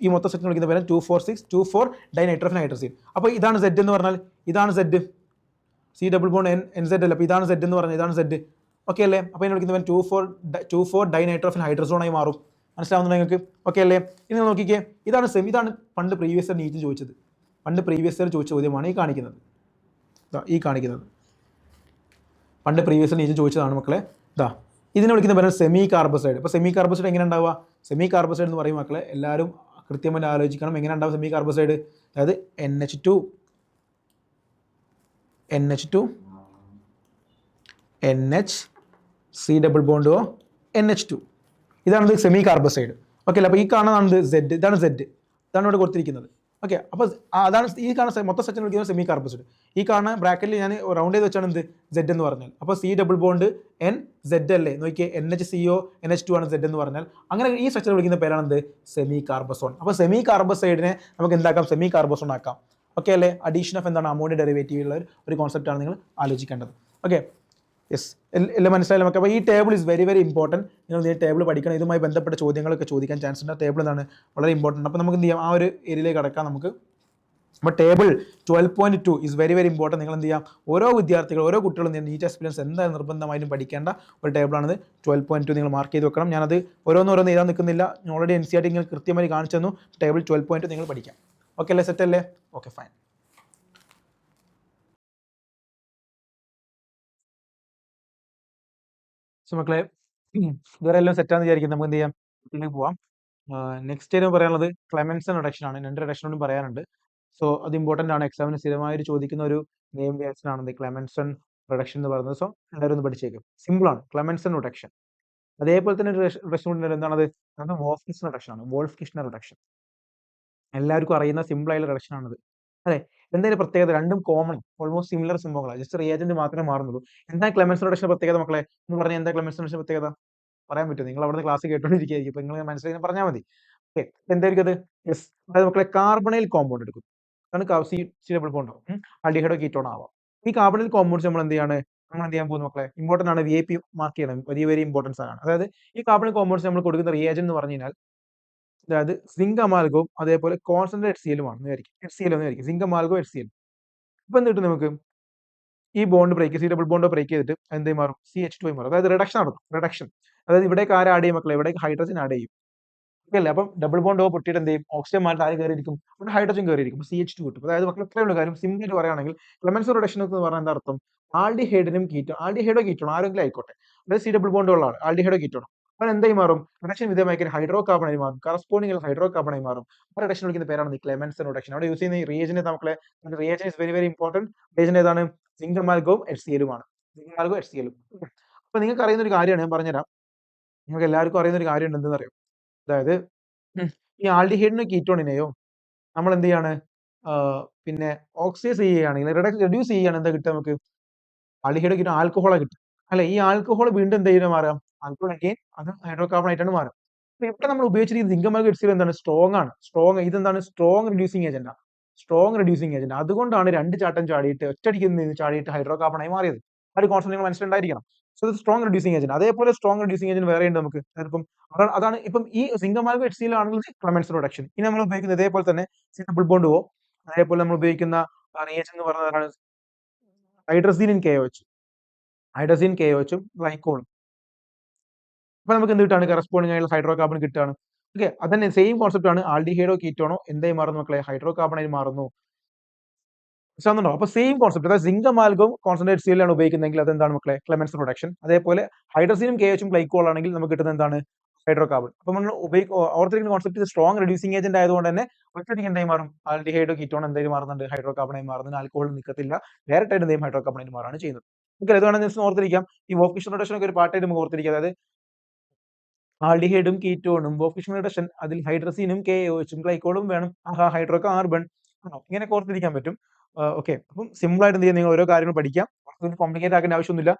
2,4 ഡൈനൈട്രോഫിൻ ഹൈഡ്രസീൻ. അപ്പോൾ ഇതാണ് Z എന്ന് പറഞ്ഞാൽ, ഇതാണ് Z. C double bond NZ അല്ല. അപ്പോൾ ഇതാണ് Z എന്ന് പറഞ്ഞാൽ, ഇതാണ് Z. ഓക്കെ അല്ലേ? അപ്പോൾ ഇതിനെ വിളിക്കുന്നവൻ 2,4 ഡൈനൈട്രോഫിൻ ഹൈഡ്രസോണായി മാറും. മനസ്സിലാവുന്നുണ്ടോ നിങ്ങൾക്ക്? ഓക്കെ അല്ലേ? ഇനി നോക്കിക്കേ, ഇതാണ് പണ്ട് പ്രീവിയസ് ഇയർ നീറ്റ് ചോദിച്ചത്. പണ്ട് പ്രീവിയസ് ഇയർ ചോദിച്ച ചോദ്യമാണ് ഈ കാണിക്കുന്നത്. പണ്ട് പ്രീവിയസ് ഇയർ നീറ്റ് ചോദിച്ചതാണ് മക്കളെ. ഇതിനെ വിളിക്കുന്ന പേരാണ് സെമി കാർബസൈഡ്. അപ്പോൾ സെമി കാർബസൈഡ് എങ്ങനെ ഉണ്ടാവുക? സെമി കാർബസൈഡ് എന്ന് പറയും മക്കളെ, എല്ലാവരും കൃത്യമായിട്ട് ആലോചിക്കണം എങ്ങനെ ഉണ്ടാവും സെമി കാർബസൈഡ്. അതായത് NH2 NHC double bond O NH2. ഇതാണ് സെമി കാർബസൈഡ്. ഓക്കെ അല്ലേ? അപ്പോൾ ഈ കാണുന്നതാണ് Z, ഇതാണ് Z, ഇതാണ് ഇവിടെ കൊടുത്തിരിക്കുന്നത്. ഓക്കെ, അപ്പോൾ അതാണ് ഈ കാണുന്ന മൊത്തം സെക്ഷൻ വിളിക്കുന്നത് സെമി കാർബസൈഡ്. ഈ കാണുന്ന ബ്രാക്കറ്റിൽ ഞാൻ റൗണ്ട് ചെയ്ത് വെച്ചാണ് Z എന്ന് പറഞ്ഞാൽ. അപ്പോൾ C double bond N Z അല്ലേ? നോക്കിയേ, NHCO NH2 ആണ് Z എന്ന് പറഞ്ഞാൽ. അങ്ങനെ ഈ സ്ട്രക്ചർ വിളിക്കുന്ന പേരാണ് സെമി കാർബസോൺ. അപ്പോൾ സെമി കാർബസൈഡിനെ നമുക്ക് എന്താക്കാം? സെമി കാർബസോൺ ആക്കാം. ഓക്കെ അല്ലേ? അഡീഷൻ ഓഫ് എന്താണ്? അമോണിയ ഡെറിവേറ്റീവ് ഉള്ള ഒരു കോൺസെപ്റ്റാണ് നിങ്ങൾ ആലോചിക്കേണ്ടത്. ഓക്കെ, യെസ്, എല്ലാം മനസ്സിലായാലും നമുക്ക്. അപ്പോൾ ഈ table is very very important. നിങ്ങൾ ഈ ടേബിൾ പഠിക്കണം. ഇതുമായി ബന്ധപ്പെട്ട ചോദ്യങ്ങളൊക്കെ ചോദിക്കാൻ ചാൻസ് ഉണ്ട്. ടേബിൾ എന്താണ്? വളരെ ഇമ്പോർട്ടൻറ്റ്. അപ്പോൾ നമുക്ക് എന്ത് ചെയ്യാം? ആ ഒരു ഏരിയയിലേക്ക് കടക്കാം നമുക്ക്. അപ്പോൾ table 12.2 is very very important. നിങ്ങൾ എന്ത് ചെയ്യാം? ഓരോ വിദ്യാർത്ഥികൾ, ഓരോ കുട്ടികളും നീറ്റ് എക്സ്പീരിയൻസ് എന്തായാലും നിർബന്ധമായിട്ടും പഠിക്കേണ്ട ഒരു ടേബിളാണിത്. 12.2 നിങ്ങൾ മാർക്ക് ചെയ്ത് വെക്കണം. ഞാനത് ഓരോന്നോരോന്ന് എഴുതാൻ നിൽക്കുന്നില്ല. ഓൾറെഡി NCERT നിങ്ങൾ കൃത്യമായി കാണിച്ചു തന്നു. ടേബിൾ 12.2 നിങ്ങൾ പഠിക്കാം. ഓക്കെ അല്ലേ? സെറ്റ് അല്ലേ? Okay, fine. സോ മക്കളെ, ഇതുവരെ എല്ലാം സെറ്റാന്ന് വിചാരിക്കും. നമുക്ക് എന്ത് ചെയ്യാം? ഇതിലേക്ക് പോവാം. നെക്സ്റ്റ് എന്ന് പറയാനുള്ളത് ക്ലെമൻസൺ റിഡക്ഷൻ ആണ്. 2 റിഡക്ഷനോടും പറയാനുണ്ട്. സോ അത് ഇമ്പോർട്ടൻ്റ് ആണ്. എക്സാമിന് സ്ഥിരമായിട്ട് ചോദിക്കുന്ന ഒരു നെയിം റിയാക്ഷൻ ആണ് ക്ലെമൻസൺ റിഡക്ഷൻ എന്ന് പറയുന്നത്. സോ എല്ലാവരും ഒന്ന് പഠിച്ചേക്കും. സിമ്പിൾ ആണ് ക്ലെമൻസൺ റിഡക്ഷൻ. അതേപോലെ തന്നെ ഒരു റിഡക്ഷൻ ഉണ്ട്. എന്താണത്? അത് വോൾഫ്-കിഷ്ണർ റിഡക്ഷൻ ആണ്. വോൾഫ്-കിഷ്ണർ റിഡക്ഷൻ എല്ലാവർക്കും അറിയുന്ന സിമ്പിൾ ആയിട്ടുള്ള റിഡക്ഷൻ ആണത്. അതെ, എന്തെങ്കിലും പ്രത്യേകത? രണ്ടും കോമൺ, ഓൾമോസ്റ്റ് സിമിലർ സംഭവങ്ങളാണ്. ജസ്റ്റ് റിയേജന്റ് മാത്രമേ മാറുന്നുള്ളൂ. എന്താ ക്ലെമൻസൺ റിഡക്ഷൻ പ്രത്യേകത മക്കളെ? എന്ന് പറഞ്ഞാൽ എന്താ ക്ലെമൻസൺ റിഡക്ഷൻ പ്രത്യേകത പറയാൻ പറ്റുമോ? നിങ്ങൾ അവിടുന്ന് ക്ലാസ് കേട്ടോണ്ടിരിക്കുകയായിരിക്കും. ഇപ്പൊ നിങ്ങൾ മനസ്സിലാക്കി പറഞ്ഞാൽ മതി. ഓക്കെ, എന്തായിരിക്കും അത്? യെസ്, അതായത് മക്കളെ കാർബണൈൽ കോമ്പൗണ്ട് എടുക്കും. അതാണ് സി ഡബിൾ ബോണ്ടോ ആൽഡിഹൈഡോ കീറ്റോൺ ആവാം. ഈ കാർബണൈൽ കോമ്പൗണ്ട്സ് നമ്മൾ എന്ത് ചെയ്യാൻ പോകുന്നു മക്കളെ? ഇമ്പോർട്ടൻ്റ് ആണ്. VIP മാർക്ക് ചെയ്യണം. വെരി വെരി ഇമ്പോർട്ടൻസ് ആണ്. അതായത് ഈ കാർബണൈൽ കോമ്പൗണ്ട്സ് നമ്മൾ കൊടുക്കുന്ന റിയേജന്റ് എന്ന് പറഞ്ഞു കഴിഞ്ഞാൽ, അതായത് സിങ്ക് അമാൽഗവും അതേപോലെ കോൺസെൻട്രേറ്റ് HCl ആണ് വിചാരിക്കും. HCl എന്ന് വിചാരിക്കും. Zinc amalgam HCl. ഇപ്പൊ എന്ത് കിട്ടും നമുക്ക്? ഈ bond break, C double bond break ചെയ്തിട്ട് എന്ത് മാറും? CH2 ആയി മാറും. അതായത് റിഡക്ഷൻ നടക്കും. റിഡക്ഷൻ, അതായത് ഇവിടേക്ക് ആര് ആഡ് ചെയ്യും മക്കളെ? ഇവിടേക്ക് ഹൈഡ്രജൻ ആഡ് ചെയ്യും. ഓക്കെ അല്ലേ? അപ്പം ഡബിൾ ബോണ്ട് പൊട്ടിയിട്ട് എന്ത് ചെയ്യും? ഓക്സിജൻ മാറ്റി ആര് കയറിയിരിക്കും? ഇവിടെ ഹൈഡ്രജൻ കയറിയിരിക്കും. CH2 കിട്ടും. അതായത് മക്കൾ ഇത്രയുള്ള കാര്യം സിമ്പിൾ ആയിട്ട് പറയുകയാണെങ്കിൽ ക്ലെമൻസൺ റിഡക്ഷൻ എന്ന് പറഞ്ഞാൽ എന്താ അർത്ഥം? ആൽഡിഹൈഡിനും കീറ്റോൺ, ആൽഡിഹൈഡോ കീറ്റോൺ ആരെങ്കിലും ആയിക്കോട്ടെ, അതായത് സി ഡബിൾ ബോണ്ട് ഉള്ളതാണ് ആൽഡിഹൈഡോ കീറ്റോൺ. അപ്പോൾ എന്തായി മാറും? റിഡക്ഷൻ വിധേയമായി ഹൈഡ്രോ കാർബൺ ആയി മാറും. കറസ്പോണ്ടിങ് ഹൈഡ്രോ കാർബൺ ആയി മാറും. ആ റിഡക്ഷൻ വിളിക്കുന്ന പേരാണ് ക്ലെമൻസൺ റിഡക്ഷൻ. അവിടെ യൂസ് ചെയ്യുന്ന ഈ റിയേജന്റ് മക്കളെ, reagent is very very important. Reagent ഏതാണ്? സിങ്ക് അമാൽഗവും HCl ആണ്. സിങ്ക് അമാൽഗവും HCl. അപ്പൊ നിങ്ങൾക്ക് അറിയുന്ന ഒരു കാര്യമാണ്, ഞാൻ പറഞ്ഞുതരാം. നിങ്ങൾക്ക് എല്ലാവർക്കും അറിയുന്ന ഒരു കാര്യം ഉണ്ട്. എന്തെന്ന് അറിയാം? അതായത് ഈ ആൽഡിഹൈഡിനും കീറ്റോണിനെയോ നമ്മൾ എന്ത് ചെയ്യാണ്? പിന്നെ ഓക്സിഡൈസ് ചെയ്യുകയാണെങ്കിൽ, റെഡ്യൂസ് ചെയ്യുകയാണ്, എന്താ കിട്ടുക നമുക്ക്? ആൽഡിഹൈഡ് കീറ്റോൺ ആൽക്കഹോളാണ് കിട്ടും അല്ലെ? ഈ ആൽക്കഹോൾ വീണ്ടും എന്ത് ചെയ്യുന്നത്? മാറാം. ആൽക്കഹോൾ അഗെയിൻ അത് ഹൈഡ്രോ കാർബൺ ആയിട്ടാണ് മാറും. അപ്പൊ ഇവിടെ നമ്മൾ ഉപയോഗിച്ചിരിക്കുന്ന സിങ്ക് അമാൽഗം HCl എന്താണ്? സ്ട്രോങ് ആണ്. ഇതെന്താണ്? സ്ട്രോങ് റിഡ്യൂസിങ് ഏജന്റ് ആണ്. അതുകൊണ്ടാണ് 2 ചാട്ടം ചാടിയിട്ട് ഒറ്റയടിക്ക് ചാടിയിട്ട് ഹൈഡ്രോ കാർബൺ ആയി മാറിയത്. ആ ഒരു കോൺസെപ്റ്റ് നിങ്ങൾ മനസ്സിലുണ്ടായിരിക്കണം. സോ ഇത് സ്ട്രോങ് റിഡ്യൂസിങ് ഏജന്റ്. അതേപോലെ സ്ട്രോങ് റിഡ്യൂസിങ് ഏജന്റ് വേറെ ഉണ്ട് നമുക്ക്. അതിപ്പം അതാണ് ഇപ്പം ഈ സിങ്ക് അമാൽഗം HCl ആണെങ്കിൽ ക്ലെമൻസൺ റിഡക്ഷൻ. ഇനി നമ്മൾ ഉപയോഗിക്കുന്നത് ഇതേപോലെ തന്നെ സി ഡബിൾ ബോണ്ട് O, അതേപോലെ നമ്മൾ ഉപയോഗിക്കുന്ന റിയേജന്റ് എന്ന് പറയുന്നതാണ് ഹൈഡ്രസീൻ KOH. ഹൈഡ്രസീൻ KOHും ഗ്ലൈക്കോളും. അപ്പൊ നമുക്ക് എന്ത് കിട്ടാണ്? കറസ്പോണ്ടിങ് ആയിട്ടുള്ള ഹൈഡ്രോ കാർബൺ കിട്ടുകയാണ്. ഓക്കെ, അതന്നെ സെയിം കോൺസെപ്റ്റ് ആണ്. ആൽഡിഹൈഡോ കീറ്റോണോ എന്തായി മാറുന്നു മക്കളെ? ഹൈഡ്രോ കാർബൺ ആയി മാറുന്നു. മനസ്സിലാവുന്നുണ്ടോ? അപ്പൊ സെയിം കോൺസെപ്റ്റ്. അതായത് സിങ്ക് അമാൽഗവും കോൺസെൻട്രേറ്റ് HCl ആണ് ഉപയോഗിക്കുന്നതെങ്കിൽ അതെന്താണ് മക്കളെ? ക്ലെമൻസൺ റിഡക്ഷൻ. അതേപോലെ ഹൈഡ്രസീനും KOHും ഗ്ലൈക്കോൾ ആണെങ്കിൽ നമുക്ക് കിട്ടുന്നത് എന്താണ്? Hydro carbon. അപ്പൊ നമ്മൾ ഓർത്തിരിക്കുന്ന കോൺസെപ്റ്റ് സ്ട്രോങ് റിഡ്യൂസിങ് ഏജന്റ് ആയതുകൊണ്ട് തന്നെ ഒറ്റയടിക്ക് എന്തായി മാറും? ആൽഡിഹൈഡോ കീറ്റോൺ എന്തായാലും മാറുന്നുണ്ട്? ഹൈഡ്രോ കാർബൺ ആയി മാറുന്നുണ്ട്. ആൽക്കഹോൾ നിൽക്കത്തില്ല, ഡയറക്റ്റ് ആയിട്ട് എന്തെയും ഹൈഡ്രോ കാർബൺ ആയി മാറാണ് ചെയ്യുന്നത്. ഓക്കെ, അതുകൊണ്ടാണ് ജസ്റ്റ് ഓർത്തിരിക്കാം. ഈ വോൾഫ്-കിഷ്ണർ റിഡക്ഷൻ ഒക്കെ ഒരു പാർട്ടായിട്ട് നമുക്ക് ഓർത്തിരിക്കുക. അതായത് ആൽഡിഹൈഡും കീറ്റോണും വോൾഫ്-കിഷ്ണർ റിഡക്ഷൻ, അതിൽ ഹൈഡ്രസീനും KOHും ഗ്ലൈക്കോളും വേണം. ഹൈഡ്രോ കാർബൺ ഇങ്ങനെ ഓർത്തിരിക്കാൻ പറ്റും. ഓക്കെ, അപ്പം സിമ്പിൾ ആയിട്ട് എന്ത് ചെയ്യാം? നിങ്ങൾ ഓരോ കാര്യങ്ങൾ പഠിക്കാം. കോംപ്ലിക്കേറ്റ് ആക്കേണ്ട ആവശ്യമൊന്നുമില്ല.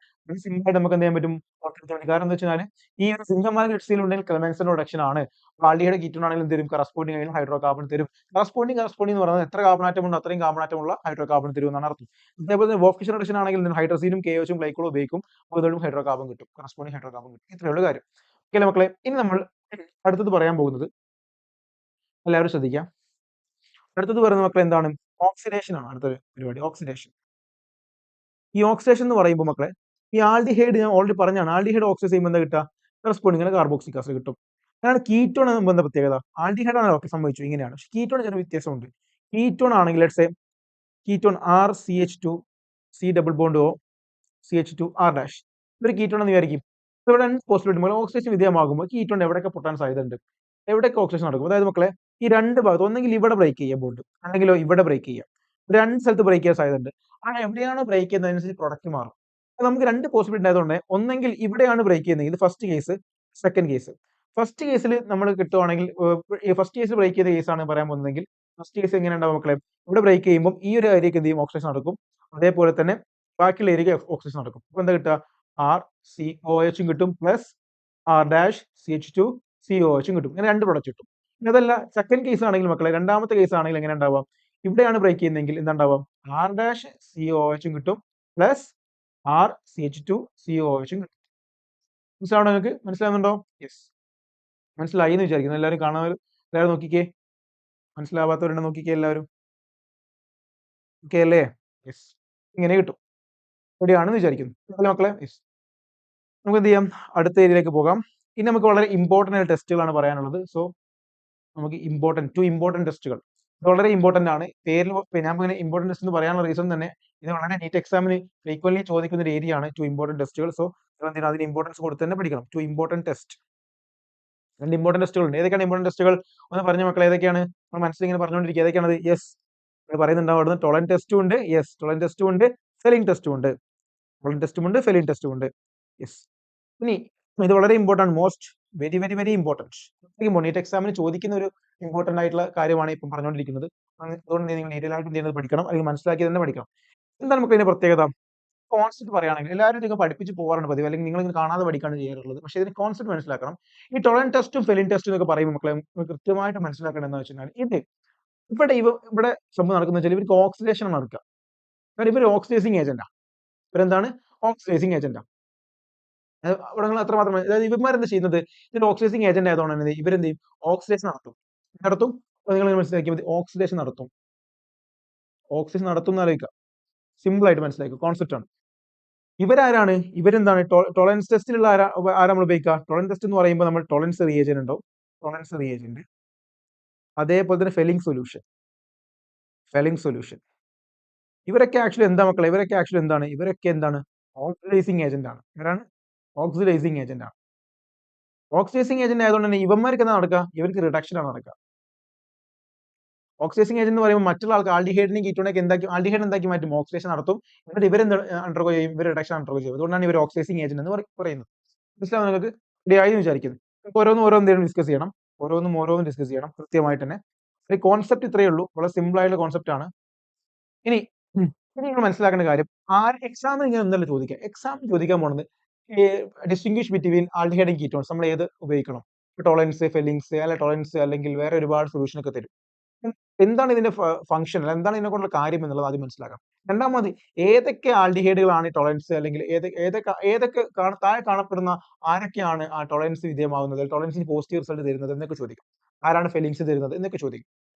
സിമ്പിൾ ആയിട്ട് നമുക്ക് എന്ത് ചെയ്യാൻ പറ്റും? ഓർത്തിരിക്കാൻ പറ്റും. കാരണം എന്താ വെച്ചാൽ ഈ ഒരു സിങ്ക് അമാൽഗം HCl ഉണ്ടെങ്കിൽ ക്ലെമൻസൺ റിഡക്ഷൻ ആണ്. ആൽഡിഹൈഡ് കീറ്റോൺ ആണെങ്കിലും എന്ത് തരും? കറസ്പോണ്ടിങ് ആയാലും ഹൈഡ്രോ കാർബൺ തരും. കറസ്പോണ്ടിങ് എന്ന് പറയുന്നത് എത്ര കാർബൺ ആറ്റം ഉണ്ടോ അത്രയും കാർബൺ ആറ്റമുള്ള ഹൈഡ്രോ കാർബൺ തരും എന്നാണ് അർത്ഥം. അതേപോലെ വോൾഫ്-കിഷ്ണർ റിഡക്ഷൻ ആണെങ്കിൽ ഹൈഡ്രസീനും KOHും ഗ്ലൈക്കോളും ഉപയോഗിക്കും. അതുകൊണ്ട് ഹൈഡ്രോ കാർബൺ കിട്ടും. കറസ്പോണ്ടിങ് ഹൈഡ്രോ കാർബൺ കിട്ടും. ഇത്രയുള്ള കാര്യം. ഓക്കെ അല്ലേ മക്കളെ? ഇനി നമ്മൾ അടുത്തത് പറയാൻ പോകുന്നത്, എല്ലാവരും ശ്രദ്ധിക്കാം. അടുത്തത് പറയുന്ന മക്കളെ എന്താണ്? ഓക്സിഡേഷൻ ആണ് അടുത്തൊരു പരിപാടി. ഓക്സിഡേഷൻ. ഈ ഓക്സിഡേഷൻ എന്ന് പറയുമ്പോൾ മക്കളെ ഈ ആൽഡിഹൈഡ് ഞാൻ ഓൾറെഡി പറഞ്ഞാണ്, ആൽഡിഹൈഡ് ഓക്സിഡൈസ് ചെയ്യുമ്പോൾ എന്താ കിട്ടുക? കറസ്പോണ്ടിങ്ങിന് കാർബോക്സിക് ആസിഡ് കിട്ടും. അതാണ് കീറ്റോൺ എന്താ പ്രത്യേകത? ആൽഡിഹൈഡ് ആണ് ഓക്കെ സംഭവിച്ചു ഇങ്ങനെയാണ്, പക്ഷെ കീറ്റോൺ ചെറിയ വ്യത്യാസമുണ്ട്. കീറ്റോൺ ആണെങ്കിൽ let's say ketone RCH2 C double bond O CH2 R dash, ഇതൊരു കീറ്റോൺ എന്ന് വിചാരിക്കും. ഇവിടെ പോസിബിലിറ്റി പോലെ ഓക്സിഡേഷൻ വിധേയമാകുമ്പോൾ കീറ്റോൺ എവിടെയൊക്കെ പൊട്ടാൻ സാധ്യതയുണ്ട്, എവിടെയൊക്കെ ഓക്സിഡേഷൻ നടക്കും. അതായത് മക്കളെ ഈ രണ്ട് ഭാഗത്ത് ഒന്നെങ്കിൽ ഇവിടെ ബ്രേക്ക് ചെയ്യാം ബോണ്ട്, അല്ലെങ്കിലോ ഇവിടെ ബ്രേക്ക് ചെയ്യാം. രണ്ട് സ്ഥലത്ത് ബ്രേക്ക് ചെയ്യാൻ സാധ്യതയുണ്ട്. ആ എവിടെയാണോ ബ്രേക്ക് ചെയ്യുന്നതനുസരിച്ച് പ്രൊഡക്റ്റ് മാറും. അപ്പൊ നമുക്ക് രണ്ട് പോസിബിലിറ്റി ആയതുകൊണ്ട് ഒന്നെങ്കിൽ ഇവിടെയാണ് ബ്രേക്ക് ചെയ്യുന്നത്, ഇത് first case. Second case, first കേസിൽ നമ്മൾ കിട്ടുവാണെങ്കിൽ ഫസ്റ്റ് കേസിൽ ബ്രേക്ക് ചെയ്ത കേസാണ് പറയാൻ പോകുന്നതെങ്കിൽ ഫസ്റ്റ് കേസ് എങ്ങനെ ഉണ്ടാവും മക്കളെ? ഇവിടെ ബ്രേക്ക് ചെയ്യുമ്പോൾ ഈ ഒരു ഏരിയക്ക് എന്ത് ചെയ്യും? ഓക്സിഡേഷൻ നടക്കും. അതേപോലെ തന്നെ ബാക്കിയുള്ള ഏരിയക്ക് ഓക്സിഡേഷൻ നടക്കും. അപ്പൊ എന്താ കിട്ടുക? RCOH കിട്ടും പ്ലസ് R-CH2COH കിട്ടും. ഇങ്ങനെ രണ്ട് പ്രൊഡക്റ്റ് കിട്ടും. ഇനി അതല്ല സെക്കൻഡ് കേസ് ആണെങ്കിൽ മക്കളെ, രണ്ടാമത്തെ കേസ് ആണെങ്കിൽ എങ്ങനെ ഉണ്ടാവാം? ഇവിടെയാണ് ബ്രേക്ക് ചെയ്യുന്നതെങ്കിൽ എന്താ ഉണ്ടാവാം? R-COH കിട്ടും പ്ലസ് RCH2COH കിട്ടും. മനസ്സിലാവണോ നിങ്ങൾക്ക്? മനസ്സിലാവുന്നുണ്ടോ? യെസ്, മനസ്സിലായി എന്ന് വിചാരിക്കുന്നു. എല്ലാവരും കാണാൻ, എല്ലാവരും നോക്കിക്കേ, മനസ്സിലാവാത്തവരുണ്ട് നോക്കിക്കേ എല്ലാവരും. ഓക്കെ അല്ലേ? യെസ്, ഇങ്ങനെ കിട്ടും. റെഡിയാണെന്ന് വിചാരിക്കുന്നു. അല്ലേ മക്കളെ? യെസ്, നമുക്ക് എന്ത് ചെയ്യാം? അടുത്ത ഏരിയയിലേക്ക് പോകാം. ഇനി നമുക്ക് വളരെ ഇമ്പോർട്ടന്റ് ആയ ടെസ്റ്റുകളാണ് പറയാനുള്ളത്. സോ നമുക്ക് ടു ഇമ്പോർട്ടന്റ് ടെസ്റ്റുകൾ വളരെ ഇമ്പോർട്ടന്റ് ആണ്. പേരിൽ ഞാൻ ഇങ്ങനെ ഇമ്പോർട്ടന്റ് ടെസ്റ്റ് എന്ന് പറയാനുള്ള റീസൺ തന്നെ ഇത് വളരെ നീറ്റ് എക്സാമിന് ഫ്രീക്വന്റ്ലി ചോദിക്കുന്ന ഒരു ഏരിയ ആണ് ടു ഇമ്പോർട്ടന്റ് ടെസ്റ്റുകൾ. സോ അതിന് ഇമ്പോർട്ടൻസ് കൊടുത്ത് തന്നെ പഠിക്കണം. ടു ഇമ്പോർട്ടന്റ് ടെസ്റ്റ്, രണ്ട് ഇമ്പോർട്ടന്റ് ടെസ്റ്റുകൾ ഉണ്ട്. ഏതൊക്കെയാണ് ഇമ്പോർട്ടന്റ് ടെസ്റ്റുകൾ? ഒന്ന് പറഞ്ഞ മക്കളെ, ഏതൊക്കെയാണ്? നമ്മൾ മനസ്സിൽ ഇങ്ങനെ പറഞ്ഞുകൊണ്ടിരിക്കുക, ഏതൊക്കെയാണത്? യെസ്, പറയുന്നുണ്ടാവും അവിടുന്ന്. ടൊളൻ ടെസ്റ്റും ഉണ്ട്, യെസ്, ടൊളൻ ടെസ്റ്റും ഉണ്ട്, ഫെലിംഗ് ടെസ്റ്റും ഉണ്ട്. ടൊളൻ ടെസ്റ്റും ഉണ്ട്, ഫെലിംഗ് ടെസ്റ്റും ഉണ്ട്. യെസ്, ഇനി ഇത് വളരെ important, most very very very important, NEET എക്സാമിന് ചോദിക്കുന്ന ഒരു ഇമ്പോർട്ടന്റ് ആയിട്ടുള്ള കാര്യമാണ് ഇപ്പം പറഞ്ഞുകൊണ്ടിരിക്കുന്നത്. അതുകൊണ്ട് നിങ്ങൾ ഡീറ്റെയിൽ ആയിട്ട് എന്ത് ചെയ്യുന്നത് പഠിക്കണം, അല്ലെങ്കിൽ മനസ്സിലാക്കി തന്നെ പഠിക്കണം. എന്താണ് നമുക്ക് ഇതിന്റെ പ്രത്യേകത? കോൺസെപ്റ്റ് പറയുകയാണെങ്കിൽ എല്ലാവരും നിങ്ങൾ പഠിപ്പിച്ച് പോകാറുണ്ട് പതിവ്, അല്ലെങ്കിൽ നിങ്ങൾ കാണാതെ പഠിക്കാണ് ചെയ്യാറുള്ളത്. പക്ഷേ ഇതിന് കോൺസെപ്റ്റ് മനസ്സിലാക്കണം. ഈ ടൊളൻ ടെസ്റ്റും ഫെലിൻ ടെസ്റ്റും എന്നൊക്കെ പറയുമ്പോൾ മക്കളെ കൃത്യമായിട്ട് മനസ്സിലാക്കണം എന്താ വെച്ചാൽ ഇത് ഇവിടെ സംഭവം നടക്കുന്ന വെച്ചാൽ ഇവർക്ക് ഓക്സിഡേഷൻ ആണ് നടക്കുക. കാരണം ഇവർ ഓക്സിഡൈസിങ് ഏജന്റാ. ഇവരെന്താണ്? ഓക്സിഡൈസിങ് ഏജന്റാ. ഇവിടെ നിങ്ങൾ അത്രമാത്രം, അതായത് ഇവന്മാരെന്താ ചെയ്യുന്നത്? ഇതിന്റെ ഓക്സിഡൈസിങ് ഏജന്റ് ആയതുകൊണ്ട് തന്നെ ഇവരെന്ത് ചെയ്യും? ഓക്സിഡേഷൻ നടത്തും. നടത്തും. നിങ്ങൾ മനസ്സിലാക്കിയാൽ മതി, ഓക്സിഡേഷൻ നടത്തും. ഓക്സിഡേഷൻ നടത്തും എന്ന് ആലോചിക്കുക. സിമ്പിൾ ആയിട്ട് മനസ്സിലാക്കുക, കോൺസെപ്റ്റ് ആണ്. ഇവരാരാണ്? ഇവരെന്താണ്? ടോളറൻസ് ടെസ്റ്റിലുള്ള ആരാ നമ്മൾ ഉപയോഗിക്കുക? ടോളറൻസ് ടെസ്റ്റ് എന്ന് പറയുമ്പോൾ നമ്മൾ ടോളറൻസ് റിയേജന്റ് ഉണ്ടാവും, ടോളറൻസ് റിയേജന്റ്. അതേപോലെ തന്നെ ഫെലിംഗ് സൊല്യൂഷൻ. ഇവരൊക്കെ ആക്ച്വലി എന്താ മക്കളെ? ഇവരൊക്കെ എന്താണ്? ഓക്സിഡൈസിങ് ഏജന്റ് ആണ്. ഇവരാണ് ഓക്സിഡൈസിങ് ഏജന്റ് ആണ്. ഓക്സിഡൈസിങ് ഏജന്റ് ആയതുകൊണ്ട് തന്നെ ഇവന്മാർക്ക് എന്താ നടക്കുക? ഇവർക്ക് റിഡക്ഷൻ ആണ് നടക്കുക. ഓക്സിഡൈസിങ് ഏജന്റ് എന്ന് പറയുമ്പോൾ മറ്റുള്ള ആൾക്ക് ആൽഡിഹൈഡിനെയും കീറ്റോണൊക്കെ ആൽഡിഹൈഡ് എന്താക്കി മാറ്റും? ഓക്സിഡേഷൻ നടത്തും. എന്നിട്ട് ഇവർ അണ്ടർഗോ ചെയ്യും? ഇവർ റിഡക്ഷൻ അണ്ടർഗോ ചെയ്യും. അതുകൊണ്ടാണ് ഇവർ ഓക്സിഡൈസിങ് ഏജന്റ് എന്ന് പറയുന്നത്. മനസ്സിലാവും നിങ്ങൾക്ക്? റെഡിയായി എന്ന് വിചാരിക്കുന്നു. നമുക്ക് ഓരോന്നും ഡിസ്കസ് ചെയ്യണം. ഓരോന്നും ഡിസ്കസ് ചെയ്യണം കൃത്യമായിട്ട് തന്നെ. ഈ കോൺസെപ്റ്റ് ഇത്രയേ ഉള്ളൂ. വളരെ സിമ്പിൾ ആയിട്ടുള്ള കോൺസെപ്റ്റ് ആണ്. ഇനി നിങ്ങൾ മനസ്സിലാക്കേണ്ട കാര്യം, എക്സാമിന് ഇങ്ങനെ ഒന്നല്ല ചോദിക്കുക. എക്സാമിന് ചോദിക്കാൻ പോകുന്നത് distinguish between aldehyde and ketones നമ്മൾ ഏത് ഉപയോഗിക്കണം? ടോളറൻസ്, ഫെലിംഗ്സ്, അല്ലെ ടോളറൻസ് അല്ലെങ്കിൽ വേറെ ഒരുപാട് സൊല്യൂഷൻ ഒക്കെ തരും. എന്താണ് ഇതിന്റെ ഫംഗ്ഷൻ, എന്താണ് ഇതിനെ കൊണ്ടുള്ള കാര്യം എന്നുള്ളത് ആദ്യം മനസ്സിലാക്കാം. രണ്ടാമത്, ഏതൊക്കെ ആൽഡിഹൈഡുകളാണ് ടോളറൻസ്, അല്ലെങ്കിൽ ഏതൊക്കെ താഴെ കാണപ്പെടുന്ന ആരൊക്കെയാണ് ആ ടോളറൻസ് വിധേയമാകുന്നത്, ടോളറൻസിന് പോസിറ്റീവ് റിസൾട്ട് തരുന്നത് എന്നൊക്കെ ചോദിക്കും. ആരാണ് ഫെലിംഗ്സ് തരുന്നത് എന്നൊക്കെ ചോദിക്കും.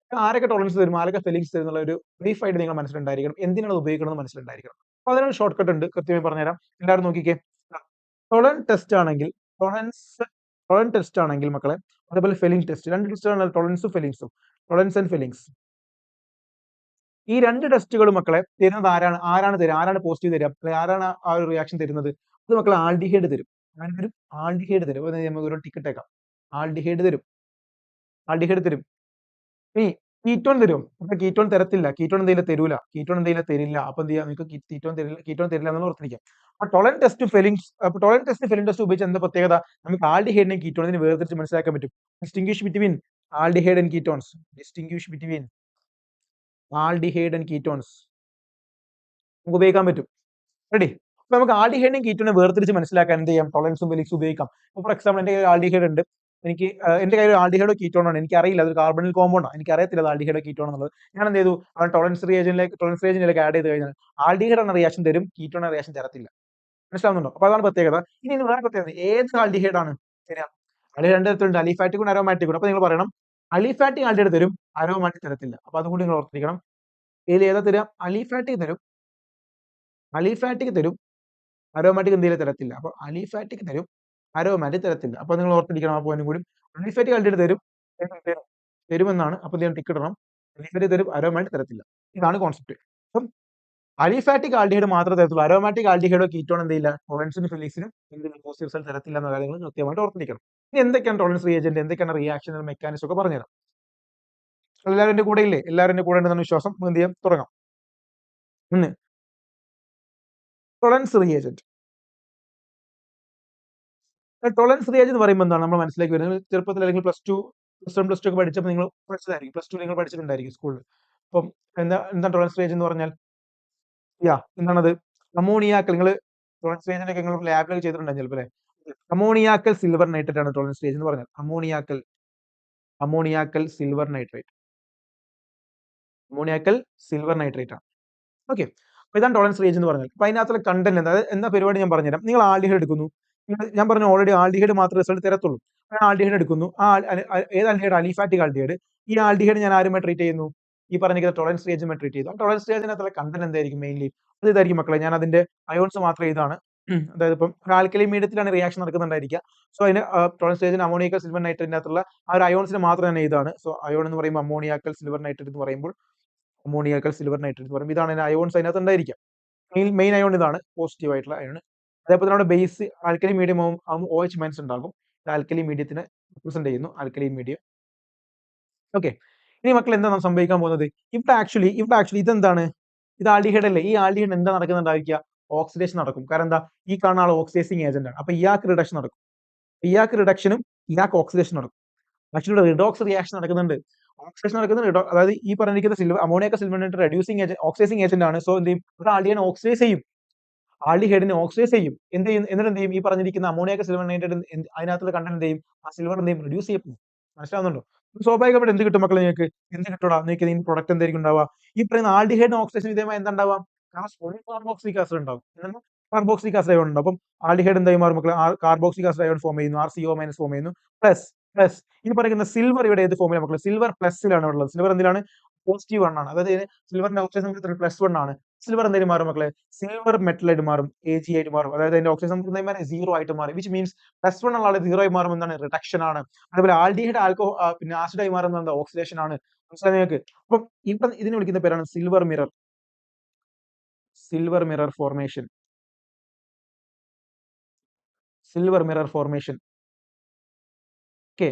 ആരൊക്കെ ടോളറൻസ് തരും, ആരൊക്കെ ഫെലിംഗ്സ് തരും എന്നുള്ള ഒരു ബ്രീഫ് ആയിട്ട് നിങ്ങൾ മനസ്സിലുണ്ടായിരിക്കണം. എന്തിനാണ് ഉപയോഗിക്കുന്നത് മനസ്സിലുണ്ടായിരിക്കണം. അപ്പൊ അതിനൊരു ഷോർട്ട് കട്ട് ഉണ്ട്, കൃത്യമായി പറഞ്ഞുതരാം. എല്ലാവരും നോക്കിക്കേ. ടോളറൻസ് ടെസ്റ്റ് ആണെങ്കിൽ മക്കളെ, അതേപോലെ ഫെലിംഗ് ടെസ്റ്റ്, രണ്ട് ടെസ്റ്റാണ് ടോളറൻസും ഫെലിംഗ്സും. ടോളറൻസ് ആൻഡ് ഫെലിംഗ്സ്, ഈ രണ്ട് ടെസ്റ്റുകളും മക്കളെ തരുന്നത് ആരാണ് തരിക? ആരാണ് പോസിറ്റീവ് തരിക, അല്ലെങ്കിൽ ആരാണ് ആ ഒരു റിയാക്ഷൻ തരുന്നത്? അത് മക്കളെ ആൽഡിഹൈഡ് തരും. ആൽഡിഹൈഡ് തരും. നമുക്ക് ഒരു ടിക്കറ്റ് ആക്കാം. ആൽഡിഹൈഡ് തരും. ഇനി കീറ്റോൺ തരും. അപ്പൊ കീറ്റോൺ തരത്തില്ല. കീറ്റോൺ എന്തെങ്കിലും തരൂല. തരില്ല. അപ്പൊ എന്ത് ചെയ്യാം? നിങ്ങൾക്ക് കീറ്റോൺ തരില്ല എന്നുള്ള ഓർത്തിരിക്കാം. അപ്പൊ ടോളറൻസ് ടെസ്റ്റ് ഫെലിംഗ് ടെസ്റ്റ് ഉപയോഗിച്ച് എന്താ പ്രത്യേകത? നമുക്ക് ആൽഡിഹൈഡിനെയും കീറ്റോണിനെ വേർതിരിച്ച് മനസ്സിലാക്കാൻ പറ്റും. Distinguish between aldehyde and ketones. നമുക്ക് ഉപയോഗിക്കാൻ പറ്റും. റെഡി? അപ്പൊ നമുക്ക് ആൽഡിഹൈഡിനെയും കീറ്റോണിനെ വേർതിരിച്ച് മനസ്സിലാക്കാൻ എന്ത് ചെയ്യാം? ടോളറൻസും ഫെലിംഗ്സും ഉപയോഗിക്കാം. ഫോർ എക്സാമ്പിൾ, എന്റെ കയ്യിൽ ആൽഡിഹൈഡ് ഉണ്ട്. എന്റെ കയ്യിൽ ആൽഡിഹൈഡോ കീറ്റോൺ ആണ്, എനിക്ക് അറിയില്ല, അതൊരു കാർബണിൽ കോമ്പൗണ്ട് ആണ്, എനിക്ക് അറിയത്തില്ല അത് ആൽഡിഹൈഡോ കീറ്റോൺ എന്നുള്ളത്. ഞാൻ എന്ത് ചെയ്തു? ടോളറൻസ് റിയേജനിലേക്ക് ആഡ് ചെയ്ത് കഴിഞ്ഞാൽ ആൽഡിഹൈഡ് എന്ന റിയാക്ഷൻ തരും, കീറ്റോൺ എന്ന റിയാക്ഷൻ തരത്തില്ല. മനസ്സിലാവുന്നുണ്ടോ? അപ്പൊ അതാണ് പ്രത്യേകത. ഇനി വേറെ പ്രത്യേകത, ഏത് ആൽഡിഹൈഡ് ആണ് ശരിയാ? ആൽഡിഹൈഡ് രണ്ട് തരത്തിലുണ്ട്, അലിഫാറ്റിക്കും അരോമാറ്റിക്കും. അപ്പൊ നിങ്ങൾ പറയണം അലിഫാറ്റിക് ആൽഡിഹൈഡ് തരും, അരോമാറ്റിക് തരത്തില്ല. അപ്പൊ അതുകൂടി നിങ്ങൾ ഓർത്തിരിക്കണം. ഇതിൽ ഏതാ തരാം? അലിഫാറ്റിക് തരും അരോമാറ്റിക് എന്തെങ്കിലും തരത്തില്ല. അപ്പോൾ അലിഫാറ്റിക് തരും, അരോമാറ്റിക് തരത്തില്ല. അപ്പോൾ നിങ്ങൾ ഓർത്തിരിക്കണം ആ പോയിന്റ് കൂടി. അലിഫാറ്റിക് ആൽഡിഹൈഡ് തരും, തരുമെന്നാണ്. അപ്പോൾ എന്തെങ്കിലും ടിക്ക് ഇടണം. അലിഫാറ്റിക് തരും, അരോമാറ്റിക് തരത്തില്ല. ഇതാണ് കോൺസെപ്റ്റ്. അപ്പം അലിഫാറ്റിക് ആൽഡിഹൈഡ് മാത്രമേ തരത്തുള്ളൂ. അരോമാറ്റിക് ആൽഡിഹൈഡോ കീറ്റോൺ എന്തില്ല, ടോളറൻസിനും ഫിലിക്സിനും എന്തെങ്കിലും പോസിറ്റീവ് റിസൾട്ട് തരത്തില്ല എന്ന കാര്യങ്ങൾ കൃത്യമായിട്ട് ഓർത്തിരിക്കണം. ഇനി എന്തൊക്കെയാണ് ടോളറൻസ് റിയേജന്റ്, എന്തൊക്കെയാണ് റിയാക്ഷൻ മെക്കാനിസം ഒക്കെ പറഞ്ഞുതരാം. എല്ലാവരും എന്റെ കൂടെ ഇല്ലേ? എല്ലാവരും എന്റെ കൂടെ ഉണ്ടെന്ന വിശ്വാസം. എന്ത് ചെയ്യാം, തുടങ്ങാം. ഒന്ന്, ടോളറൻസ് റിയേജന്റ്. ടോളറൻസ് റിയേജന്റ് എന്ന് പറയുമ്പോൾ എന്താണ് നമ്മൾ മനസ്സിലാക്കി വരുന്നത്? ചെറുപ്പത്തിൽ അല്ലെങ്കിൽ plus two, plus one, plus two ഒക്കെ പഠിച്ചപ്പോൾ നിങ്ങൾ പഠിച്ചതായിരിക്കും. പ്ലസ് ടു നിങ്ങൾ പഠിച്ചിട്ടുണ്ടായിരിക്കും സ്കൂളിൽ. അപ്പം എന്താ ടോളറൻസ് റിയേജന്റ് എന്ന് പറഞ്ഞാൽ, എന്താണത്? അമോണിയാക്കൽ. നിങ്ങൾ ടോളറൻസ് റിയേജന്റ് ഒക്കെ നിങ്ങൾ ലാബിലൊക്കെ ചെയ്തിട്ടുണ്ടാകും ചിലപ്പോൾ അല്ലേ? അമോണിയാക്കൽ സിൽവർ നൈട്രേറ്റ് ആണ് ടോളറൻസ് റിയേജന്റ് എന്ന് പറഞ്ഞാൽ. Ammoniacal silver nitrate. Ammoniacal silver nitrate ആണ്. ഓക്കെ, അപ്പൊ ഇതാണ് ടോളറൻസ് റിയേജന്റ് എന്ന് പറഞ്ഞാൽ. അപ്പൊ അതിനകത്തുള്ള കണ്ടന്റ് എന്താ പരിപാടി ഞാൻ പറഞ്ഞുതരാം. നിങ്ങൾ ആൽഡിഹൈഡ് എടുക്കുന്നു. ഞാൻ പറഞ്ഞു ഓൾറെഡി ആൽഡിഹൈഡ് മാത്രമേ റിസൾട്ട് തരത്തുള്ളൂ. ഞാൻ ആൽഡിഹൈഡ് എടുക്കുന്നു. ഏത് ആൽഡിഹൈഡ്? Aliphatic aldehyde. ഈ ആൽഡിഹൈഡ് ഞാൻ ആരുമായി ട്രീറ്റ് ചെയ്യുന്നു? ഈ പറഞ്ഞിരിക്കുന്ന ടോളറൻസ് റിയേജന്റുമായി ട്രീറ്റ് ചെയ്തു. ടോളറൻസ് റിയേജന്റിനകത്തുള്ള കണ്ടന്റ് എന്തായിരിക്കും? മെയിൻലി അത് ഇതായിരിക്കും മക്കളെ. ഞാൻ അതിന്റെ അയോൺസ് മാത്രം ഇതാണ്. അതായത് ഇപ്പം ആൽക്കലി മീഡിയത്തിലാണ് റിയാക്ഷൻ നടക്കുന്നുണ്ടായിരിക്കുക. സോ അതിന് ടോളറൻസ് റിയേജന്റ് അമോണിയാക്കൽ സിൽവർ നൈട്രേറ്റിന്റെ അകത്തുള്ള ആ ഒരു അയോൺസിന് മാത്രം തന്നെ ഇതാണ്. സോ അയോൺ എന്ന് പറയുമ്പോൾ അമോണിയാക്കൽ സിൽവർ നൈട്രേറ്റ് എന്ന് പറയുമ്പോൾ ഇതാണ് അതിന്റെ അയോൺസ് അതിനകത്ത് ഉണ്ടായിരിക്കുക. മെയിൻ അയോൺ ഇതാണ്, പോസിറ്റീവ് ആയിട്ടുള്ള അയോൺ. അതേപോലെ നമ്മുടെ ബേസ് ആൽക്കലി മീഡിയം ആകുമ്പോൾ OH മൈനസ് ഉണ്ടാകും. ആൽക്കലി മീഡിയത്തിന് റിപ്രസെന്റ് ചെയ്യുന്നു, ആൽക്കലി മീഡിയം. ഓക്കെ, ഇനി മക്കൾ എന്താണ് സംഭവിക്കാൻ പോകുന്നത്? ഇവിടെ ആക്ച്വലി ഇതെന്താണ്? ഇത് ആൽഡിഹൈഡ് അല്ലേ? ഈ ആൽഡിഹൈഡ് എന്താ നടക്കുന്നുണ്ടായിരിക്കുക? ഓക്സിഡേഷൻ നടക്കും. കാരണം എന്താ? ഈ കാണുന്ന ആൾ ഓക്സിഡൈസിങ് ഏജന്റ് ആണ്. അപ്പൊ ഇയാൾക്ക് റിഡക്ഷൻ നടക്കും. ഇയാൾക്ക് റിഡക്ഷനും ഇയാൾക്ക് ഓക്സിഡേഷൻ നടക്കും. ആക്ച്വലി റിഡോക്സ് റിയാക്ഷൻ നടക്കുന്നുണ്ട്. ഓക്സിഡേഷൻ നടക്കുന്നത് അതായത് ഈ പറഞ്ഞിരിക്കുന്ന ammonia silver nitrate reducing agent, oxidising agent ആണ്. സോ എന്ത് ചെയ്യും? ഒരു ആൽഡിഹൈഡിനെ ഓക്സിഡൈസ് ചെയ്യും. ആൽഡിഹൈഡിനെ ഓക്സിഡൈസ് ചെയ്യും. എന്ത് ചെയ്യും? എന്നിട്ട് എന്ത് ചെയ്യും? ഈ പറഞ്ഞിരിക്കുന്ന അമോണിയ സിൽവർ നൈട്രേറ്റ് അതിനകത്തുള്ള കണ്ടന്റ് എന്ത് ചെയ്യും? ആ സിൽവർ എന്ത് ചെയ്യും? റെഡ്യൂസ് ചെയ്യപ്പെടും. മനസ്സിലാവുന്നുണ്ടോ? സ്വാഭാവികമായിട്ട് എന്ത് കിട്ടും മക്കളെ നിങ്ങൾക്ക്? എന്ത് കിട്ടൂടാ? നിങ്ങൾക്ക് ഇതിന്റെ പ്രൊഡക്റ്റ് എന്തായിരിക്കും ഉണ്ടാവുക? ഈ പറയുന്ന ആൽഡിഹൈഡിന് ഓക്സിഡേഷൻ വിധേയമായി എന്താ ഉണ്ടാവുക? കാർബോക്സിലിക് ആസിഡ് ഉണ്ടാവും. കാർബോക്സിലിക് ആസിഡ് അയോൺ ഉണ്ടാവും. അപ്പം ആൽഡിഹൈഡ് എന്തായി മാറും മക്കളെ? കാർബോക്സിലിക് ആസിഡ് അയോൺ ഫോം ചെയ്യുന്നു. RCO മൈനസ് ഫോം ചെയ്യുന്നു. പ്ലസ് പ്ലസ് ഈ പറയുന്ന സിൽവർ ഇവിടെ ഏത് ഫോമിലാണ് മക്കളെ? സിൽവർ പ്ലസിലാണ് ഉള്ളത്. സിൽവർ എന്തിലാണ്? പോസിറ്റീവ് ആണ്. അതായത് സിൽവറിന്റെ ഓക്സിജൻ നമ്പർ +1 ആണ്. സിൽവർ എന്തെങ്കിലും മാറും മക്കളെ? സിൽവർ മെറ്റൽ ആയിട്ട് മാറും, Ag ആയിട്ട് മാറും. അതായത് അതിന്റെ ഓക്സിജൻ നമ്പർ 0 ആയിട്ട് മാറും. വിച്ച് മീൻസ് +1 ഉള്ള ആൾ 0 ആയി മാറും. എന്താണ്? റിഡക്ഷൻ ആണ്. അതുപോലെ ആൽഡിഹൈഡ് പിന്നെ ആസിഡ് ആയി മാറുന്നത് എന്താ? ഓക്സിഡേഷൻ ആണ്. മനസ്സിലായി നിങ്ങൾക്ക്? അപ്പം ഇവിടെ ഇതിനെ വിളിക്കുന്ന പേരാണ് silver mirror. Silver mirror formation. Silver mirror formation. Okay,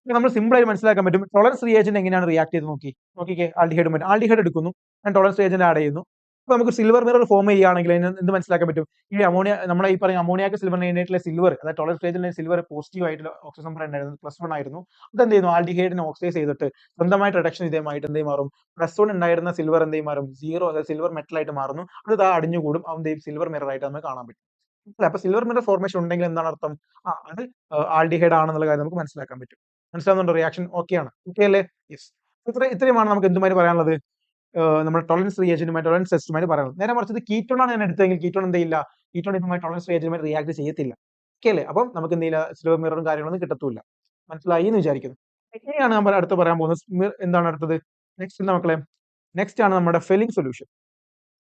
നമ്മൾ സിമ്പിൾ ആയി മനസ്സിലാക്കാൻ പറ്റും. ടോളറൻസ് റിയേജന്റ് എങ്ങനെയാണ് റിയാക്ട് ചെയ്ത് നോക്കിക്കേ. ആൽഡിഹൈഡ് എടുക്കുന്നു, ഞാൻ ടോളറൻസ് റിയേജന്റ് ആഡ് ചെയ്യുന്നു. അപ്പൊ നമുക്ക് സിൽവർ മിറർ ഫോം ചെയ്യുകയാണെങ്കിൽ എന്ത് മനസ്സിലാക്കാൻ പറ്റും? ഈ നമ്മളെ ഈ പറഞ്ഞ അമോണിയാക്ക് സിൽവർ നൈട്രേറ്റിലെ സിൽവർ, അതായത് ടോളറൻസ് റിയേജന്റിലെ സിൽവർ പോസിറ്റീവ് ആയിട്ടുള്ള ഓക്സിജൻ നമ്പർ ഉണ്ടായിരുന്നു, +1 ആയിരുന്നു. അതെന്ത് ചെയ്യുന്നു? ആൽഡിഹൈഡിനെ ഓക്സിഡൈസ് ചെയ്തിട്ട് സ്വന്തമായിട്ട് റിഡക്ഷൻ ഇതേമായിട്ട് എന്ത് മാറും? +1 ഉണ്ടായിരുന്ന സിൽവർ എന്ത് മാറും? 0, അതായത് സിൽവർ മെറ്റൽ ആയിട്ട് മാറുന്നു. അത് അടിഞ്ഞുകൂടും. എന്ത് ചെയ്യും? സിൽവർ മിറർ ആയിട്ട് നമുക്ക് കാണാൻ പറ്റും. അപ്പൊ സിൽവർ മിറർ ഫോർമേഷൻ ഉണ്ടെങ്കിൽ എന്താണ് അർത്ഥം? അത് ആൽഡിഹൈഡ് ആണെന്നുള്ള കാര്യം നമുക്ക് മനസ്സിലാക്കാൻ പറ്റും. മനസ്സിലാവുന്നുണ്ടോ? റിയാക്ഷൻ ഓക്കെ ആണ്? ഓക്കെ അല്ലേ? യെസ്. ഇത്രയുമാണ് നമുക്ക് എന്തുമായി പറയാനുള്ളത്? നമ്മുടെ ടോളറൻസ് റിയേജന്റുമായി, ടോളറൻസ് ടെസ്റ്റുമായി പറയാനുള്ളത്. നേരെ മറിച്ച് കീറ്റോൺ ആണ് ഞാൻ എടുത്തതെങ്കിൽ കീറ്റോൺ എന്ത് ചെയ്യില്ല? കീറ്റോൺ ഇതുമായി ടോളറൻസ് റിയേജന്റുമായി റിയാക്ട് ചെയ്യത്തില്ല. ഓക്കെ അല്ലേ? അപ്പം നമുക്ക് എന്ത് ചെയ്യില്ല? സിൽവർ മിററും കാര്യങ്ങളൊന്നും കിട്ടത്തില്ല. മനസ്സിലായി എന്ന് വിചാരിക്കുന്നു. ഇനിയാണ് നമ്മൾ അടുത്ത് പറയാൻ പോകുന്നത്. എന്താണ് അടുത്തത്? നെക്സ്റ്റ് മക്കളെ, നെക്സ്റ്റ് ആണ് നമ്മുടെ ഫെല്ലിംഗ് സൊല്യൂഷൻ.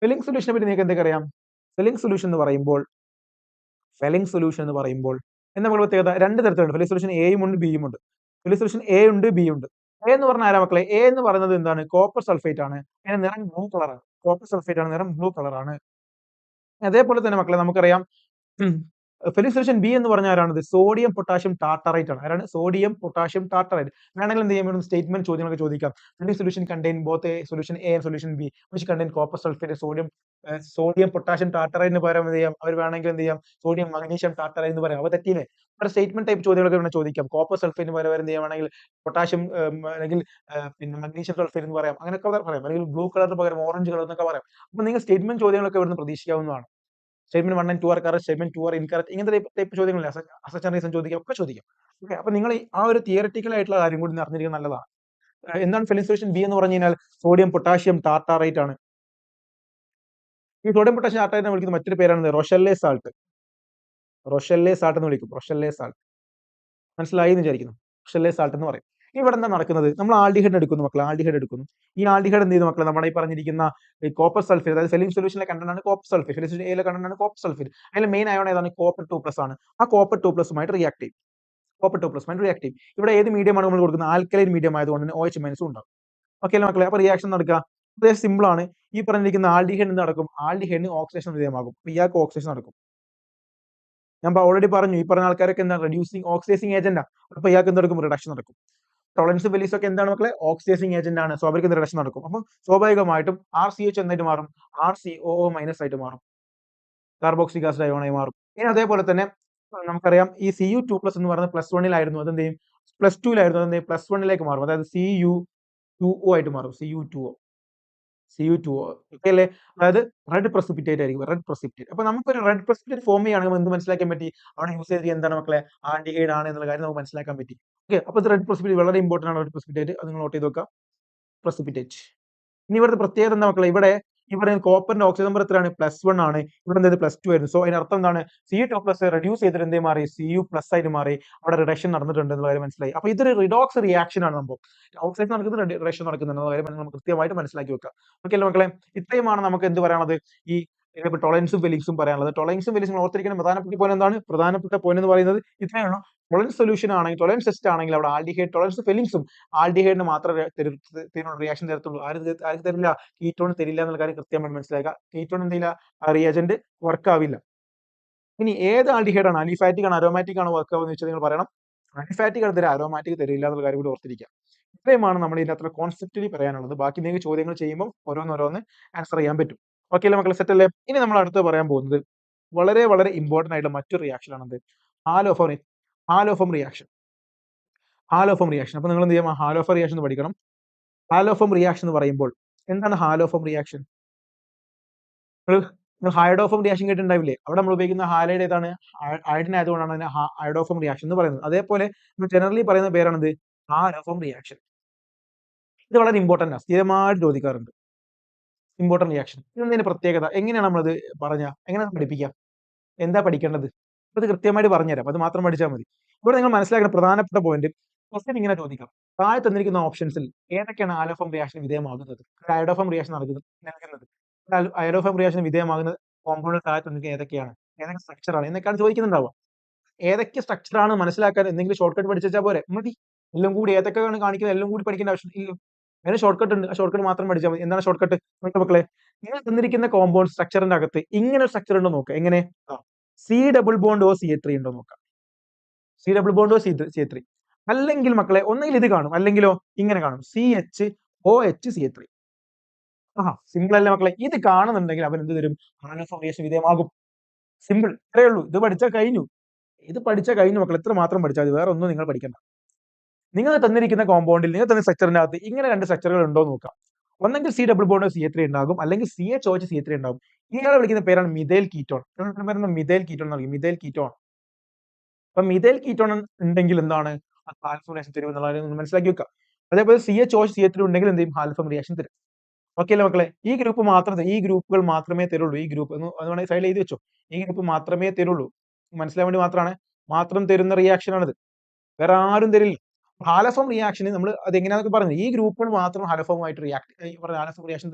ഫെല്ലിംഗ് സൊല്യൂഷനെ പറ്റി നിങ്ങൾക്ക് എന്തൊക്കെ അറിയാം? ഫെല്ലിംഗ് സൊല്യൂഷൻ എന്ന് പറയുമ്പോൾ എന്താ പ്രത്യേകത? രണ്ട് തരത്തിലുണ്ട്. ഫെല്ലിംഗ് സൊല്യൂഷൻ എയും ഉണ്ട്, ബിയും ഉണ്ട്. ഫെല്ലിംഗ് സൊല്യൂഷൻ എ ഉണ്ട്, ബി ഉണ്ട്. എ എന്ന് പറഞ്ഞാൽ ആരാ മക്കളെ? എ എന്ന് പറയുന്നത് എന്താണ്? കോപ്പർ സൾഫേറ്റ് ആണ്. അതിന്റെ നിറം ബ്ലൂ കളറാണ്. കോപ്പർ സൾഫേറ്റ് ആണ്, നിറം ബ്ലൂ കളറാണ്. അതേപോലെ തന്നെ മക്കളെ നമുക്കറിയാം ഫെല്ലിംഗ് സൊല്യൂഷൻ ബി എന്ന് പറഞ്ഞാൽ ആരാണത്? സോഡിയം പൊട്ടാഷ്യം ടാർട്ടറേറ്റ് ആണ്. ആരാണ്? Sodium potassium tartrate. വേണമെങ്കിൽ എന്ത് ചെയ്യാൻ? സ്റ്റേറ്റ്മെന്റ് ചോദ്യങ്ങളൊക്കെ ചോദിക്കാം. Fehling solution contain both solution A and solution B which contain copper sulphate sodium potassium ടാർട്ടറേറ്റിന് പകരം എന്ത് ചെയ്യാം? അവർ വേണമെങ്കിൽ എന്ത് ചെയ്യാം? സോഡിയം മഗ്നീഷ്യം ടാർട്ടറേറ്റ് എന്ന് പറയാം. അവ തെറ്റിയില്ലേ? ഒരു സ്റ്റേറ്റ്മെന്റ് ടൈപ്പ് ചോദ്യങ്ങളൊക്കെ വേണം ചോദിക്കാം. കോപ്പർ സൾഫേറ്റിന് പകരം എന്ത് ചെയ്യാം? വേണമെങ്കിൽ പൊട്ടാഷ്യം അല്ലെങ്കിൽ പിന്നെ മഗ്നീഷ്യം സൾഫേറ്റ് എന്ന് പറയാം. അങ്ങനെയൊക്കെ പറയാം. അല്ലെങ്കിൽ ബ്ലൂ കളറിന് പകരം ഓറഞ്ച് കളർ എന്നൊക്കെ പറയാം. അപ്പൊ നിങ്ങൾ സ്റ്റേറ്റ്മെന്റ് ചോദ്യങ്ങളൊക്കെ ഇവിടുന്ന് പ്രതീക്ഷിക്കാവുന്നതാണ്. Statement 1 and 2 are correct, statement 2 are incorrect, ഇങ്ങനത്തെ ടൈപ്പ് ചോദ്യങ്ങളില്ലേ? അസർഷൻ റീസൺ ചോദിക്കാം, ഒക്കെ ചോദിക്കാം. ഓക്കെ, അപ്പൊ നിങ്ങൾ ആ ഒരു തിയററ്റിക്കൽ ആയിട്ടുള്ള കാര്യം കൂടി അറിഞ്ഞിരിക്കുന്നത് നല്ലതാണ്. എന്താണ് ഫെല്ലിംഗ് സൊല്യൂഷൻ ബി എന്ന് പറഞ്ഞു കഴിഞ്ഞാൽ? സോഡിയം പൊട്ടാഷ്യം ടാർട്ടാറേറ്റ് ആണ്. ഈ സോഡിയം പൊട്ടാഷ്യം ടാർട്ടാറേറ്റ് വിളിക്കുന്ന മറ്റൊരു പേരാണ് റോഷെല്ലെ സാൾട്ട്. റോഷെല്ലെ സാൾട്ട് എന്ന് വിളിക്കും. റോഷെല്ലെ സാൾട്ട് മനസ്സിലായി എന്ന് വിചാരിക്കുന്നു. റോഷെല്ലെ സാൾട്ട് എന്ന് പറയും. ഇവിടെ എന്താ നടക്കുന്നത്? നമ്മൾ ആൽഡിഹൈഡ് എടുക്കുന്നു മക്കളെ, ആൽഡിഹൈഡ് എടുക്കുന്നു. ഈ ആൽഡിഹൈഡ് എന്ത് ചെയ്തു മക്കളെ? നമ്മുടെ ഈ പറഞ്ഞിരിക്കുന്ന കോപ്പർ സൾഫേറ്റ്, അതായത് ഫെലിം സൊല്യൂഷനിലെ കണ്ടന്റ് ആണ് കോപ്പർ സൾഫേറ്റ്, ഫെലിം സൊല്യൂഷൻ എയിലെ കണ്ടന്റ് ആണ് കോപ്പർ സൾഫേറ്റ്. അതിൽ മെയിൻ അയോൺ ഏതാണ്? കോപ്പർ 2+ ആണ്. ആ കോപ്പർ 2+ഉമായിട്ട് റിയാക്ട് ചെയ്യും. കോപ്പർ 2+ഉമായിട്ട് റിയാക്ട് ചെയ്യും. ഇവിടെ ഏത് മീഡിയമാണ് നമ്മൾ കൊടുക്കുന്നത്? ആൽക്കലൈൻ മീഡിയം ആയതുകൊണ്ട് തന്നെ OH മൈനസും ഉണ്ടാവും. ഓക്കെ അല്ലേ മക്കളെ? അപ്പൊ റിയാക്ഷൻ നടക്കുക വളരെ സിമ്പിൾ ആണ്. ഈ പറഞ്ഞിരിക്കുന്ന ആൽഡിഹൈഡ് എന്ത് നടക്കും? ആൽഡിഹൈഡിന് ഓക്സിഡേഷൻ വിധേയമാകും. അപ്പൊ ഇയാൾക്ക് ഓക്സിഡേഷൻ നടക്കും. ഞാൻ ഓൾറെഡി പറഞ്ഞു, ഈ പറഞ്ഞ ആൾക്കാരൊക്കെ എന്താണ്? Reducing oxidising agent. അപ്പൊ ഇയാൾക്ക് എന്ത് നടക്കും? റിഡക്ഷൻ നടക്കും. ടോളറൻസ് വെലീസ് ഒക്കെ എന്താണ് മക്കളെ? ഓക്സിഡൈസിങ് ഏജന്റ് ആണ്. സ്വാഭാവിക റിഡക്ഷൻ നടക്കും. അപ്പം സ്വാഭാവികമായിട്ടും RCH എന്തായിട്ട് മാറും? RCOO- ആയിട്ട് മാറും. കാർബോക്സിക് ആസിഡ് അയോണായി മാറും. ഇനി അതേപോലെ തന്നെ നമുക്കറിയാം ഈ Cu2+ എന്ന് പറയുന്നത് +1-ലായിരുന്നു. അതെന്ത് ചെയ്യും? +2-ലായിരുന്നു. അതെന്ത് ചെയ്യും? +1-ലേക്ക് മാറും. അതായത് Cu2O ആയിട്ട് മാറും. Cu2O ഓക്കെ അല്ലേ? അതായത് റെഡ് പ്രസിപ്പിറ്റേറ്റ് ആയിരിക്കും. Red precipitate. അപ്പൊ നമുക്കൊരു റെഡ് പ്രസിപ്പിറ്റേറ്റ് ഫോം ചെയ്യുകയാണെങ്കിൽ എന്ത് മനസ്സിലാക്കാൻ പറ്റി? അവിടെ യൂസ് ചെയ്ത് എന്താണ് മക്കളെ? ആൽഡിഹൈഡ് ആണ് എന്നുള്ള കാര്യം നമുക്ക് മനസ്സിലാക്കാൻ പറ്റി. ഓക്കെ, അപ്പൊ ഇത് റെഡ് പ്രസിപ്പിറ്റേറ്റ് വളരെ ഇമ്പോർട്ടന്റ് ആണ്. റെഡ് പ്രസിപ്പിറ്റേറ്റ് അത് നിങ്ങൾ നോട്ട് ചെയ്ത് വെക്കുക. പ്രസിപ്പിറ്റേറ്റ്. ഇനി ഇവിടുത്തെ പ്രത്യേകത എന്താ മക്കളെ? ഇവിടെ ഈ പറയുന്ന കോപ്പറിന്റെ ഓക്സിജൻ നമ്പർ എത്രയാണ്? +1 ആണ്. ഇവിടെ എന്ത് +2 ആയിരുന്നു. സോ അതിനർത്ഥം എന്താണ്? Cu2+ റെഡ്യൂസ് ചെയ്തിട്ട് എന്തേ മാറി? Cu+ ആയിട്ട് മാറി. അവിടെ റിഡക്ഷൻ നടന്നിട്ടുണ്ട് എന്നുള്ള കാര്യം മനസ്സിലായി. അപ്പൊ ഇതൊരു റിഡോക്സ് റിയാക്ഷൻ ആണ് സംഭവം. ഓക്സിഡേഷൻ നടക്കുന്നത്, റിഡക്ഷൻ നടക്കുന്നുണ്ട് എന്ന കാര്യം നമ്മൾ കൃത്യമായിട്ട് മനസ്സിലാക്കി വെക്കുക. ഓക്കെ അല്ലേ മക്കളെ? ഇത്രയുമാണ് നമുക്ക് എന്ത് പറയാനുള്ളത്? ഈ ടോളറൻസും ഫെലിക്സും പറയാനുള്ളത്. ടോളറൻസും ഫെലിക്സും ഓർത്തിരിക്കുന്ന പ്രധാനപ്പെട്ട പോയിന്റ് എന്താണ്? പ്രധാനപ്പെട്ട പോയിന്റ് എന്ന് പറയുന്നത് ഇത്രയേ ഉള്ളൂ. ടോളറൻസ് സൊല്യൂഷൻ ആണെങ്കിൽ, ടോളറൻസ് ടെസ്റ്റ് ആണെങ്കിൽ അവിടെ ആൽഡിഹൈഡ്, ടോളറൻസ് ഫെലിക്സും ആൽഡിഹൈഡിന് മാത്രമേ റിയാക്ഷൻ തരത്തുള്ളൂ. ആർക്ക് തരില്ല? കീറ്റോൺ തരില്ല എന്നുള്ള കാര്യം കൃത്യമായിട്ട് മനസ്സിലാക്കുക. കീറ്റോൺ എന്തില്ല? റിയേജന്റ് വർക്ക് ആവില്ല. ഇനി ഏത് ആൽഡിഹൈഡ് ആണ്? അലിഫാറ്റിക് ആണോ അരോമാറ്റിക് ആണോ വർക്ക് ആവുമെന്ന് വെച്ചാൽ നിങ്ങൾ പറയണം. അലിഫാറ്റിക് ആണ് തരിക, അരോമാറ്റിക് തരില്ല എന്നുള്ള കാര്യം കൂടി ഓർത്തിരിക്കുക. ഇത്രയുമാണ് നമ്മൾ ഇതിനകത്ത് കോൺസെപ്റ്റിലി പറയാനുള്ളത്. ബാക്കി നിങ്ങൾക്ക് ചോദ്യങ്ങൾ ചെയ്യുമ്പോൾ ഓരോന്നോരോന്ന് ആൻസർ ചെയ്യാൻ പറ്റും. ഓക്കെ അല്ലേ മക്കളെ? സെറ്റ് അല്ലേ? ഇനി നമ്മൾ അടുത്ത് പറയാൻ പോകുന്നത് വളരെ വളരെ ഇമ്പോർട്ടന്റ് ആയിട്ടുള്ള മറ്റൊരു റിയാക്ഷൻ ആണത്. Haloform reaction. Haloform reaction. അപ്പൊ നിങ്ങൾ എന്ത് ചെയ്യണം? ഹാലോഫോം റിയാക്ഷൻ പഠിക്കണം. ഹാലോഫോം റിയാക്ഷൻ എന്ന് പറയുമ്പോൾ എന്താണ് ഹാലോഫോം റിയാക്ഷൻ? നിങ്ങൾ ഹൈഡോഫോം റിയാക്ഷൻ കേട്ടിട്ടുണ്ടാവില്ലേ? അവിടെ നമ്മൾ ഉപയോഗിക്കുന്ന ഹാലൈഡ് ഏതാണ്? അയഡിൻ ആയതുകൊണ്ടാണ് അതിനെ ഹൈഡോഫോം റിയാക്ഷൻ എന്ന് പറയുന്നത്. അതേപോലെ നമ്മൾ ജനറലി പറയുന്ന പേരാണിത് ഹാലോഫോം റിയാക്ഷൻ. ഇത് വളരെ ഇമ്പോർട്ടന്റ് ആണ്. സ്ഥിരമായിട്ട് ചോദിക്കാറുണ്ട്. Important reaction. ഇതെന്തിന്റെ പ്രത്യേകത? എങ്ങനെയാണ് നമ്മളത് എങ്ങനെയാണ് പഠിപ്പിക്കുക? എന്താ പഠിക്കേണ്ടത്? ഇത് കൃത്യമായിട്ട് പറഞ്ഞുതരാം. അത് മാത്രം പഠിച്ചാൽ മതി. ഇവിടെ നിങ്ങൾ മനസ്സിലാക്കേണ്ട പ്രധാനപ്പെട്ട പോയിന്റ്, ക്വസ്റ്റ്യൻ ഇങ്ങനെ ചോദിക്കാം. താഴെ തന്നിരിക്കുന്ന ഓപ്ഷൻസിൽ ഏതൊക്കെയാണ് ഹാലോഫോം റിയാക്ഷൻ വിധേയമാകുന്നത്? അയഡോഫോം റിയാക്ഷൻ നൽകുന്നത്. അയഡോഫോം റിയാക്ഷൻ വിധേയമാകുന്ന കോമ്പൗണ്ട് താഴെ തന്നിരിക്കുന്ന ഏതൊക്കെയാണ്? ഏതൊക്കെ സ്ട്രക്ചർ ആണ് എന്നൊക്കെയാണ് ചോദിക്കുന്നുണ്ടാവുക. ഏതൊക്കെ സ്ട്രക്ചർ ആണ് മനസ്സിലാക്കാൻ എന്തെങ്കിലും ഷോർട്ട് കട്ട് പഠിച്ചാൽ പോരെ? മതി. എല്ലാം കൂടി ഏതൊക്കെയാണ് കാണിക്കുന്നത് എല്ലാം കൂടി പഠിക്കേണ്ട ആവശ്യം ഇല്ല. അതിന് ഷോർട്ട് കട്ട് ഉണ്ട്. ആ ഷോർട്ട് കട്ട് മാത്രം പഠിച്ചാൽ മതി. എന്താണ് ഷോർട്ട് കട്ട്? മക്കളെ, നിങ്ങൾ തന്നിരിക്കുന്ന കോമ്പൗണ്ട് സ്ട്രക്ചറിന്റെ അകത്ത് ഇങ്ങനെ ഒരു സ്ട്രക്ചർ ഉണ്ടോ നോക്കുക. എങ്ങനെ? C+BO CH3 ഉണ്ടോ നോക്കാം. C+BO CH3. അല്ലെങ്കിൽ മക്കളെ ഒന്നെങ്കിൽ ഇത് കാണും, അല്ലെങ്കിലോ ഇങ്ങനെ കാണും. CHOHCH3. സിമ്പിൾ അല്ലേ മക്കളെ? ഇത് കാണുന്നുണ്ടെങ്കിൽ അവൻ എന്ത് തരും? ഹാലോഫോം റിയാക്ഷൻ വിധേയമാകും. സിമ്പിൾ. ഇത്രയേ ഉള്ളൂ. ഇത് പഠിച്ചാൽ കഴിഞ്ഞു. മക്കൾ. ഇത്ര മാത്രം പഠിച്ചാൽ മതി. വേറെ ഒന്നും നിങ്ങൾ പഠിക്കണ്ട. നിങ്ങൾ തന്നിരിക്കുന്ന കോമ്പൗണ്ടിൽ, നിങ്ങൾ തന്ന സ്ട്രക്ചറിന്റെ അകത്ത് ഇങ്ങനെ രണ്ട് സ്ട്രക്ചറുകൾ ഉണ്ടോ നോക്കാം. ഒന്നെങ്കിൽ C+BO CH3 ഉണ്ടാകും, അല്ലെങ്കിൽ CHOHCH3 ഉണ്ടാകും. ഇയാളെ വിളിക്കുന്ന പേരാണ് മിഥൈൽ കീറ്റോൺ. മിഥൈൽ കീറ്റോൺ നൽകി. Methyl ketone. അപ്പൊ മിഥൈൽ കീറ്റോൺ ഉണ്ടെങ്കിൽ എന്താണ്? ഹാൽഫോം റിയാക്ഷൻ തരും എന്നുള്ള കാര്യം മനസ്സിലാക്കി വെക്കുക. അതേപോലെ CHOHCH3 ഉണ്ടെങ്കിൽ എന്ത് ചെയ്യും? ഹാൽഫോം റിയാക്ഷൻ തരും. ഓക്കെ അല്ലേ മക്കളെ? ഈ ഗ്രൂപ്പുകൾ മാത്രമേ തരുള്ളൂ. ഈ ഗ്രൂപ്പ് അതുകൊണ്ട് സൈഡിൽ എഴുതി വെച്ചോ. ഈ ഗ്രൂപ്പ് മാത്രമേ തരുള്ളൂ. മനസ്സിലാൻ വേണ്ടി മാത്രമാണ്. മാത്രം തരുന്ന റിയാക്ഷൻ ആണിത്. വേറെ ആരും തരില്ല. ഹാലോഫോം റിയാക്ഷന് നമ്മൾ അത് എങ്ങനെയാണെന്നൊക്കെ പറഞ്ഞത്. ഈ ഗ്രൂപ്പുകൾ മാത്രം ഹാലോഫോമായിട്ട് ഹാലോഫോം റിയാക്ഷൻ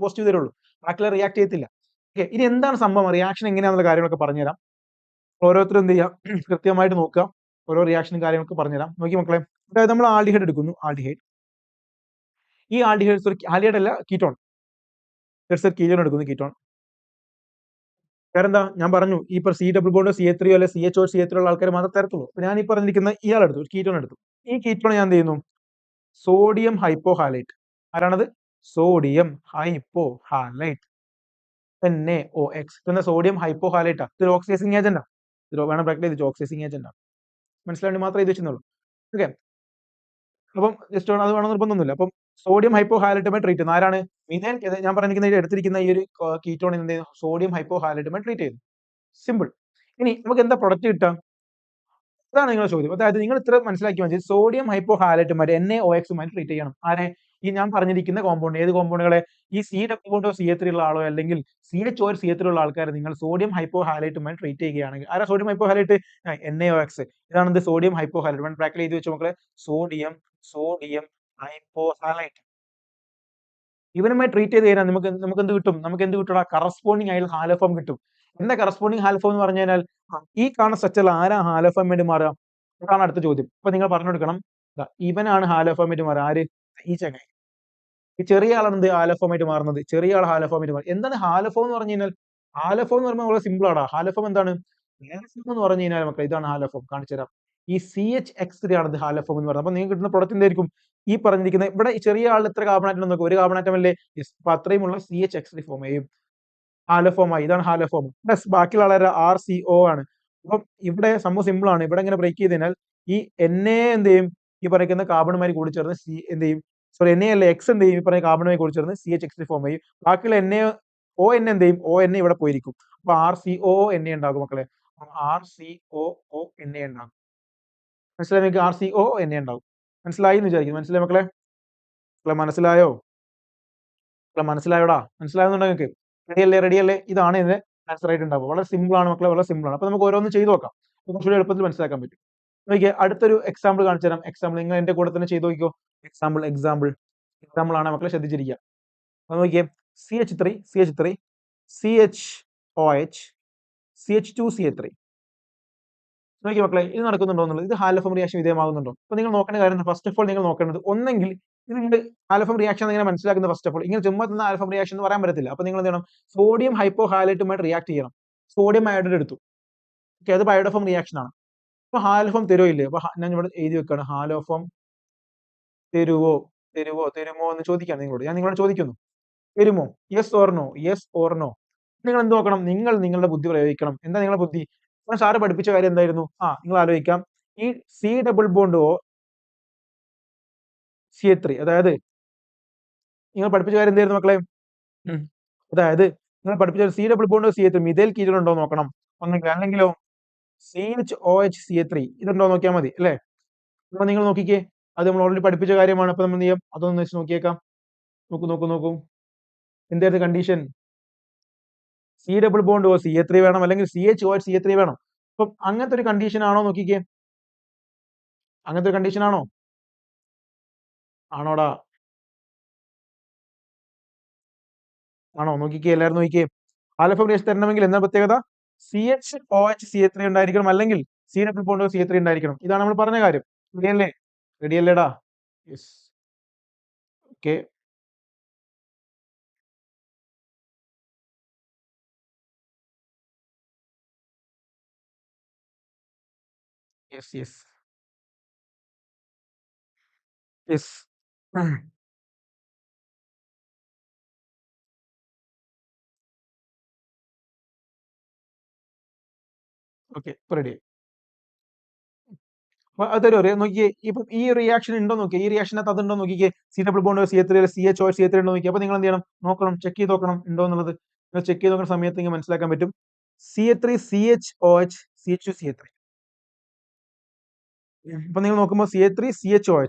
പോസിറ്റീവ് തരുള്ളൂ. ബാക്കിയുള്ള റിയാക്ട് ചെയ്യത്തില്ല. ഓക്കെ, ഇനി എന്താണ് സംഭവം? റിയാക്ഷൻ എങ്ങനെയാണെന്നുള്ള കാര്യങ്ങളൊക്കെ പറഞ്ഞുതരാം. ഓരോരുത്തരും എന്ത് ചെയ്യാം? കൃത്യമായിട്ട് നോക്കുക. ഓരോ റിയാക്ഷനും കാര്യങ്ങളൊക്കെ പറഞ്ഞുതരാം. നോക്കി മക്കളെ, അതായത് നമ്മൾ ആൽഡിഹൈഡ് എടുക്കുന്നു. ഈ ആൽഡിഹൈഡ് അല്ല, കീറ്റോൺ. കീറ്റോൺ എടുക്കുന്നു. കീറ്റോൺ വേറെന്താ? ഞാൻ പറഞ്ഞു ഈ C+BO CH3 അല്ലെ CHOCH3 ഉള്ള ആൾക്കാർ മാത്രമേ തരത്തുള്ളൂ. ഞാൻ ഈ പറഞ്ഞിരിക്കുന്ന ഇയാൾ എടുത്തു, കീറ്റോൺ എടുത്തു. ഈ കീറ്റോൺ ഞാൻ എന്ത് ചെയ്യുന്നു? സോഡിയം ഹൈപ്പോഹാലൈറ്റ്. ആരാണത്? സോഡിയം ഹൈപ്പോഹാലൈറ്റ്, NaOX എന്ന സോഡിയം ഹൈപ്പോഹാലൈറ്റ്. ഇതൊരു ഓക്സിഡൈസിങ് ഏജന്റ്. വേണം ബ്രാക്കറ്റ് ചെയ്ത് ഓക്സിഡൈസിങ് ഏജന്റ്. മനസ്സിലാവേണ്ടി മാത്രമേ ഇത് വെച്ചുള്ളൂ. ഓക്കെ, അപ്പം ജസ്റ്റ് അത് വേണം നിർബന്ധമൊന്നുമില്ല. അപ്പം സോഡിയം ഹൈപ്പോഹാലൈറ്റുമായി ട്രീറ്റ് ചെയ്യുന്നു. ആരാണ്? മിഥൈൽ. ഞാൻ പറഞ്ഞിരിക്കുന്ന എടുത്തിരിക്കുന്ന ഈ ഒരു കീറ്റോൺ എന്ത് ചെയ്യുന്നു? സോഡിയം ഹൈപ്പോഹാലൈറ്റുമായി ട്രീറ്റ് ചെയ്യുന്നു. സിമ്പിൾ. ഇനി നമുക്ക് എന്താ പ്രൊഡക്റ്റ് കിട്ടുക? അതാണ് നിങ്ങളുടെ ചോദ്യം. അതായത് നിങ്ങൾ ഇത്ര മനസ്സിലാക്കി മതി. സോഡിയം ഹൈപ്പോഹാലൈറ്റുമായിട്ട് NaOX ട്രീറ്റ് ചെയ്യണം. ആരെ? ഈ ഞാൻ പറഞ്ഞിരിക്കുന്ന കോമ്പൗണ്ട്. ഏത് കോമ്പൗണ്ടുകളെ? ഈ C+BO CH3 ഉള്ള ആളോ അല്ലെങ്കിൽ CHOCH3 ഉള്ള ആൾക്കാർ നിങ്ങൾ സോഡിയം ഹൈപ്പോഹാലൈറ്റുമായി ട്രീറ്റ് ചെയ്യുകയാണെങ്കിൽ, ആരാ സോഡിയം ഹൈപ്പോഹാലൈറ്റ്? NaOX. ഇതാണ് സോഡിയം ഹൈപ്പോഹാലൈറ്റ്. ബ്രാക്കറ്റിൽ എഴുതി വെച്ച മക്കളെ, സോഡിയം സോഡിയം ഹൈപ്പോഹാലൈറ്റ്. ഇവനുമായി ട്രീറ്റ് ചെയ്ത് കഴിഞ്ഞാൽ നമുക്ക് എന്ത് കിട്ടും? നമുക്ക് എന്ത് കിട്ടും? കറസ്പോണ്ടിങ് ആയിട്ടുള്ള ഹാലോഫോം കിട്ടും. എന്താ കറസ്പോണ്ടിങ് ഹാലോഫോം എന്ന് പറഞ്ഞു കഴിഞ്ഞാൽ ഈ കാണുന്ന സ്ട്രക്ചറിൽ ആരാ ഹാലോഫോം വേണ്ടി മാറുക? അതാണ് അടുത്ത ചോദ്യം. അപ്പൊ നിങ്ങൾ പറഞ്ഞു കൊടുക്കണം ഇവനാണ് ഹാലോഫോം ആയിട്ട് മാറുക. ആര്? ഈ ചങ്ങായി. ഈ ചെറിയ ആളാണ് എന്ത് ഹാലോഫോം ആയിട്ട് മാറുന്നത്. ചെറിയ ആൾ ഹാലോഫോം ആയിട്ട് മാറും. എന്താണ് ഹാലോഫോം എന്ന് പറഞ്ഞു കഴിഞ്ഞാൽ? ഹാലോഫോം എന്ന് പറയുമ്പോൾ വളരെ സിമ്പിൾ ആടാ. ഹാലോഫോം എന്താണ്? ഹാലോഫോം എന്ന് പറഞ്ഞു കഴിഞ്ഞാൽ മക്കളെ ഇതാണ് ഹാലോഫോം. കാണിച്ചു തരാം. ഈ CH3 ആണ് ഇത് ഹാലോഫോം എന്ന് പറയുന്നത്. അപ്പൊ നിങ്ങൾക്ക് കിട്ടുന്ന പ്രൊഡക്റ്റ് എന്തായിരിക്കും? ഈ പറഞ്ഞിരിക്കുന്ന ഇവിടെ ഈ ചെറിയ ആളിൽ എത്ര കാർബൺ ആറ്റം നോക്കുക? ഒരു കാർബൺ ആറ്റം അല്ലേ? യെസ്. അപ്പൊ അത്രയുമുള്ള CH3 ഫോം ചെയ്യും. ഹാലോഫോം ആയി. ഇതാണ് ഹാലോഫോം. പ്ലസ് ബാക്കിയുള്ള ആളാരാ? RCO ആണ്. അപ്പം ഇവിടെ സംഭവം സിമ്പിൾ ആണ്. ഇവിടെ ഇങ്ങനെ ബ്രേക്ക് ചെയ്ത് കഴിഞ്ഞാൽ ഈ Na എന്ത് ചെയ്യും? ഈ പറയുന്ന കാർബണുമായി കൂടി ചേർന്ന് എന്ത് ചെയ്യും? സോറി Na അല്ല X എന്ത് ചെയ്യും? ഈ പറയുന്ന കാർബണുമായി കൂടി ചേർന്ന് CH3 ഫോം ചെയ്യും. ബാക്കിയുള്ള ON എന്ത് ചെയ്യും? ON ഇവിടെ പോയിരിക്കും. അപ്പൊ RCOO ഉണ്ടാകും മക്കളെ. RCOO ഉണ്ടാകും. മനസ്സിലായി നിങ്ങൾക്ക്? RCOO ഉണ്ടാവും. മനസ്സിലായി എന്ന് വിചാരിക്കും. മനസ്സിലായി മക്കളെ? മനസ്സിലായോ? മനസ്സിലായോടാ? മനസ്സിലാവുന്നുണ്ടോ നിങ്ങൾക്ക്? റെഡിയല്ലേ? ഇതാണ് ഇതിന്റെ ആൻസർ ആയിട്ട് ഉണ്ടാവുക. വളരെ സിമ്പിൾ ആണ് മക്കളെ, വളരെ സിമ്പിൾ ആണ്. അപ്പൊ നമുക്ക് ഓരോന്ന് ചെയ്ത് നോക്കാം. കുറച്ചുകൂടി എളുപ്പത്തിൽ മനസ്സിലാക്കാൻ പറ്റും. നോക്കിയേ, അടുത്തൊരു എക്സാമ്പിൾ കാണിച്ചു തരാം. എക്സാമ്പിൾ നിങ്ങൾ എന്റെ കൂടെ തന്നെ ചെയ്ത് നോക്കിക്കോ. എക്സാമ്പിൾ ആണ് മക്കളെ, ശ്രദ്ധിച്ചിരിക്കുക. അപ്പൊ നോക്കിയേ, CH3 CHOH CH2CH3. നോക്കിയേ മക്കളെ, ഇത് നടക്കുന്നുണ്ടോ എന്നുള്ളത്. ഇത് ഹാലോഫോം റിയാക്ഷൻ വിധേയമാകുന്നുണ്ടോ? അപ്പൊ നിങ്ങൾ നോക്കേണ്ട കാര്യം ഫസ്റ്റ് ഓഫ് ഓൾ നിങ്ങൾ നോക്കേണ്ടത് ഒന്നെങ്കിൽ ഇത് നിങ്ങൾ ഹാലോഫോം റിയാക്ഷൻ എങ്ങനെ മനസ്സിലാക്കുന്നത്? ഫസ്റ്റ് ഓഫ് ഓൾ ഇങ്ങനെ ചുമ്മാ തന്ന ഹാലോഫോം റിയാക്ഷൻ എന്ന് പറയാൻ പറ്റത്തില്ല. അപ്പൊ നിങ്ങൾ എന്ത് ചെയ്യണം? സോഡിയം ഹൈപ്പോഹാലൈറ്റുമായിട്ട് റിയാക്ട് ചെയ്യണം. സോഡിയം അയോഡൈഡ് എടുത്തു. ഓക്കെ, അത് ബയോഡോഫോം റിയാക്ഷൻ ആണ്. അപ്പൊ ഹാലോഫോം തരുമോ? അപ്പൊ ഞാൻ ഇവിടെ എഴുതി വെക്കാണ്. ഹാലോഫോം തരുമോ എന്ന് ചോദിക്കാണ് നിങ്ങളോട്. ഞാൻ നിങ്ങളോട് ചോദിക്കുന്നു, തരുമോ? Yes or no. നിങ്ങൾ എന്ത് നോക്കണം? നിങ്ങളുടെ ബുദ്ധി പ്രയോഗിക്കണം. എന്താ നിങ്ങളുടെ ബുദ്ധി? സാറ് പഠിപ്പിച്ച കാര്യം എന്തായിരുന്നു? നിങ്ങൾ ആലോചിക്കാം. ഈ C∪O CH3, അതായത് നിങ്ങൾ പഠിപ്പിച്ച കാര്യം എന്തായിരുന്നു മക്കളെ? അതായത് നിങ്ങൾ പഠിപ്പിച്ച C∪O CH3 മിഥൈൽ കീറ്റോൺ ഉണ്ടോ നോക്കണം. ഒന്നെങ്കിൽ അല്ലെങ്കിലോ CHOH CH3 ഇതുണ്ടോ നോക്കിയാൽ മതി അല്ലേ? അപ്പൊ നിങ്ങൾ നോക്കിക്കേ, അത് നമ്മൾ ഓൾറെഡി പഠിപ്പിച്ച കാര്യമാണ്. അപ്പൊ നമ്മൾ എന്ത് ചെയ്യാം? അതൊന്ന് വെച്ച് നോക്കിയേക്കാം. നോക്കൂ. എന്തായിരുന്നു കണ്ടീഷൻ? C∪O CH3 വേണം, അല്ലെങ്കിൽ CHOH CH3 വേണം. അപ്പൊ അങ്ങനത്തെ ഒരു കണ്ടീഷൻ ആണോ നോക്കിക്കേ? അങ്ങനത്തെ ഒരു കണ്ടീഷൻ ആണോ? ആണോടാ? ആണോ? നോക്കിക്കേ, എല്ലാവരും നോക്കിക്കേ. ഹാലോഫോം റിയാക്ഷൻ തരണമെങ്കിൽ എന്താ പ്രത്യേകത? CHOH CH3 ഉണ്ടായിരിക്കണം, അല്ലെങ്കിൽ C∪O CH3 ഉണ്ടായിരിക്കണം. ഇതാണ് നമ്മൾ പറഞ്ഞ കാര്യം. റെഡിയല്ലേടാ? Yes. Okay. Yes. Okay, ready. അതൊരു നോക്കിയേ, ഇപ്പൊ ഈ റിയാക്ഷൻ ഉണ്ടോ നോക്കിയേ. ഈ റിയാക്ഷനകത്ത് അതുണ്ടോ നോക്കിക്കേ. C∪O CH3 CHOH CH3 ഉണ്ടോ നോക്കിയേ. അപ്പൊ നിങ്ങൾ എന്ത് ചെയ്യണം? നോക്കണം, ചെക്ക് ചെയ്ത് നോക്കണം ഉണ്ടോ എന്നുള്ളത്. നിങ്ങൾ ചെക്ക് ചെയ്ത് നോക്കുന്ന സമയത്ത് നിങ്ങൾക്ക് മനസ്സിലാക്കാൻ പറ്റും. CH3 CHOH CH2 CH3. അപ്പൊ നിങ്ങൾ നോക്കുമ്പോൾ CH3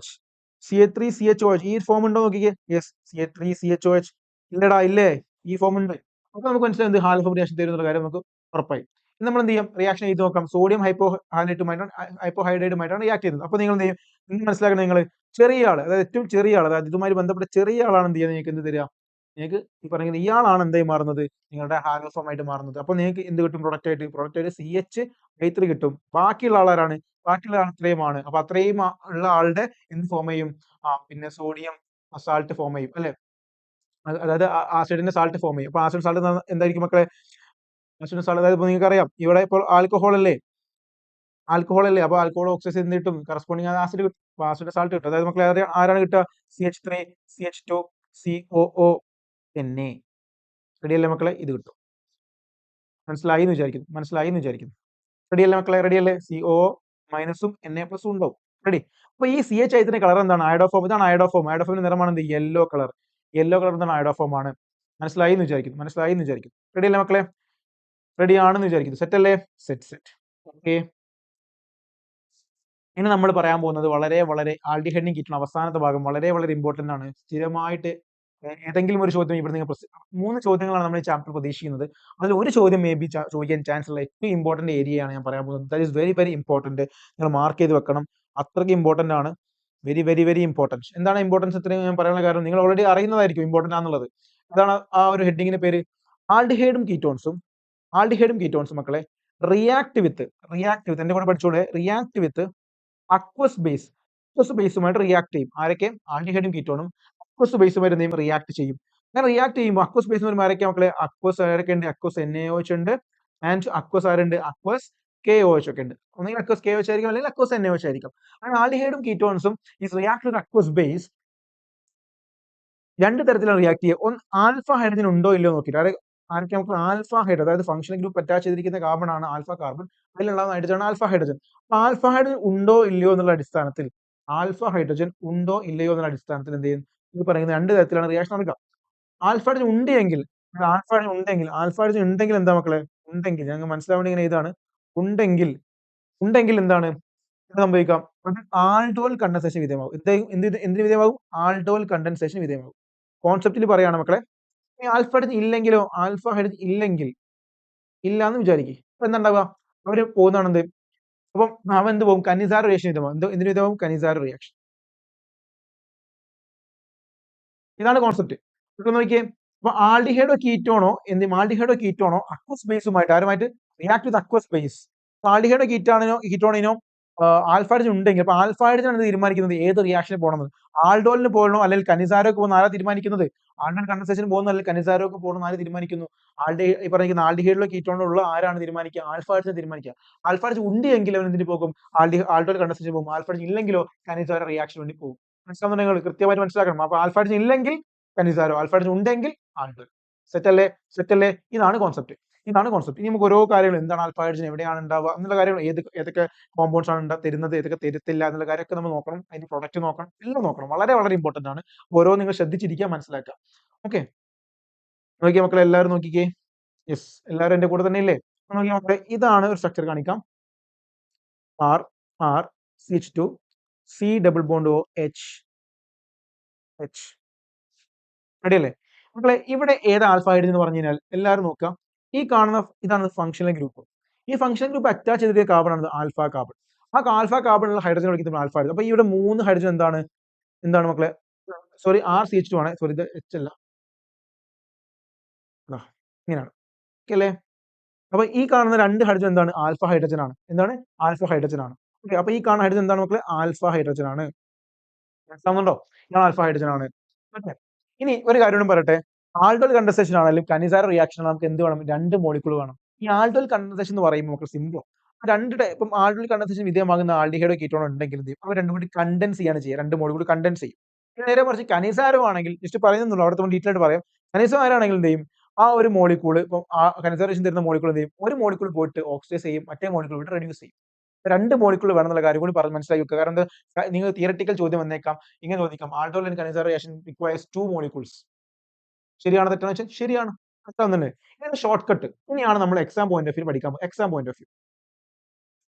CHOH ഈ ഫോം ഉണ്ടോ നോക്കിക്കേ. Yes, CH3 CHOH. ഇല്ലടാ, ഇല്ലേ? ഈ ഫോം ഉണ്ട്. അപ്പൊ നമുക്ക് മനസ്സിലായി എന്ത് ഹാലോഫോം റിയാക്ഷൻ തരുന്ന കാര്യം നമുക്ക് ഉറപ്പായി. നമ്മൾ എന്ത് ചെയ്യും? റിയാക്ഷൻ ചെയ്ത് നോക്കാം. സോഡിയം ഹൈപ്പോഹൈഡ്രേറ്റുമായിട്ടാണ് റിയാക്ട് ചെയ്യുന്നത്. അപ്പൊ നിങ്ങൾ എന്ത് ചെയ്യും? നിങ്ങൾ മനസ്സിലാക്കണം, നിങ്ങൾ ചെറിയ ആള്, അതായത് ഏറ്റവും ചെറിയ ആൾ, അതായത് ഇതുമായി ബന്ധപ്പെട്ട ചെറിയ ആളാണ് എന്ത് ചെയ്യുക? നിങ്ങൾക്ക് എന്ത് തരിക? നിങ്ങൾക്ക് ഈ പറയുന്നത് ഇയാളാണ് എന്തായി മാറുന്നത്? നിങ്ങളുടെ ഹാലോഫോം ആയിട്ട് മാറുന്നത്. അപ്പൊ നിങ്ങൾക്ക് എന്ത് കിട്ടും? പ്രൊഡക്റ്റ് ആയിട്ട് CH3 കിട്ടും. ബാക്കിയുള്ള ആളാരാണ്? ബാക്കിയുള്ള ആൾ അത്രയുമാണ്. അപ്പൊ അത്രയും ഉള്ള ആളുടെ എന്ത് ഫോം ചെയ്യും? പിന്നെ സോഡിയം സാൾട്ട് ഫോം ചെയ്യും അല്ലെ? അതായത് ആസിഡിന്റെ സാൾട്ട് ഫോം ചെയ്യും. അപ്പൊ ആസിഡ് സാൾട്ട് എന്തായിരിക്കും മക്കളെ? ആസിഡ് സാൾട്ട്, അതായത് നിങ്ങൾക്ക് അറിയാം, ഇവിടെ ഇപ്പോൾ ആൽക്കഹോൾ അല്ലേ? അപ്പൊ ആൽക്കഹോൾ ഓക്സിഡൈസ് എന്ത് കിട്ടും? കറസ്പോണ്ടിങ് ആസിഡ് കിട്ടും. അപ്പൊ ആസിഡ് സാൾട്ട് കിട്ടും. അതായത് മക്കളെ ആരാണ് കിട്ടുക? CH3 CH2 COO Na. റെഡിയല്ലേ മക്കളെ? ഇത് കിട്ടും. മനസ്സിലായി എന്ന് വിചാരിക്കുന്നു. റെഡിയല്ലേ മക്കളെ? റെഡിയല്ലേ? CO മൈനസും Na+ ഉണ്ടാവും. റെഡി? അപ്പൊ ഈ CH3 കളർ എന്താണ്? അയോഡോഫോം. ഇതാണ് അയോഡോഫോം. അയോഡോഫോമിന്റെ നിറമാണ് എന്ത്? യെല്ലോ കളർ എന്താണ്? അയോഡോഫോം ആണ്. മനസ്സിലായി എന്ന് വിചാരിക്കുന്നു. റെഡിയല്ലേ മക്കളെ? റെഡി ആണെന്ന് വിചാരിക്കുന്നു. സെറ്റ് അല്ലേ? സെറ്റ്. ഓക്കെ. ഇനി നമ്മൾ പറയാൻ പോകുന്നത് വളരെ ആൽഡിഹൈഡിന് കിട്ടുന്ന അവസാനത്തെ ഭാഗം വളരെ ഇമ്പോർട്ടന്റ് ആണ്. സ്ഥിരമായിട്ട് ഏതെങ്കിലും ഒരു ചോദ്യം ഇവിടെ നിങ്ങൾ 3 ചോദ്യങ്ങളാണ് നമ്മൾ ഈ ചാപ്റ്റർ പ്രതീക്ഷിക്കുന്നത്. അതിൽ ഒരു ചോദ്യം മേ ബി ചോദിക്കാൻ ചാൻസ് ഉള്ള ഏറ്റവും ഇമ്പോർട്ടന്റ് ഏരിയയാണ് ഞാൻ പറയാൻ പോകുന്നത്. That is very important. നിങ്ങൾ മാർക്ക് ചെയ്ത് വെക്കണം. അത്രയ്ക്ക് ഇമ്പോർട്ടന്റ് ആണ്. Very very very important. എന്താണ് ഇമ്പോർട്ടൻസ് ഇത്രയും ഞാൻ പറയാനുള്ള കാരണം നിങ്ങൾ ഓൾറെഡി അറിയുന്നതായിരിക്കും ഇമ്പോർട്ടൻ്റ് ആണെന്നുള്ളത്. അതാണ് ആ ഒരു ഹെഡിങ്ങിന്റെ പേര്. ആൽഡിഹൈഡും കീറ്റോൺസും മക്കളെ റിയാക്ട് വിത്ത് എന്റെ കൂടെ പഠിച്ചോളെ, റിയാക്ട് വിത്ത് അക്വസ് ബേസുമായിട്ട് റിയാക്ട് ചെയ്യും. ആരൊക്കെ? ആൽഡിഹൈഡും കീറ്റോണും അക്വസ് ബേസുമായിട്ട് എന്ത് ചെയ്യും? റിയാക്ട് ചെയ്യും. അങ്ങനെ റിയാക്ട് ചെയ്യുമ്പോൾ അക്വസ് ബേസ് എന്ന് ആരൊക്കെ മക്കളെ? അക്വസ് ആരൊക്കെ ഉണ്ട്? അക്വസ് NaOH ഉണ്ട് ആൻഡ് അക്വസ് ആരുണ്ട്? അക്വസ് KOH ഒക്കെ ഉണ്ട്. ഒന്നെങ്കിൽ അക്വസ് KOH ആയിരിക്കും, അല്ലെങ്കിൽ അക്വസ് NaOH ആയിരിക്കും. അങ്ങനെ ആൽഡിഹൈഡും കീറ്റോൺസും is react with aqueous base രണ്ട് തരത്തിലാണ് റിയാക്ട് ചെയ്യുക. ഒന്ന് ആൽഫ ഹൈഡ്രജൻ ഉണ്ടോ ഇല്ലയോ നോക്കിയിട്ട്. ആരൊക്കെ നമുക്ക് ആൽഫ ഹൈഡ്രജൻ, അതായത് ഫംഗ്ഷണൽ ഗ്രൂപ്പ് അറ്റാച്ച് ചെയ്തിരിക്കുന്ന കാർബൺ ആണ് ആൽഫ കാർബൺ, അതിലുള്ള ഹൈഡ്രജൻ ആണ് ആൽഫ ഹൈഡ്രജൻ. അപ്പൊ ആൽഫ ഹൈഡ്രജൻ ഉണ്ടോ ഇല്ലയോ എന്നുള്ള അടിസ്ഥാനത്തിൽ എന്ത് ചെയ്യും? ഈ പറയുന്ന രണ്ട് തരത്തിലാണ് റിയാക്ഷൻ നടക്കുക. ആൽഫ ഹൈഡ്രജൻ ഉണ്ടെങ്കിൽ എന്താ മക്കളെ? ഉണ്ടെങ്കിൽ ഞങ്ങൾക്ക് മനസ്സിലാവേണ്ടി ഇങ്ങനെ ഇതാണ്. ഉണ്ടെങ്കിൽ എന്താണ് സംഭവിക്കാം? ആൾഡോൾ കണ്ടൻസേഷൻ വിധേയമാകും. എന്തിന് വിധേയമാകും? ആൾഡോൾ കണ്ടൻസേഷൻ വിധേയമാകും. കോൺസെപ്റ്റിൽ പറയാണ് മക്കളെ. ഈ ആൽഫ ഹൈഡ്രജൻ ഇല്ലെങ്കിലോ? ആൽഫ ഹൈഡ്രജൻ ഇല്ലാന്ന് വിചാരിക്കും. അപ്പൊ എന്താ ഉണ്ടാവുക? അവര് പോകുന്നതാണ് എന്ത്? അപ്പം അവൻ എന്ത് പോകും? കനിസാര റിയാക്ഷൻ വിധേയമാകും. എന്തിന് വിധേയമാകും? കനിസാര റിയാക്ഷൻ. ഇതാണ് കോൺസെപ്റ്റ്. ഇപ്പൊ നോക്കിയേ, അപ്പൊ ആൽഡിഹൈഡോ കീറ്റോണോ അക്വസ് ബേസുമായിട്ട് ആരുമായിട്ട് റിയാക്ട് വിത്ത് അക്വസ് ബേസ്. ആൽഡിഹൈഡോ കീറ്റോണിനോ ആൽഫ ഹൈഡ്രജൻ ഉണ്ടെങ്കിൽ, അപ്പൊ ആൽഫ ഹൈഡ്രജൻ ആണ് തീരുമാനിക്കുന്നത് ഏത് റിയാക്ഷന് പോകണമെന്ന്. ആൾഡോളിന് പോകണോ അല്ലെങ്കിൽ കനിസാരോക്ക് പോകുന്ന ആരാ തീരുമാനിക്കുന്നത്? ആൾഡോൾ കണ്ടൻസേഷൻ പോകുന്ന അല്ലെങ്കിൽ കനിസാരോക്ക് പോകണം ആര് തീരുമാനിക്കുന്നു? ഈ പറഞ്ഞിരിക്കുന്ന ആൽഡിഹൈഡിലോ കീറ്റോണിലോ ഉള്ള ആരാണ് തീരുമാനിക്കുക? ആൽഫ ഹൈഡ്രജൻ തീരുമാനിക്കുക. ആൽഫ ഹൈഡ്രജൻ ഉണ്ട് എങ്കിൽ അവൻ എന്തിന് പോകും? ആൾഡോൾ കണ്ടൻസേഷൻ പോകും. ആൽഫ ഹൈഡ്രജൻ ഇല്ലെങ്കിലോ കനിസാര റിയാക്ഷൻ വേണ്ടി പോകും. മനസ്സിലാവുന്നുണ്ടെങ്കിൽ കൃത്യമായിട്ട് മനസ്സിലാക്കണം. അപ്പൊ ആൽഫ ഹൈഡ്രജൻ ഇല്ലെങ്കിൽ കനിസാരോ, ആൽഫ ഹൈഡ്രജൻ ഉണ്ടെങ്കിൽ ആൾഡോൾ. സെറ്റല്ലേ? ഇതാണ് കോൺസെപ്റ്റ്. ഇനി നമുക്ക് ഓരോ കാര്യങ്ങൾ, എന്താണ് ആൽഫ ഹൈഡ്രജൻ, എവിടെയാണ് ഉണ്ടാവുക എന്നുള്ള കാര്യങ്ങൾ, ഏതൊക്കെ കോമ്പൗണ്ട്സ് ആണ് തരുന്നത്, ഏതൊക്കെ തരത്തില്ല എന്നുള്ള കാര്യമൊക്കെ നമ്മൾ നോക്കണം. അതിന്റെ പ്രൊഡക്റ്റ് നോക്കണം, എല്ലാം നോക്കണം. വളരെ വളരെ ഇമ്പോർട്ടന്റ് ആണ്. ഓരോ നിങ്ങൾ ശ്രദ്ധിച്ചിരിക്കുക, മനസ്സിലാക്കുക. ഓക്കെ, നോക്കിയേ മക്കളെ, എല്ലാവരും നോക്കിക്കേ. യെസ്, എല്ലാവരും എന്റെ കൂടെ തന്നെ ഇല്ലേ? നോക്കിയേ മക്കളെ, ഇതാണ് ഒരു സ്ട്രക്ചർ കാണിക്കാം. R CH2 C double bond O H. റെഡിയല്ലേ മക്കളെ? ഇവിടെ ഏത് ആൽഫ ഹൈഡ്രജൻ എന്ന് പറഞ്ഞു കഴിഞ്ഞാൽ എല്ലാവരും നോക്കാം. ഈ കാണുന്ന ഇതാണ് ഫംഗ്ഷണൽ ഗ്രൂപ്പ്. ഈ ഫംഗ്ഷണൽ ഗ്രൂപ്പ് അറ്റാച്ച് ചെയ്തിരിക്കുന്ന കാർബൺ ആണ് ആൽഫ കാർബൺ. ആ ആൽഫ കാർബണുള്ള ഹൈഡ്രജൻ വിളിക്കുന്നത് ആൽഫ ഹൈഡ്രജൻ. അപ്പൊ ഇവിടെ 3 ഹൈഡ്രജൻ എന്താണ് മക്കളെ? സോറി, RCH2 ആണ്. സോറി, ഇത് H അല്ല, ഇങ്ങനെയാണ്. ഓക്കെ അല്ലേ? അപ്പൊ ഈ കാണുന്ന 2 ഹൈഡ്രജൻ എന്താണ്? ആൽഫ ഹൈഡ്രജൻ ആണ്. ആൽഫ ഹൈഡ്രജൻ ആണ്. ഓക്കെ, അപ്പൊ ഈ കാണുന്ന ഹൈഡ്രജൻ എന്താണ് മക്കളെ? ആൽഫ ഹൈഡ്രജൻ ആണ്. മനസ്സിലാവുന്നുണ്ടോ? ഇതാണ് ആൽഫ ഹൈഡ്രജൻ ആണ്. ഓക്കെ, ഇനി ഒരു കാര്യം കൂടി പറയട്ടെ. ആൾഡോൾ കണ്ടൻസേഷൻ ആണെങ്കിലും കനിസാര റിയാക്ഷൻ നമുക്ക് എന്ത് വേണം? 2 മോളിക്കൂൾ വേണം. ഈ ആൾഡോൾ കണ്ടൻസേഷൻ എന്ന് പറയുമ്പോൾ നമുക്ക് സിമ്പിൾ. ഇപ്പം ആൾഡോൾ കണ്ടൻസേഷൻ വിധേയമാകുന്ന ആൽഡിഹൈഡോ കീറ്റോണോ ഉണ്ടെങ്കിൽ എന്ത് ചെയ്യും? അവ രണ്ടും കൂടി കണ്ടൻസ് ചെയ്യാണ് ചെയ്യുക. 2 മോളിക്കൂൾ കണ്ടൻസ് ചെയ്യും. നേരെ മറിച്ച് കനിസാരം ആണെങ്കിൽ, ജസ്റ്റ് പറയുന്നുള്ളൂ, അവിടെ ഡീറ്റെയിൽ ആയിട്ട് പറയാം. കനിസാരാണെങ്കിൽ എന്ത് ചെയ്യും? ആ ഒരു മോളിക്കൂൾ, ഇപ്പം കനിസാരേഷൻ തരുന്ന മോളിക്കൂൾ എന്ത് ചെയ്യും? ഒരു മോളിക്കൂൾ പോയിട്ട് ഓക്സിഡൈസ് ചെയ്യും, മറ്റേ മോളിക്കൂൾ പോയിട്ട് റെഡ്യൂസ് ചെയ്യും. 2 മോളിക്കൂൾ വേണം എന്നുള്ള കാര്യം കൂടി പറഞ്ഞ് മനസ്സിലാക്കി വെക്കുക. കാരണം നിങ്ങൾ തിയററ്റിക്കൽ ചോദ്യം വന്നേക്കാം. ഇങ്ങനെ ചോദിക്കാം, aldol and Cannizzaro reaction requires 2 molecules. ശരിയാണോ തെറ്റാണോ വെച്ചാൽ ശരിയാണ്. മനസ്സിലാവുന്നുണ്ട്? ഇതാണ് ഷോർട്ട് കട്ട്. ഇനിയാണ് നമ്മൾ എക്സാം പോയിന്റ് ഓഫ് വ്യൂ പഠിക്കാൻ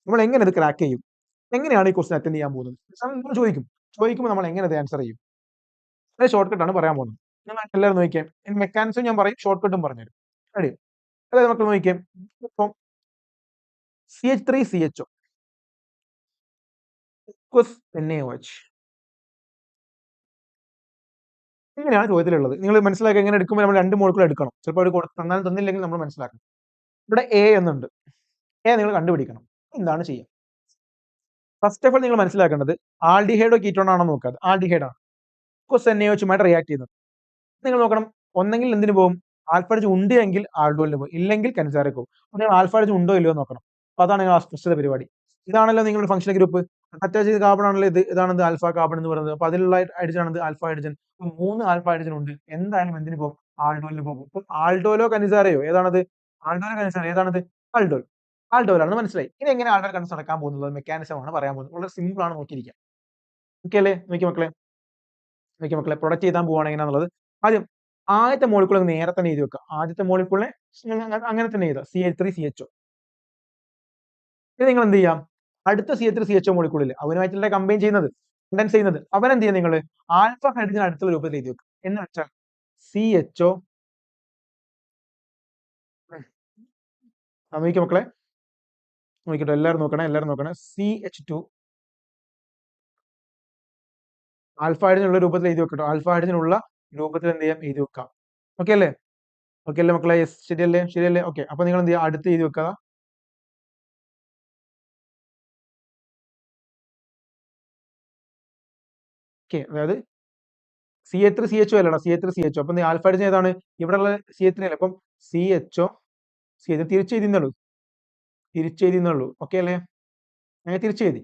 നമ്മൾ എങ്ങനെ ഇത് ക്രാക്ക് ചെയ്യും, എങ്ങനെയാണ് ഈ ക്വസ്റ്റൻ അറ്റൻഡ് ചെയ്യാൻ പോകുന്നത്. എക്സാം ചോദിക്കുമ്പോൾ നമ്മൾ എങ്ങനെ ഇത് ആൻസർ ചെയ്യും? അത് ഷോർട്ട് കട്ടാണ് പറയാൻ പോകുന്നത്. നിങ്ങൾ എല്ലാവരും നോക്കിയാൽ മെക്കാനിസം ഞാൻ പറയും, ഷോർട്ട് കട്ടും പറഞ്ഞുതരും. റെഡി? അതായത് മക്കൾ നോക്കിയാൽ, ഇപ്പം CH3CHO NaOH ഇങ്ങനെയാണ് ചോദ്യത്തിലുള്ളത്. നിങ്ങൾ മനസ്സിലാക്കി എങ്ങനെ എടുക്കുമ്പോൾ നമ്മൾ 2 മോളിക്കൂൾ എടുക്കണം. ചിലപ്പോൾ അവർ തന്നാലും തന്നില്ലെങ്കിൽ നമ്മൾ മനസ്സിലാക്കണം. ഇവിടെ A എന്നുണ്ട്. നിങ്ങൾ കണ്ടുപിടിക്കണം. എന്താണ് ചെയ്യുക? ഫസ്റ്റ് ഓഫ് ഓൾ നിങ്ങൾ മനസ്സിലാക്കേണ്ടത് ആൽഡിഹൈഡോ കീറ്റോൺ ആണോ നോക്കുക. ആൽഡിഹൈഡ് ആണ്. NaOHുമായിട്ട് റിയാക്ട് ചെയ്യുന്നത്. നിങ്ങൾ നോക്കണം, ഒന്നെങ്കിൽ എന്തിനു പോകും? ആൽഫ ഹൈഡ്രജൻ ഉണ്ട് എങ്കിൽ ആൽഡോളിന് പോകും, ഇല്ലെങ്കിൽ കനിസാരക്ക് പോകും. അപ്പോൾ നിങ്ങൾ ആൽഫ ഹൈഡ്രജൻ ഉണ്ടോ ഇല്ലയോ നോക്കണം. അപ്പോൾ അതാണ് നിങ്ങൾ ഫസ്റ്റത്തെ പരിപാടി. ഇതാണല്ലോ നിങ്ങളുടെ ഫംഗ്ഷണൽ ഗ്രൂപ്പ്. അറ്റാച്ച് ചെയ്ത കാർബൺ ആണല്ലോ ഇത്. ഇതാണ് ആൽഫ കാർബൺ എന്ന് പറയുന്നത്. അപ്പോൾ അതിലുള്ള ഹൈഡ്രജൻ ആണ് ആൽഫ ഹൈഡ്രജൻ. 3 ആൽഫ ഹൈഡ്രജൻ ഉണ്ട്. എന്തായാലും എന്തിനു പോകും? ആൽഡോളിന് പോകും. ഇപ്പൊ ആൽഡോലോ കനിസാരയോ ഏതാണത്? ആൽഡോലോ കനിസാര ഏതാണത്? ആൽഡോൾ. ആൽഡോലാണ്. മനസ്സിലായി. ഇനി എങ്ങനെ ആൽഡോൾ കണ്ടൻസ് നടക്കാൻ പോകുന്നത് മെക്കാനിസം ആണ് പറയാൻ പോകുന്നത്. വളരെ സിമ്പിൾ ആണ്, നോക്കിയിരിക്കാം. ഓക്കെ അല്ലേ? നോക്കി മക്കളെ, പ്രൊഡക്റ്റ് ചെയ്താൻ പോവാണ് എങ്ങനെയാണെന്നുള്ളത്. ആദ്യം ആദ്യത്തെ മോളിക്കൂൾ നേരെ തന്നെ എഴുതി വെക്കുക. ആദ്യത്തെ മോളിക്കൂളിനെ അങ്ങനെ തന്നെ എഴുതുക, CH3CHO. ഇത് നിങ്ങൾ എന്ത് ചെയ്യാം? അടുത്ത CH3CHO മോളിക്കൂളിൽ അവനുമായിട്ടല്ലേ കമ്പൈൻ ചെയ്യുന്നത്, കണ്ടൻസ് ചെയ്യുന്നത്. അവനെന്ത് ചെയ്യാം? നിങ്ങൾ ആൽഫ ഹൈഡ്രജൻ അടുത്തുള്ള രൂപത്തിൽ എഴുതി വെക്കുക. എന്ന് വെച്ചാൽ CHO, നോക്കിയോ മക്കളെ, നോക്കിട്ടോ, എല്ലാവരും നോക്കണേ. CH2 ആൽഫ ഹൈഡ്രജനുള്ള രൂപത്തിൽ എഴുതി വെക്കട്ടോ. ആൽഫ ഹൈഡ്രജനുള്ള രൂപത്തിൽ എന്ത് ചെയ്യാം, എഴുതി വെക്കാം. ഓക്കെ അല്ലേ? ഓക്കെ അല്ലേ മക്കളെ? യെസ്, ശരിയല്ലേ? ശരിയല്ലേ? ഓക്കെ. അപ്പൊ നിങ്ങൾ എന്ത് ചെയ്യുക, അടുത്ത് എഴുതി വെക്കുക. ഓക്കെ, അതായത് CH3CHO അല്ലടാ, CH3CHO. അപ്പൊ ആൽഫ ഹൈഡ്രജൻ ഏതാണ്? ഇവിടെയുള്ള CH3 അല്ലേ? അപ്പം CHO CH തിരിച്ചെഴുതിന്നുള്ളൂ, തിരിച്ചെഴുതിന്നുള്ളൂ. ഓക്കെ അല്ലേ? അങ്ങനെ തിരിച്ചെഴുതി.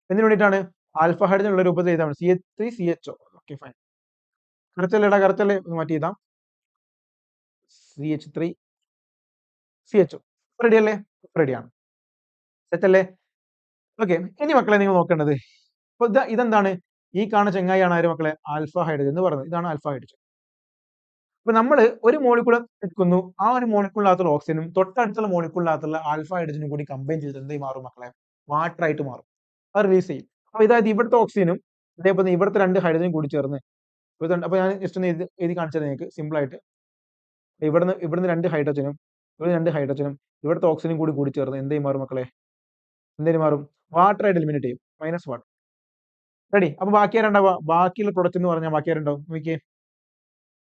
എന്തിനു വേണ്ടിയിട്ടാണ്? ആൽഫ ഹൈഡ്രജൻ ഉള്ള രൂപത്തിൽ എഴുതാണ്. CH3CHO. Okay fine. കറക്റ്റ് അല്ലേടാ? കറക്റ്റ് അല്ലേ? ഒന്ന് മാറ്റി എഴുതാം. CH3CHO. റെഡി അല്ലേ? റെഡിയാണ്. സെറ്റ് അല്ലേ? ഓക്കെ. ഇനി മക്കളെ നിങ്ങൾ നോക്കേണ്ടത്, അപ്പൊ ഇതെന്താണ്? ഈ കാണുന്ന ചെങ്ങായിയാണ് ആര് മക്കളെ? ആൽഫ ഹൈഡ്രജൻ എന്ന് പറയുന്നത്. ഇതാണ് ആൽഫ ഹൈഡ്രജൻ. അപ്പൊ നമ്മൾ ഒരു മോളിക്കൂൾ എടുക്കുന്നു, ആ ഒരു മോളിക്കൂളിനകത്തുള്ള ഓക്സിജനും തൊട്ടടുത്തുള്ള മോളിക്കൂളിനകത്തുള്ള ആൽഫ ഹൈഡ്രജനും കൂടി കമ്പൈൻ ചെയ്ത് എന്തായി മാറും മക്കളെ? വാട്ടർ ആയിട്ട് മാറും. അത് റിലീസ് ചെയ്യും. അപ്പൊ ഇതായത് ഇവിടുത്തെ ഓക്സിജനും അതേപോലെ ഇവിടുത്തെ 2 ഹൈഡ്രജനും കൂടി ചേർന്ന്, അപ്പൊ ഞാൻ ജസ്റ്റ് ഒന്ന് എഴുതി കാണിച്ചത് നിങ്ങൾക്ക് സിമ്പിൾ ആയിട്ട്. ഇവിടുന്ന് 2 ഹൈഡ്രജനും ഇവിടുന്ന് 2 ഹൈഡ്രജനും ഇവിടുത്തെ ഓക്സിജനും കൂടി ചേർന്ന് എന്തായി മാറും മക്കളെ? എന്തായി മാറും? വാട്ടർ ആയിട്ട് എലിമിനേറ്റ് ചെയ്യും. -1. റെഡി? അപ്പൊ ബാക്കി ആരുണ്ടാവുക? ബാക്കിയുള്ള പ്രൊഡക്റ്റ് എന്ന് പറഞ്ഞാൽ ബാക്കി ആരുണ്ടാവും? നോക്കിയേ,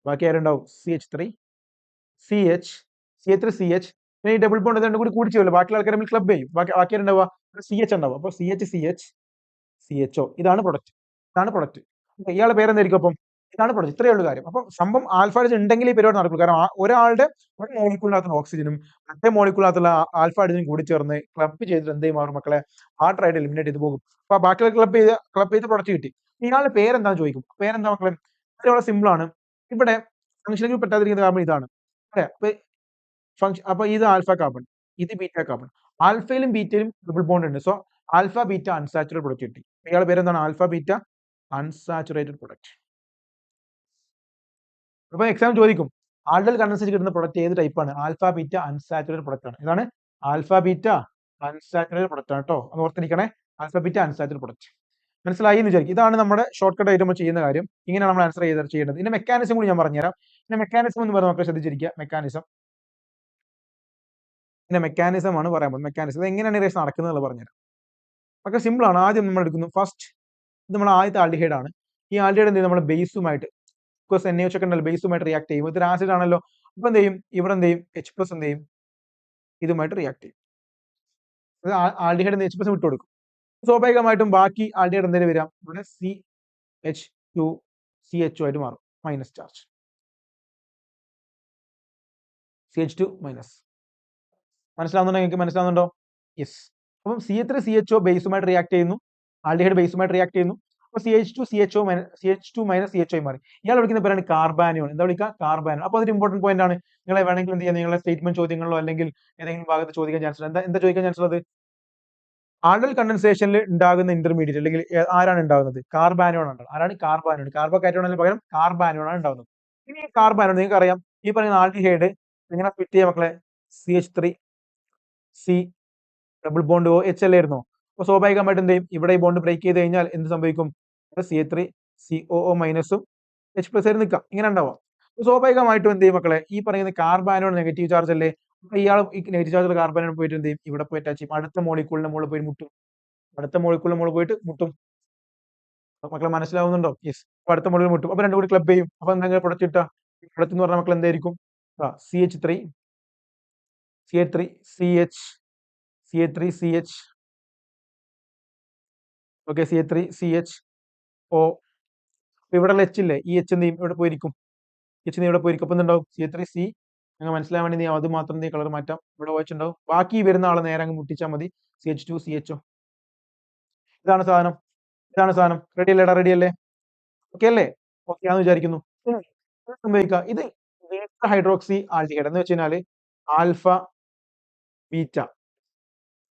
ബാക്കി ആരുണ്ടാവും? CH3CH പിന്നെ ഈ ഡബിൾ ബോണ്ട് രണ്ടും കൂടി ചെയ്യുമല്ലോ, ബാക്കിയുള്ള ആൾക്കാർ തമ്മിൽ ക്ലബ് ചെയ്യും. ബാക്കി ആരുണ്ടാവുക? CH ഉണ്ടാവും. അപ്പൊ CHCHCHO. ഇതാണ് പ്രൊഡക്റ്റ്. ഇതാണ് പ്രൊഡക്റ്റ്. ഇയാളുടെ പേരെന്തായിരിക്കും അപ്പം? ഇതാണ് പ്രൊഡക്റ്റ്. ഇത്രയേ ഉള്ളൂ കാര്യം. അപ്പം സംഭവം ആൽഫ ഹൈഡ്രജൻ ഉണ്ടെങ്കിൽ ഈ പരിപാടി നടക്കുള്ളൂ. കാരണം ഒരാളുടെ ഒരു മോളിക്കൂളിനകത്തുള്ള ഓക്സിജനും മറ്റേ മോളിക്കൂളിനകത്തുള്ള ആൽഫ ഹൈഡ്രജനും കൂടി ചേർന്ന് ക്ലബ് ചെയ്തിട്ട് എന്തേ മാറും മക്കളെ? വാട്ടർ ആയിട്ട് എലിമിനേറ്റ് ചെയ്ത് പോകും. അപ്പൊ ബാക്കിയുള്ള ക്ലബ് ചെയ്ത് പ്രൊഡക്റ്റ് കിട്ടി. ഇയാളുടെ പേരെന്താന്ന് ചോദിക്കും. പേരെന്താ മക്കളെ? വളരെ സിമ്പിൾ ആണ്. ഇവിടെ ഫംഗ്ഷനിൽ പെട്ടാതിരിക്കുന്ന കാർബൺ ഇതാണ്. അല്ലെ? അപ്പൊ ഇത് ആൽഫ കാർബൺ, ഇത് ബീറ്റ കാർബൺ. ആൽഫയിലും ബീറ്റയിലും ഡബിൾ ബോണ്ട് ഉണ്ട്. So alpha beta unsaturated product കിട്ടി. ഇയാളുടെ പേരെന്താണ്? Alpha beta unsaturated product. അപ്പൊ എക്സാം ചോദിക്കും, ആൾഡൽ കണ്ടൻസേറ്റ് കിട്ടുന്ന പ്രൊഡക്റ്റ് ഏത് ടൈപ്പാണ്? ആൽഫ ബീറ്റ അൺസാച്ചുറേറ്റഡ് പ്രൊഡക്റ്റ് ആണ്. ഇതാണ് ആൽഫ ബീറ്റ അൺസാച്ചുറേറ്റഡ് പ്രൊഡക്റ്റ് ആണ് കേട്ടോ. അത് ഓർത്തിരിക്കണേ. Alpha beta unsaturated product. മനസ്സിലായി എന്ന് വിചാരിക്കും. ഇതാണ് നമ്മുടെ ഷോർട്ട് കട്ട് ആയിട്ട് നമ്മൾ ചെയ്യുന്ന കാര്യം. ഇങ്ങനെയാണ് നമ്മൾ ആൻസർ ചെയ്യേണ്ടത്. ഇതിന്റെ മെക്കാനിസം കൂടി ഞാൻ പറഞ്ഞുതരാം. പിന്നെ മെക്കാനിസം എന്ന് പറഞ്ഞാൽ നമുക്ക് ശ്രദ്ധിച്ചിരിക്കുക. മെക്കാനിസം ആണ് പറയാൻ പോകുന്നത്. മെക്കാനിസം ഇത് എങ്ങനെയാണ് റേസ് നടക്കുന്നത് പറഞ്ഞുതരാം. ഒക്കെ സിമ്പിൾ ആണ്. ആദ്യം നമ്മൾ എടുക്കുന്നു ഫസ്റ്റ്, ഇത് നമ്മൾ ആദ്യത്തെ ആൽഡിഹൈഡ് ആണ്. ഈ ആൽഡിഹൈഡ് എന്ത് ചെയ്യും? നമ്മൾ ബേസുമായിട്ട് NaOH ഒക്കെ ഉണ്ടല്ലോ, ബേസുമായിട്ട് റിയാക്ട് ചെയ്യും. ഇതൊരു ആസിഡ് ആണല്ലോ. അപ്പൊ എന്ത് ചെയ്യും? ഇവിടെ എന്ത് ചെയ്യും? H+ എന്ത് ചെയ്യും? ഇതുമായിട്ട് റിയാക്ട് ചെയ്യും. അത് ആൽഡിഹൈഡ് H+ വിട്ടു കൊടുക്കും. സ്വാഭാവികമായിട്ടും ബാക്കി ആൽഡിഹൈഡ് എന്തെങ്കിലും വരാം, ഇവിടെ CH2CHO ആയിട്ട് മാറും. Minus charge, CH2 minus. മനസ്സിലാവുന്നുണ്ടോ? നിങ്ങൾക്ക് മനസ്സിലാവുന്നുണ്ടോ? യെസ്. അപ്പം CH3CHO ബേസുമായിട്ട് റിയാക്ട് ചെയ്യുന്നു, ആൽഡിഹൈഡ് ബേസുമായിട്ട് റിയാക്ട് ചെയ്യുന്നു. അപ്പൊ CH2 മൈനസ് CHO ആയി മാറി. ഇയാൾ വിളിക്കുന്ന പേരാണ് കാർബാനിയോൺ. എന്താ വിളിക്കുക? കാർബാനിയോൺ. അപ്പൊ അതൊരു ഇമ്പോർട്ടന്റ് പോയിന്റ് ആണ്. നിങ്ങളെ വേണമെങ്കിൽ എന്ത് ചെയ്യാം? നിങ്ങളെ സ്റ്റേറ്റ്മെന്റ് ചോദ്യങ്ങളിലോ അല്ലെങ്കിൽ ഏതെങ്കിലും ഭാഗത്ത് ചോദിക്കാൻ ചാൻസ് ഉണ്ട്. എന്താ ചോദിക്കാൻ ചാൻസ് ഉള്ളത്? ആൾഡൽ കണ്ടൻസേഷനിൽ ഉണ്ടാകുന്ന ഇന്റർമീഡിയറ്റ് അല്ലെങ്കിൽ ആരാണ് ഉണ്ടാകുന്നത്? കാർബാനിയോൺ ആണ്. ആരാണ്? കാർബാനിയോൺ. കാർബോകാറ്റയോണിന് പകരം കാർബാനിയോൺ ആണ് ഉണ്ടാകുന്നത്. ഇനി ഈ കാർബാനിയോൺ നിങ്ങൾക്ക് അറിയാം, ഈ പറയുന്ന ആൽഡിഹൈഡ് എങ്ങനെ സ്പ്ലിറ്റ് ചെയ്യാം മക്കളെ? CH3C ഡബിൾ ബോണ്ട് OH അല്ലായിരുന്നോ? അപ്പൊ സ്വാഭാവികമായിട്ട് എന്ത് ചെയ്യും? ഇവിടെ ഈ ബോണ്ട് ബ്രേക്ക് ചെയ്ത് കഴിഞ്ഞാൽ എന്ത് സംഭവിക്കും? CH3COO മൈനസും H+ ആയിട്ട് നിൽക്കാം. ഇങ്ങനെ ഉണ്ടാവാം. സ്വാഭാവികമായിട്ടും എന്ത് ചെയ്യും മക്കളെ? ഈ പറയുന്ന കാർബാനിയോൺ നെഗറ്റീവ് ചാർജ് അല്ലേ? അപ്പൊ ഇയാൾ ഈ നെഗറ്റീവ് ചാർജ് കാർബാനിയോൺ പോയിട്ട് എന്ത് ചെയ്യും? ഇവിടെ പോയി ടച്ച് ചെയ്യും. അടുത്ത മോളിക്കൂളിന്റെ മുകളിൽ പോയി മുട്ടും. അടുത്ത മോളിക്കൂളിന്റെ മുകളിൽ പോയിട്ട് മുട്ടും. മക്കളെ മനസ്സിലാവുന്നുണ്ടോ? യെസ്. അപ്പൊ അടുത്ത മോളിൽ മുട്ടും. അപ്പൊ രണ്ടും കൂടി ക്ലബ് ചെയ്യും. അപ്പൊ എന്തെങ്കിലും പ്രൊഡക്റ്റ് കിട്ടുക? പ്രൊഡക്റ്റ് എന്ന് പറഞ്ഞാൽ മക്കൾ എന്തായിരിക്കും? CH3CH okay, CH3CHO. ഇവിടെയുള്ള H ഇല്ലേ? ഈ H എന്ത് ചെയ്യും? ഇവിടെ പോയിരിക്കും. ഇവിടെ പോയിരിക്കും. അപ്പൊ എന്തുണ്ടാവും? CH3C. അങ്ങനെ മനസ്സിലാൻ വേണ്ടി അത് മാത്രം കളർ മാറ്റാം. ഇവിടെ OH ഉണ്ടാവും. ബാക്കി വരുന്ന ആളെ നേരെ അങ്ങ് മുട്ടിച്ചാൽ മതി. CH2CHO. ഇതാണ് സാധനം. റെഡി അല്ലേടാ? റെഡി അല്ലേ? ഓക്കെ അല്ലേ? ഓക്കെ ആണെന്ന് വിചാരിക്കുന്നു. സംഭവിക്കുക, ഇത് ബീറ്റ ഹൈഡ്രോക്സി ആൽഡിഹൈഡ് എന്ന് വെച്ച് കഴിഞ്ഞാൽ ആൽഫ ബീറ്റ.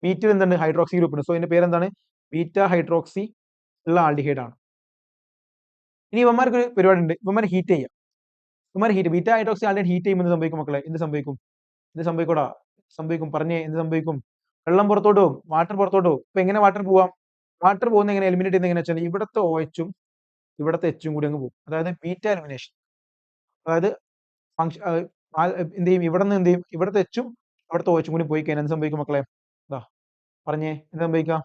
ബീറ്റയിൽ എന്താണ്? ഹൈഡ്രോക്സി ഗ്രൂപ്പ് ഉണ്ട്. സോ ഇതിന്റെ പേരെന്താണ്? ബീറ്റ ഹൈഡ്രോക്സി ഉള്ള ആൽഡിഹൈഡ് ആണ്. ഇനി ഇവന്മാർക്ക് ഒരു പരിപാടി ഉണ്ട്. ഇവന്മാർ ഹീറ്റ് ചെയ്യാം. ബീറ്റ ഹൈഡ്രോക്സി ആൽഡിഹൈഡ് ഹീറ്റ് ചെയ്യുമ്പോൾ എന്ത് സംഭവിക്കും മക്കളെ? എന്ത് സംഭവിക്കും? പറഞ്ഞേ, എന്ത് സംഭവിക്കും? വെള്ളം പുറത്തോട്ട് പോകും. വാട്ടർ പുറത്തോട്ട് പോകും. ഇപ്പൊ എങ്ങനെ വാട്ടർ പോവാം? വാട്ടർ പോകുന്ന എങ്ങനെ? എലിമിനേറ്റ് ചെയ്യുന്ന എങ്ങനെ വെച്ചാൽ ഇവിടുത്തെ OH ഉം ഇവിടുത്തെ H ഉം കൂടി അങ്ങ് പോകും. അതായത് ബീറ്റ എലിമിനേഷൻ. അതായത് ഫംഗ്ഷൻ എന്ത് ചെയ്യും? ഇവിടെ നിന്ന് എന്ത് ചെയ്യും? ഇവിടുത്തെ H ഉം ഇവിടുത്തെ OH ഉം കൂടി പോയി കഴിഞ്ഞാൽ എന്ത് സംഭവിക്കും മക്കളെ? പറഞ്ഞേ, എന്ത് സംഭവിക്കാം?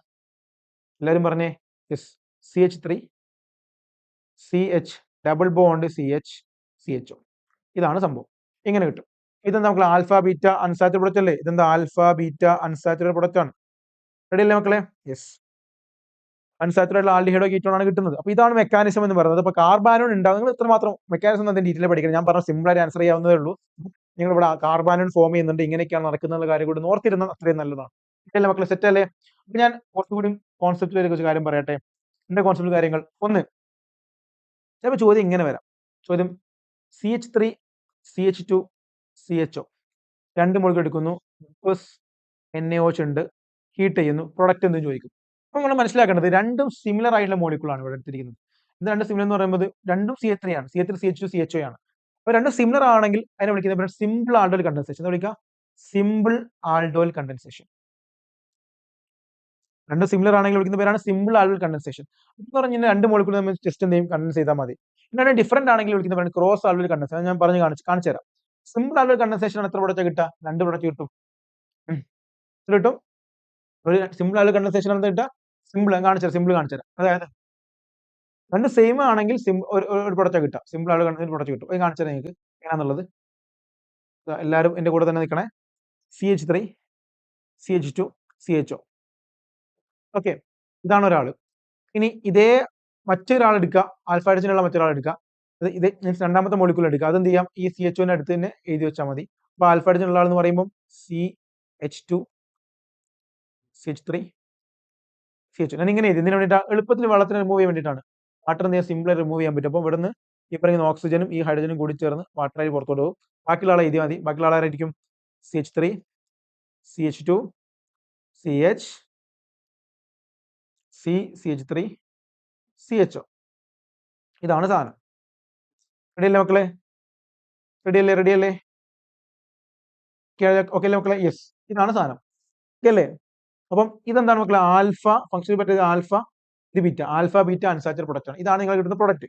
എല്ലാവരും പറഞ്ഞേ. Yes. CH3 CH double bond CHO. ഇതാണ് സംഭവം. ഇങ്ങനെ കിട്ടും. ഇതെന്താ മക്കളെ? ആൽഫ ബീറ്റ അൺസാച്ചുറേറ്റഡ് പ്രൊഡക്റ്റ് അല്ലേ? ഇതെന്താ? ആൽഫ ബീറ്റ അൺസാച്ചുറേറ്റഡ് പ്രൊഡക്റ്റ് ആണ്. റെഡി അല്ലേ മക്കളെ? യെസ്. അൺസാച്ചുറേറ്റഡ് ആൽഡിഹൈഡോ കീറ്റോൺ ആണ് കിട്ടുന്നത്. അപ്പൊ ഇതാണ് മെക്കാനിസം എന്ന് പറയുന്നത്. അപ്പൊ കാർബാനോൺ ഉണ്ടാവും. നിങ്ങൾ ഇത്രമാത്രം മെക്കാനിസം അതിന്റെ ഡീറ്റെയിൽ പഠിക്കണം. ഞാൻ പറഞ്ഞ സിമ്പിൾ ആയിട്ട് ആൻസർ ചെയ്യാവുന്നതേ ഉള്ളൂ. നിങ്ങൾ ഇവിടെ കാർബാനോൺ ഫോം ചെയ്യുന്നുണ്ട്, ഇങ്ങനെയൊക്കെയാണ് നടക്കുന്ന കാര്യം കൂടി ഓർത്തിരുന്നത് അത്രയും നല്ലതാണ്. അല്ലേ മക്കളെ? സെറ്റ് അല്ലേ? അപ്പൊ ഞാൻ കുറച്ചുകൂടി കോൺസെപ്റ്റിലേക്ക് കുറച്ച് കാര്യം പറയട്ടെ. എന്റെ കോൺസെപ്റ്റ് കാര്യങ്ങൾ. ഒന്ന്, ചിലപ്പോൾ ചോദ്യം ഇങ്ങനെ വരാം. ചോദ്യം CH3 CH2 CHO 2 മോളിക്കൂൾ എടുക്കുന്നു, NaOH ഉണ്ട്, ഹീറ്റ് ചെയ്യുന്നു, പ്രൊഡക്റ്റ് എന്ന് ചോദിക്കും. അപ്പൊ നമ്മൾ മനസ്സിലാക്കേണ്ടത് രണ്ടും സിമിലർ ആയിട്ടുള്ള മോളിക്കൂൾ ആണ് ഇവിടെ എടുത്തിരിക്കുന്നത്. ഇത് രണ്ടും സിമിലർ എന്ന് പറയുമ്പോൾ രണ്ടും CH3 ആണ്, CH3 CH2 CHO ആണ്. അപ്പൊ രണ്ടും സിമിലർ ആണെങ്കിൽ അതിനെ വിളിക്കുന്ന സിമ്പിൾ ആൾഡോയിൽ കണ്ടൻസേഷൻ എന്ന് വിളിക്കുക. Simple aldol condensation. രണ്ട് സിമിലർ ആണെങ്കിൽ വിളിക്കുന്ന പേരാണ് സിമ്പിൾ ആൾഡോയിൽ കണ്ടൻസേഷൻ. എന്ന് പറഞ്ഞാൽ രണ്ട് മോളിക്കൂൾ നമ്മൾ ജസ്റ്റ് എന്ത് ചെയ്യും? കണ്ടൻസ് ചെയ്താൽ മതി. ഇങ്ങനെ ഡിഫറന്റ് ആണെങ്കിൽ വിളിക്കുന്ന പേരാണ് ക്രോസ് ആൾഡോയിൽ കണ്ടൻസേഷൻ. ഞാൻ പറഞ്ഞു കാണിച്ചു തരാം. സിമ്പിൾ ആൾഡോയിൽ കണ്ടൻസേഷൻ ആണ് എത്ര പ്രൊഡക്റ്റ് കിട്ടുക? 2 പ്രൊഡക്റ്റ് കിട്ടും. കിട്ടും. ഒരു സിമ്പിൾ ആൾഡോയിൽ കണ്ടൻസേഷൻ ആണ് കിട്ടുക. സിമ്പിൾ കാണിച്ചു തരാം. അതായത് രണ്ട് സെയിം ആണെങ്കിൽ ഒരു പ്രൊഡക്റ്റ് കിട്ടുക. സിമ്പിൾ ആൾഡോയിൽ കണ്ടൻസേഷൻ പ്രൊഡക്റ്റ് കിട്ടും. അത് കാണിച്ചു തരാം നിങ്ങൾക്ക് എങ്ങനെയാണെന്നുള്ളത്. എല്ലാവരും എന്റെ കൂടെ തന്നെ നിൽക്കണേ. CH3 CH2 CHO. ഓക്കെ, ഇതാണ് ഒരാൾ. ഇനി ഇതേ മറ്റൊരാൾ എടുക്കുക, ആൽഫ ഹൈഡ്രജനുള്ള മറ്റൊരാൾ എടുക്കുക. ഇത് രണ്ടാമത്തെ മോളിക്കൂൾ എടുക്കുക. അതെന്ത് ചെയ്യാം? ഈ CHOന്റെ അടുത്ത് തന്നെ എഴുതി വെച്ചാൽ മതി. അപ്പൊ ആൽഫ ഹൈഡ്രജൻ ഉള്ള ആൾ എന്ന് പറയുമ്പോൾ CH2 CH3 CHO. ഞാൻ ഇങ്ങനെ എഴുതി എന്തിനു വേണ്ടിയിട്ടാണ്? എളുപ്പത്തിൽ വെള്ളത്തിന് റിമൂവ് ചെയ്യാൻ വേണ്ടിയിട്ടാണ്. വാട്ടർ എന്ത് ചെയ്യാൻ? സിമ്പിളായി റിമൂവ് ചെയ്യാൻ പറ്റും. അപ്പോൾ ഇവിടുന്ന് ഈ പറയുന്ന ഓക്സിജനും ഈ ഹൈഡ്രജനും കൂടി ചേർന്ന് വാട്ടറായി പുറത്തോട്ട് പോകും. ബാക്കിയുള്ള ആളെ എഴുതിയാൽ മതി. ബാക്കിയുള്ള ആളായിരിക്കും CH3 CH2 CH3 CHO. ഇതാണ് സാധനം. റെഡിയല്ലേ മക്കളെ? റെഡിയല്ലേ? ഓക്കെ അല്ലേ മക്കളെ? യെസ്, ഇതാണ് സാധനം. ഓക്കെ അല്ലേ? അപ്പം ഇതെന്താണ് മക്കളെ? ആൽഫ ഫംഗ്ഷനിൽ പറ്റിയത് ആൽഫ, ഇത് beta. Alpha beta unsaturated product ആണ്. ഇതാണ് നിങ്ങൾ കിട്ടുന്ന പ്രൊഡക്റ്റ്.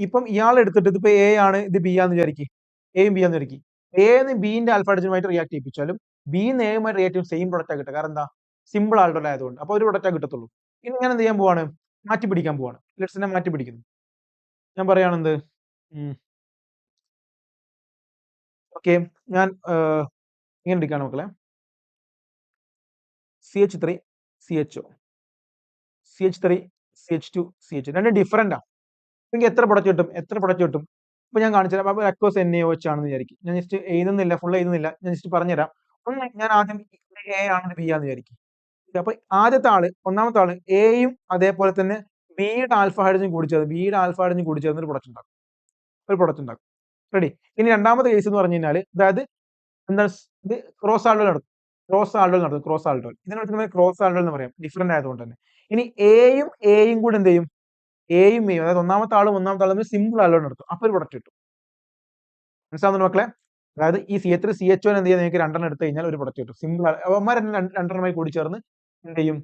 ഇപ്പം ഇയാൾ എടുത്തിട്ട് ഇതിപ്പോ A ആണ്, ഇത് B ആണെന്ന് വിചാരിക്കും. എയും ബി ആണെന്ന് വിചാരിക്കും. എന്ന് ബിന്റെ ആൽഫ ഹൈഡ്രജനുമായിട്ട് റിയാക്ട് ചെയ്യിപ്പിച്ചാലും ബിന്ന് എയുമായിട്ട് റിയാക്ട് ചെയ്യും സെയിം പ്രൊഡക്റ്റ് കിട്ടുക. കാരണം എന്താ? സിമ്പിൾ ആൾഡോയിൽ ആയതുകൊണ്ട്. അപ്പൊ ഒരു പ്രൊഡക്റ്റ് കിട്ടത്തുള്ളൂ. ഇനി ഞാൻ എന്ത് ചെയ്യാൻ പോവാണ്? മാറ്റി പിടിക്കാൻ പോവാണ്. ലെറ്റ്സിനെ മാറ്റി പിടിക്കുന്നു. ഞാൻ പറയുകയാണെന്ത്? ഓക്കെ, ഞാൻ ഇങ്ങനെ എടുക്കുകയാണ് മക്കളെ. CH3 CHO CH3 CH2 CHO രണ്ടും ഡിഫറൻറ്റാ. നിങ്ങൾക്ക് എത്ര പ്രൊഡക്റ്റ് കിട്ടും? ഇപ്പൊ ഞാൻ കാണിച്ചു തരാം. അപ്പൊ അക്വസ് NaOH ആണെന്ന് വിചാരിക്കും. ഞാൻ ജസ്റ്റ് എഴുതുന്നില്ല, ഫുൾ എഴുതുന്നില്ല. ഞാൻ ജസ്റ്റ് പറഞ്ഞുതരാം. ഒന്ന് ഞാൻ ആദ്യം A ആണെന്ന് B ആണെന്ന് വിചാരിക്കും. അപ്പൊ ഒന്നാമത്തെ ആള് Aയും അതേപോലെ തന്നെ ബിയുടെ ആൽഫ ഹൈഡ്രജൻ കൂടി ചേർന്ന് ഒരു പ്രൊഡക്റ്റ് ഉണ്ടാക്കും. റെഡി? ഇനി രണ്ടാമത്തെ കേസ് എന്ന് പറഞ്ഞു കഴിഞ്ഞാൽ, അതായത് എന്താണ്? ഇത് ക്രോസ് ആൾഡോയിൽ നടത്തും. ക്രോസ് ആൾഡോയിൽ. ഇതിനെ ക്രോസ് ആൾഡോയിൽ എന്ന് പറയാം, ഡിഫറന്റ് ആയതുകൊണ്ട് തന്നെ. ഇനി എയും കൂടെ എന്ത് ചെയ്യും? എയും അതായത് ഒന്നാമത്തെ ആളും സിമ്പിൾ ആൾഡോയിൽ നടത്തും. അപ്പൊ ഒരു പ്രൊഡക്റ്റ് കിട്ടും. മനസ്സിലാവുന്നു മക്കളെ? അതായത് ഈ CH3 CHO എന്ത് ചെയ്യാൻ? നിങ്ങൾക്ക് 2 എടുത്തു കഴിഞ്ഞാൽ ഒരു പ്രൊഡക്റ്റ് കിട്ടും. സിമ്പിൾ അവന്മാർ രണ്ടെണ്ണമായി കൂടി ചേർന്ന് എന്ത് ചെയ്യും?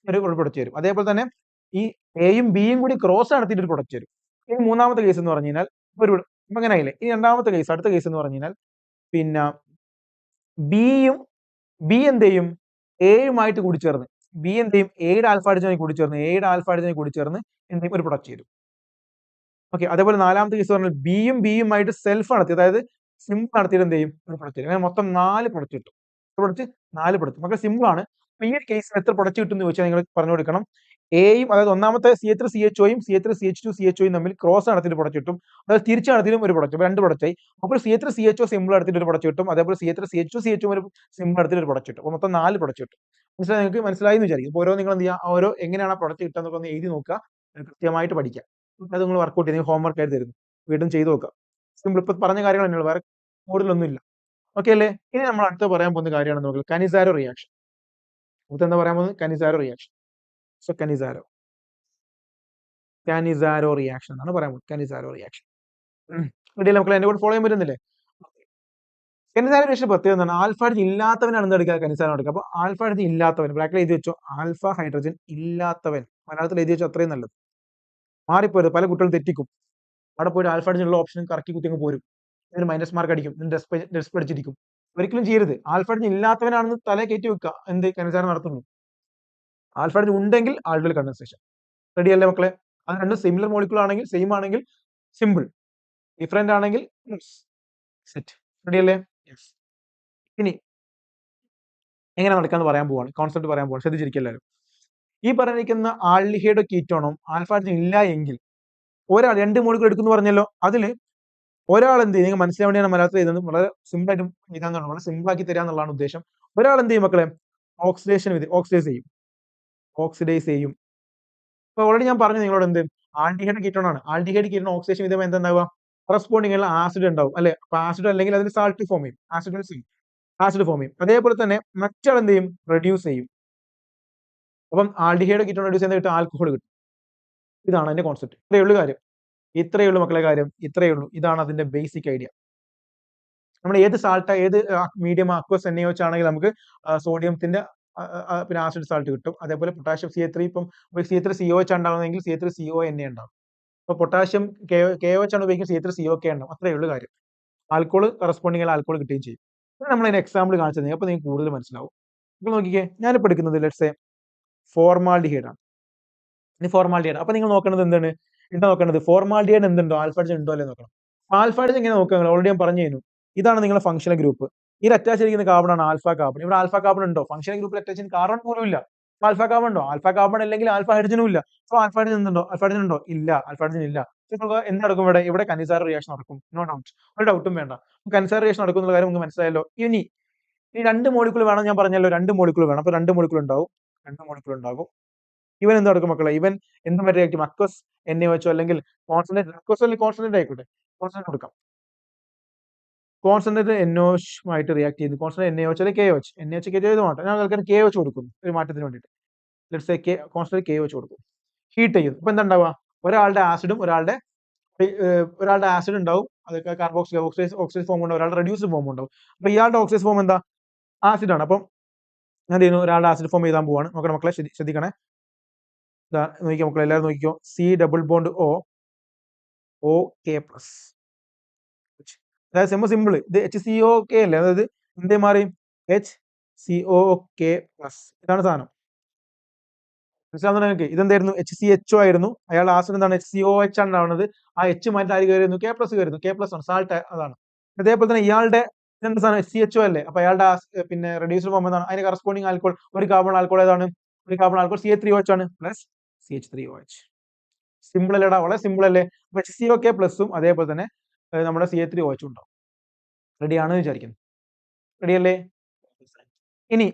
ഒരു പ്രൊഡക്റ്റ് വരും. അതേപോലെ തന്നെ ഈ എയും ബിയും കൂടി ക്രോസ് നടത്തിയിട്ട് ഒരു പ്രൊഡക്റ്റ് വരും. ഇനി മൂന്നാമത്തെ കേസ് എന്ന് പറഞ്ഞു കഴിഞ്ഞാൽ ഇപ്പൊ അങ്ങനെ ആയില്ലേ? ഇനി അടുത്ത കേസ് എന്ന് പറഞ്ഞു കഴിഞ്ഞാൽ, പിന്നെ ബി എന്ത് ചെയ്യും? എയുമായിട്ട് കൂടി ചേർന്ന് ബി എന്ത് ചെയ്യും? എയുടെ ആൽഫ ഹൈഡ്രജനായി കൂടി ചേർന്ന് എന്ത് ചെയ്യും? ഒരു പ്രൊഡക്റ്റ് വരും. ഓക്കെ, അതേപോലെ നാലാമത്തെ കേസ് പറഞ്ഞാൽ ബിയുമായിട്ട് സെൽഫ് നടത്തി, അതായത് സിമ്പിൾ നടത്തിയിട്ട് എന്ത് ചെയ്യും? ഒരു പ്രൊഡക്റ്റ് വരും. അങ്ങനെ മൊത്തം 4 പ്രൊഡക്റ്റ് കിട്ടും. നാല് പ്രൊഡക്റ്റ്. നമുക്ക് സിമ്പിൾ ആണ്. അപ്പൊ ഈ ഒരു കേസിൽ എത്ര പ്രൊഡക്റ്റ് കിട്ടും എന്ന് ചോദിച്ചാൽ നിങ്ങൾ പറഞ്ഞു കൊടുക്കണം. എയും അതായത് ഒന്നാമത്തെ CH3 CHOയും CH3 CH2 CHOയും തമ്മിൽ ക്രോസ് നടത്തിയിട്ട് പ്രൊഡക്റ്റ് കിട്ടും. അതായത് തിരിച്ചു നടത്തിയിട്ടും ഒരു പ്രൊഡക്റ്റ്, 2 പ്രൊഡക്റ്റ് ആയി. അപ്പോൾ CH3 CHO സിമ്പിൾ നടത്തിയിട്ട് ഒരു പ്രൊഡക്റ്റ് കിട്ടും. അതേപോലെ CH3 CH2 CHO ഒരു സിമ്പിൾ നടത്തിയിട്ട് ഒരു പ്രൊഡക്റ്റ് കിട്ടും. അപ്പോൾ മൊത്തം 4 പ്രൊഡക്റ്റ് കിട്ടും. നിങ്ങൾക്ക് മനസ്സിലായി എന്ന് വിചാരിക്കും. അപ്പോൾ ഓരോ നിങ്ങൾ എന്ത് ചെയ്യുക? ഓരോ എങ്ങനെയാണ് ആ പ്രൊഡക്റ്റ് കിട്ടുക എന്നൊക്കെ ഒന്ന് എഴുതി നോക്കുക, കൃത്യമായിട്ട് പഠിക്കുക. അത് നിങ്ങൾ വർക്ക്ഔട്ട് ചെയ്ത് ഹോംവർക്ക് ആയിട്ട് തരുന്നു, വീണ്ടും ചെയ്ത് നോക്കുക. സിമ്പിൾ ഇപ്പൊ പറഞ്ഞ കാര്യങ്ങൾ തന്നെയുള്ളൂ, വേറെ കൂടുതലൊന്നുമില്ല. ഓക്കെ അല്ലേ? ഇനി നമ്മൾ അടുത്ത പറയാൻ പോകുന്ന കാര്യമാണ് നോക്കുക, കനിസാരോ റിയാക്ഷൻ. എന്താ പറയാൻ പോകുന്നത്? കനിസാരോ റിയാക്ഷൻ. സോ കാനിസാരോ റിയാക്ഷൻ എന്നാണ് പറയാൻ പോകുന്നത്. Cannizzaro reaction. റെഡിയല്ലേ മക്കളെ? എന്റെ കൂടെ ഫോളോ ചെയ്യാൻ പറ്റുന്നില്ലേ? കനിസാരോ റിയാക്ഷൻ പ്രത്യേകത എന്താണ്? Alpha hydrogen ഇല്ലാത്തവനാണ് എന്തെടുക്കുക? കനിസാരോ എടുക്കുക. അപ്പൊ ആൽഫ ഹൈഡ്രജൻ ഇല്ലാത്തവൻ ബ്രാക്കറ്റിൽ എഴുതി വെച്ചോ. ആൽഫ ഹൈഡ്രജൻ ഇല്ലാത്തവൻ, മലയാളത്തിൽ എഴുതി വെച്ചോ, അത്രയും നല്ലത്. മാറിപ്പോയത് പല കുട്ടികളും തെറ്റിക്കും. അവിടെ പോയിട്ട് ആൽഫ ഹൈഡ്രജൻ ഉള്ള ഓപ്ഷൻ കറക്കി കുത്തി അങ്ങ് പോരും. ഇതിന് മൈനസ് മാർക്ക് അടിക്കും, ഡെസ്പ് അടിച്ചിരിക്കും. ഒരിക്കലും ചെയ്യരുത്. ആൽഫ ഹൈഡ്രജൻ ഇല്ലാത്തവനാണെന്ന് തല കയറ്റി വെക്കുക, എന്ത് കനിസാരം നടത്തുന്നു. ആൽഫ ഹൈഡ്രജൻ ഉണ്ടെങ്കിൽ ആൾഡോയിൽ കണ്ടൻസേഷൻ. റെഡി അല്ലേ മക്കളെ? അത് രണ്ടും സിമിലർ മോളിക്യൂൾ ആണെങ്കിൽ സെയിം ആണെങ്കിൽ സിമ്പിൾ, ഡിഫറെന്റ് ആണെങ്കിൽ സെറ്റ്. റെഡി അല്ലേ? യെസ്. ഇനി എങ്ങനെ നടക്കാന്ന് പറയാൻ പോവാണ്, കോൺസെപ്റ്റ് പറയാൻ പോവാണ്, ശ്രദ്ധിച്ചിരിക്കും എല്ലാവരും. ഈ പറഞ്ഞിരിക്കുന്ന ആൽഡിഹൈഡോ കീറ്റോണോ ആൽഫ ഹൈഡ്രജൻ ഇല്ല എങ്കിൽ ഒരാൾ 2 മോളിക്കൂൾ എടുക്കുന്നു പറഞ്ഞല്ലോ, അതില് ഒരാൾ എന്ത് ചെയ്യും, നിങ്ങൾ മനസ്സിലാൻ വേണ്ടിയാണ് മലയാളത്തിൽ എഴുതുന്നത്, വളരെ സിമ്പിൾ ആയിട്ട് എഴുതാന്നുള്ളത്, വളരെ സിമ്പിൾ ആക്കി തരാന്നുള്ളതാണ് ഉദ്ദേശം. ഒരാൾ എന്ത് ചെയ്യും മക്കളെ, ഓക്സിഡൈസ് ചെയ്യും. ഇപ്പൊ ഓൾറെഡി ഞാൻ പറഞ്ഞു നിങ്ങളോട് എന്ത്, ആൽഡിഹൈഡ് കീറ്റോൺ ആണ്. ആൽഡിഹൈഡ് കീറ്റോൺ ഓക്സിഡേഷൻ ചെയ്താൽ എന്താ ഉണ്ടാവുക, കറസ്പോണ്ടിങ് ഉള്ള ആസിഡ് ഉണ്ടാവും അല്ലെ. അപ്പൊ ആസിഡ് അല്ലെങ്കിൽ അതിന് സാൾട്ട് ഫോം ചെയ്യും, ആസിഡ് ഫോം ചെയ്യും. അതേപോലെ തന്നെ മറ്റാൾ എന്ത് ചെയ്യും, റെഡ്യൂസ് ചെയ്യും. അപ്പം ആൽഡിഹൈഡ് കീറ്റോൺ റെഡ്യൂസ് ചെയ്യുന്ന കിട്ടും, ആൽക്കഹോൾ കിട്ടും. ഇതാണ് അതിന്റെ കോൺസെപ്റ്റ്. ഇത്രയേ ഉള്ളൂ കാര്യം, ഇത്രയേ ഉള്ളൂ മക്കളെ കാര്യം, ഇത്രയേ ഉള്ളൂ. ഇതാണ് അതിന്റെ ബേസിക് ഐഡിയ. നമ്മൾ ഏത് സാൾട്ട്, ഏത് മീഡിയം അക്വസ് NaOH ആണെങ്കിൽ നമുക്ക് സോഡിയത്തിന്റെ പിന്നെ ആസിഡ് സാൾട്ട് കിട്ടും. അതേപോലെ പൊട്ടാഷ്യം CH3, ഇപ്പം CH3COH ഉണ്ടാവുന്നതെങ്കിൽ CH3CONa ഉണ്ടാവും. അപ്പൊ പൊട്ടാഷ്യം KOH ആണ് ഉപയോഗിക്കുന്നത്, CH3COK ഉണ്ടാവും. അത്രയേ ഉള്ളൂ കാര്യം. ആൽക്കോൾ കറസ്പോണ്ടിങ് ആൽക്കോൾ കിട്ടുകയും ചെയ്യും. നമ്മൾ അതിന് എക്സാമ്പിൾ കാണിച്ചു തന്നെ, അപ്പൊ നിങ്ങൾക്ക് കൂടുതൽ മനസ്സിലാവും. നിങ്ങൾ നോക്കിക്കേ, ഞാനിപ്പോൾ എടുക്കുന്നത് ലെറ്റ്സ് സേ ഫോർമാൽഡിഹൈഡ് ആണ്. ഇനി ഫോർമാൽഡിഹൈഡ്, അപ്പൊ നിങ്ങൾ നോക്കേണ്ടത് എന്താണ്, നോക്കേണ്ടത് ഫോർമാൽഡിഹൈഡ് എന്തുണ്ടോ, ആൽഫ ഹൈഡ്രജൻ ഉണ്ടോ അല്ലേ നോക്കണം. ആൽഫ ഹൈഡ്രജൻ ഇങ്ങനെ നോക്കുക, ഓൾറെഡി ഞാൻ പറഞ്ഞു തരുന്നു. ഇതാണ് നിങ്ങളുടെ ഫംഗ്ഷണൽ ഗ്രൂപ്പ്. ഇതിൽ അറ്റാച്ച് ചെയ്തിരിക്കുന്ന കാർബൺ ആണ് ആൽഫ കാർബൺ. ഇവിടെ ആൽഫ കാർബൺ ഉണ്ടോ, ഫംഗ്ഷണൽ ഗ്രൂപ്പിൽ അറ്റാച്ച് ചെയ്യുന്ന കാർബൺ പോലും ഇല്ല. ആൽഫ കാർബൺ ഉണ്ടോ, ആൽഫ കാർബൺ അല്ലെങ്കിൽ ആൽഫ ഹൈഡ്രജനും ഇല്ല. സോ ആൽഫ ഹൈഡ്രജൻ എന്തുണ്ടോ, ആൽഫ ഹൈഡ്രജൻ ഉണ്ടോ, ഇല്ല, ആൽഫ ഹൈഡ്രജൻ ഇല്ല. എന്ത് നടക്കും ഇവിടെ കനിസാര റിയാക്ഷൻ നടക്കും, നോ ഡൗട്ട്, ഒരു ഡൗട്ടും വേണ്ട. കനിസാര റിയാക്ഷൻ നടക്കും എന്നുള്ള കാര്യം നിങ്ങൾക്ക് മനസ്സിലായല്ലോ. ഇനി ഈ 2 മോളിക്കൂൾ വേണം, ഞാൻ പറഞ്ഞല്ലോ 2 മോളിക്കൂൾ വേണം. അപ്പൊ 2 മോളിക്കൂൾ ഉണ്ടാകും. ഇവൻ എന്ത് നടക്കും മക്കളെ, ഇവൻ എന്തുമായിട്ട് റിയാക്ട് ചെയ്യും, അക്വസ് NaOH അല്ലെങ്കിൽ കോൺസെൻട്രേറ്റ്, അക്വസ് അല്ലെങ്കിൽ കോൺസെൻട്രേറ്റ് ആയിക്കോട്ടെ, കോൺസെൻട്രേറ്റ് കൊടുക്കാം. കോൺസെൻട്രേറ്റ് NaOH ആയിട്ട് റിയാക്ട് ചെയ്യുന്നു. കോൺസെൻട്രേറ്റ് NaOH അല്ലെങ്കിൽ KOH, KOH മാറ്റം, ഞാൻ ആൾക്കാർ KOH കൊടുക്കുന്നു ഒരു മാറ്റത്തിന് വേണ്ടിയിട്ട്. ലെറ്റ്സ് സേ കോൺസെൻട്രേറ്റ് KOH കൊടുക്കും, ഹീറ്റ് ചെയ്യുന്നു. അപ്പൊ എന്താ ഉണ്ടാവുക, ഒരാളുടെ ആസിഡ് ഉണ്ടാവും, അതൊക്കെ കാർബോക്സിൽ ഓക്സിഡൈസ് ഫോം ഉണ്ടാവും, ഒരാളുടെ റെഡ്യൂസ്ഡ് ഫോം ഉണ്ടാവും. അപ്പൊ ഇയാളുടെ ഓക്സിഡൈസ് ഫോം എന്താ, ആസിഡ് ആണ്. അപ്പം എന്ത് ചെയ്യുന്നു, ഒരാളുടെ ആസിഡ് ഫോം എഴുതാൻ പോവാണ്. നോക്കണം മക്കളെ, ശ്രദ്ധിക്കണേ. നോക്കിക്കോ മക്കളെ, എല്ലാവരും നോക്കിക്കോ, C+OK+. അതായത് സിമ്പിൾ, ഇത് HCOK അല്ലേ, അതായത് എന്തേ മാറി, HCOK+. ഇതാണ് സാധനം, മനസ്സിലാവുന്ന നിങ്ങൾക്ക്. ഇതെന്തായിരുന്നു, HCHO ആയിരുന്നു. അയാളുടെ ആസിഡ് എന്താണ്, HCOH ആണ് ഉണ്ടാവുന്നത്. ആ H മാറ്റി ആര് കയറുന്നു, K+ കയറുന്നു. K+ ആണ് സാൾട്ട്, അതാണ്. അതേപോലെ തന്നെ ഇയാളുടെ ഇതെന്താ സാധനം, HCHO അല്ലേ. അപ്പൊ അയാളുടെ പിന്നെ റെഡ്യൂസ്ഡ് ഫോം എന്താണ്, അതിന് കറസ്പോണ്ടിങ് ആൽക്കോൾ, ഒരു കാർബൺ ആൽക്കോൾ ഏതാണ്, CH3OH ആണ്, പ്ലസ് CH3OH. സിമ്പിൾ അല്ലേടാ, വളരെ സിമ്പിൾ അല്ലേ. HCOK+ഉം അതേപോലെ തന്നെ നമ്മുടെ CH3OH ഉണ്ടാവും. റെഡിയാണെന്ന് വിചാരിക്കുന്നു. റെഡി അല്ലേ? ഇനി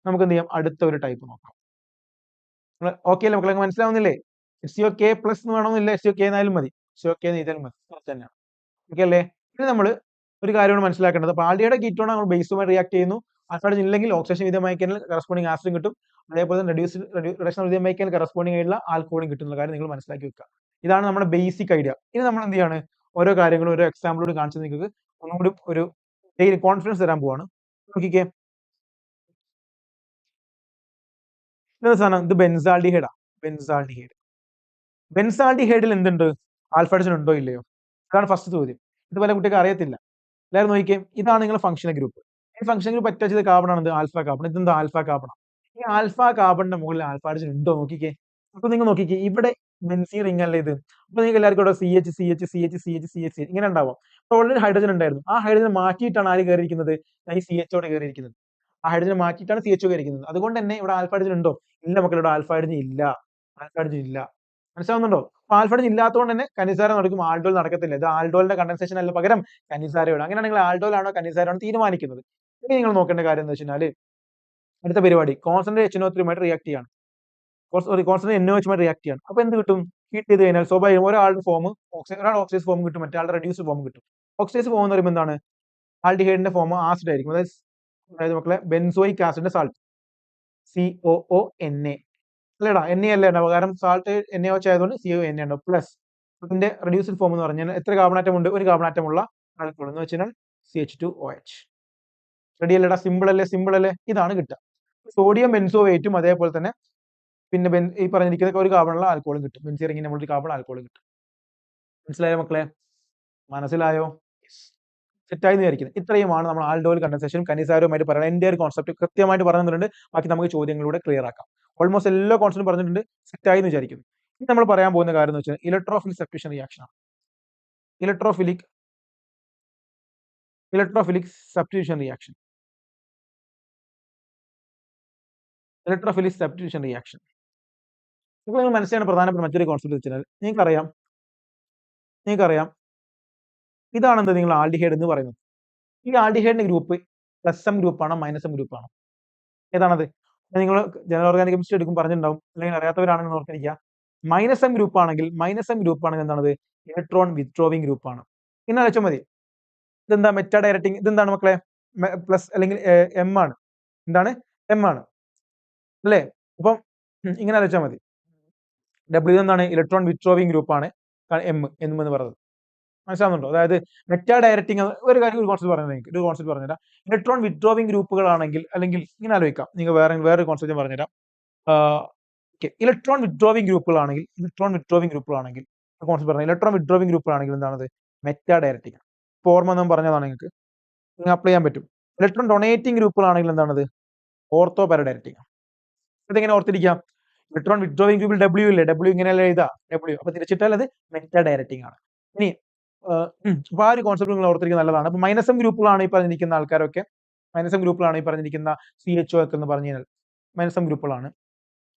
നമുക്ക് എന്ത് ചെയ്യാം, അടുത്ത ഒരു ടൈപ്പ് നോക്കാം. ഓക്കെ അല്ലേ മക്കളെ, മനസ്സിലാവുന്നില്ലേ? HCOK+ എന്ന് വേണമെന്നില്ല, HCOK എന്നായാലും മതി, HCOK ചെയ്താലും മതി, തന്നെയാണ്. ഓക്കെ അല്ലേ? ഇനി നമ്മൾ ഒരു കാര്യമാണ് മനസ്സിലാക്കേണ്ടത്. അപ്പൊ ആൽഡിഹൈഡ് കീറ്റോൺ നമ്മൾ ബേസുമായി റിയാക്ട് ചെയ്യുന്നു. ആൽഫ ഇല്ലെങ്കിൽ ഓക്സിഡേഷൻ വിധേയമായി കഴിഞ്ഞാൽ കറസ്പോണ്ടിങ് ആസിഡും കിട്ടും. അതേപോലെ തന്നെ റിഡക്ഷൻ വിധേയമായി കഴിഞ്ഞാൽ കറസ്പോണ്ടിങ് ആയിട്ടുള്ള ആൽക്കഹോളും കിട്ടുന്ന കാര്യം നിങ്ങൾ മനസ്സിലാക്കി വെക്കുക. ഇതാണ് നമ്മുടെ ബേസിക് ഐഡിയ. ഇനി നമ്മൾ എന്ത് ചെയ്യാണ്, ഓരോ കാര്യങ്ങളും ഓരോ എക്സാമ്പിളോട് കാണിച്ച് നിങ്ങൾക്ക് ഒന്നുകൂടി ഒരു കോൺഫിഡൻസ് തരാൻ പോവാണ്. നോക്കിക്കേ, ഇതെന്താ സാധനം, ഇത് ബെൻസാൾഡിഹൈഡാ. ബെൻസാൾഡിഹൈഡിൽ എന്തുണ്ട്, ആൽഫ ഹൈഡ്രജൻ ഉണ്ടോ ഇല്ലയോ, അതാണ് ഫസ്റ്റ് ചോദ്യം. ഇത് പല കുട്ടികൾക്ക് അറിയത്തില്ല. എല്ലാവരും നോക്കിക്കേ, ഇതാണ് നിങ്ങളുടെ ഫംഗ്ഷണൽ ഗ്രൂപ്പ്. ഈ ഫംഗ്ഷണൽ ഗ്രൂപ്പ് അറ്റാച്ച് ചെയ്ത കാർബൺ ആണ് ആൽഫ കാർബൺ. ഇതെന്താ, ആൽഫ കാർബൺ. ഈ ആൽഫ കാർബണിന്റെ മുകളിൽ ആൽഫ ഹൈഡ്രജൻ ഉണ്ടോ നോക്കിക്കേ. അപ്പൊ നിങ്ങൾ നോക്കിക്കേ, ഇവിടെ ബെൻസീൻ റിംഗ് അല്ലേ ഇത്. അപ്പൊ നിങ്ങൾക്ക് എല്ലാവർക്കും ഇവിടെ CH ഇങ്ങനെ ഉണ്ടാവും. അപ്പൊ ഓൾറെഡി ഹൈഡ്രജൻ ഉണ്ടായിരുന്നു. ആ ഹൈഡ്രജൻ മാറ്റിയിട്ടാണ് ആര് കയറിയിരിക്കുന്നത്, ഈ CHOടെ കയറിയിരിക്കുന്നത്. ആ ഹൈഡ്രജൻ മാറ്റിയിട്ടാണ് CHO കയറിയിരിക്കുന്നത്. അതുകൊണ്ട് തന്നെ ഇവിടെ ആൽഫ ഹൈഡ്രജൻ ഉണ്ടോ, ഇല്ല മക്കളുടെ, ഇവിടെ ആൽഫ ഹൈഡ്രജൻ ഇല്ല. മനസ്സിലാവുന്നുണ്ടോ? അപ്പൊ ആൽഫ ഹൈഡ്രജൻ ഇല്ലാത്തതുകൊണ്ട് തന്നെ കനിസാര നടക്കും, ആൽഡോൾ നടക്കത്തില്ല. ഇത് ആൽഡോളിന്റെ കണ്ടൻസേഷൻ അല്ല, പകരം കനിസാരയോട്. അങ്ങനെയാണെങ്കിൽ ആൽഡോൾ ആണോ കനിസാര ആണോ തീരുമാനിക്കുന്നത്. ഇനി നിങ്ങൾ നോക്കേണ്ട കാര്യം എന്ന് വെച്ചാൽ, അടുത്ത പരിപാടി കോൺസെൻട്രേറ്റ് HNO3 റിയാക്ട് ചെയ്യാണ്. കോൺസെൻട്രേറ്റ് NaOH റിയാക്ട് ചെയ്യാണ്. അപ്പൊ എന്ത് കിട്ടും, ഹീറ്റ് ചെയ്ത് കഴിഞ്ഞാൽ സ്വാഭാവികം ഒരാളുടെ ഫോം ഒരാൾ ഓക്സിഡൈസ് ഫോം കിട്ടും, മറ്റേ ആളുടെ റെഡ്യൂസ്ഡ് ഫോം കിട്ടും. ഓക്സിഡൈസ് ഫോം എന്ന് പറയുമ്പോൾ എന്താണ്, ആൽഡിഹൈഡിന്റെ ഫോം ആസിഡ് ആയിരിക്കും. അതായത് മക്കളെ ബെൻസോയിക് ആസിഡിന്റെ സാൾട്ട് COONA അല്ലേടാ, NA അല്ലേ ഉണ്ടാവും, കാരണം സാൾട്ട് NaOH ആയതുകൊണ്ട് CONA ഉണ്ടാവും. പ്ലസ് ഇതിന്റെ റെഡ്യൂസ്ഡ് ഫോം എന്ന് പറഞ്ഞാൽ എത്ര കാർബണാറ്റം ഉണ്ട്, ഒരു കാർബണാറ്റം ഉള്ള ആൽക്കഹോൾ എന്ന് വെച്ചാൽ CH2OH. റെഡി അല്ലേടാ, സിമ്പിൾ അല്ലേ. ഇതാണ് കിട്ടുക. സോഡിയം ബെൻസോവേറ്റും അതേപോലെ തന്നെ പിന്നെ ഈ പറഞ്ഞിരിക്കുന്ന ഒരു കാർബണുള്ള ആൽക്കഹോളും കിട്ടും. ബെൻസീൻ റിംഗിന്റെ മുകളിൽ കാർബൺ ആൽക്കഹോൾ കിട്ടും. മനസ്സിലായോ മക്കളെ, മനസ്സിലായോ? സെറ്റായി വിചാരിക്കുന്നത്. ഇത്രയുമാണ് നമ്മൾ ആൽഡോയിൽ കണ്ടൻസേഷനും കനിസാരവുമായിട്ട് പറയുന്നത്. എൻ്റെ ഒരു കോൺസെപ്റ്റ് കൃത്യമായിട്ട് പറഞ്ഞിട്ടുണ്ട്. ബാക്കി നമുക്ക് ചോദ്യങ്ങളിലൂടെ ക്ലിയർ ആക്കാം. ഓൾമോസ്റ്റ് എല്ലാ കോൺസെപ്റ്റും പറഞ്ഞിട്ടുണ്ട്, സെറ്റായി എന്ന് വിചാരിക്കുന്നു. ഇനി നമ്മൾ പറയാൻ പോകുന്ന കാര്യം എന്ന് വെച്ചാൽ ഇലക്ട്രോഫിലിക് സബ്സ്റ്റിറ്റ്യൂഷൻ റിയാക്ഷൻ ആണ്. Electrophilic substitution reaction. Electrophilic substitution reaction. ഇപ്പോൾ നിങ്ങൾ മനസ്സിലാണ് പ്രധാനപ്പെട്ട മറ്റൊരു കോൺസെപ്റ്റ് വെച്ചാൽ നിങ്ങൾക്കറിയാം ഇതാണ് എന്താ നിങ്ങൾ ആൽഡിഹൈഡ് എന്ന് പറയുന്നത്. ഈ ആൽഡിഹൈഡിന്റെ ഗ്രൂപ്പ് പ്ലസ് ഗ്രൂപ്പാണോ മൈനസ് ഗ്രൂപ്പാണോ? ഏതാണത്? നിങ്ങൾ ജനറൽ ഓർഗാനിക് കെമിസ്ട്രി എടുക്കും പറഞ്ഞിട്ടുണ്ടാവും, അല്ലെങ്കിൽ അറിയാത്തവരാണെങ്കിൽ ഓർത്തിരിക്കുക. മൈനസ് ഗ്രൂപ്പ് ആണെങ്കിൽ എന്താണത്? ഇലക്ട്രോൺ വിത്ഡ്രോവിംഗ് ഗ്രൂപ്പാണ്. ഇന്ന് വെച്ചാൽ മതി. ഇതെന്താ മെറ്റാ ഡയറക്റ്റിംഗ്, ഇതെന്താണ് മക്കളെ? പ്ലസ് അല്ലെങ്കിൽ എം ആണ്. എന്താണ്? എം ആണ് അല്ലേ? അപ്പം ഇങ്ങനെ വെച്ചാൽ മതി. ഡബ്ല്യു എന്താണ്? ഇലക്ട്രോൺ വിത്ഡ്രോവിംഗ് ഗ്രൂപ്പാണ് എം എന്ന് പറയുന്നത്. മനസ്സിലാവുന്നുണ്ടോ? അതായത് മെറ്റാ ഡയറക്റ്റിംഗ് ഒരു കോൺസെപ്റ്റ് പറഞ്ഞുതരാം. ഇലക്ട്രോൺ വിത്ഡ്രോവിംഗ് ഗ്രൂപ്പുകളാണെങ്കിൽ, അല്ലെങ്കിൽ ഇങ്ങനെ ആലോചിക്കാം, നിങ്ങൾ വേറൊരു കോൺസെപ്റ്റ് പറഞ്ഞുതരാം. ഇലക്ട്രോൺ വിത്ഡ്രോവിംഗ് ഗ്രൂപ്പുകളാണെങ്കിൽ കോൺസെപ്റ്റ് പറഞ്ഞു. ഇലക്ട്രോൺ വിത്ഡ്രോവിംഗ് ഗ്രൂപ്പുകളാണെങ്കിൽ എന്താണ്? Meta directing. ഓർമ്മ എന്ന് പറഞ്ഞതാണ് നിങ്ങൾക്ക് അപ്ലൈ ചെയ്യാൻ പറ്റും. ഇലക്ട്രോൺ ഡൊണേറ്റിംഗ് ഗ്രൂപ്പുകളാണെങ്കിൽ എന്താണത്? ഓർത്തോ പാരാഡയറക്റ്റിംഗ്. അതെങ്ങനെ ഓർത്തിരിക്കാം? ഇലക്ട്രോൺ വിത്ഡ്രോവിംഗ് ഗ്രൂപ്പിൽ ഡബ്ല്യു ഇല്ലേ? ഡബ്ല്യു ഇങ്ങനെയല്ല എഴുതാ, ഡബ്ല്യു. അപ്പൊ തിരിച്ചിട്ടാൽ അത് മെറ്റാ ഡയറക്റ്റിംഗ് ആണ്. ഇനി അപ്പൊ ആ ഒരു കോൺസെപ്റ്റ് നിങ്ങൾ ഓർത്തിരിക്കുന്നത് നല്ലതാണ്. അപ്പൊ മൈനസം ഗ്രൂപ്പുകളാണ് ഈ പറഞ്ഞിരിക്കുന്ന ആൾക്കാരൊക്കെ, CHO ഒക്കെ എന്ന് പറഞ്ഞു കഴിഞ്ഞാൽ മൈനസം ഗ്രൂപ്പുകളാണ്.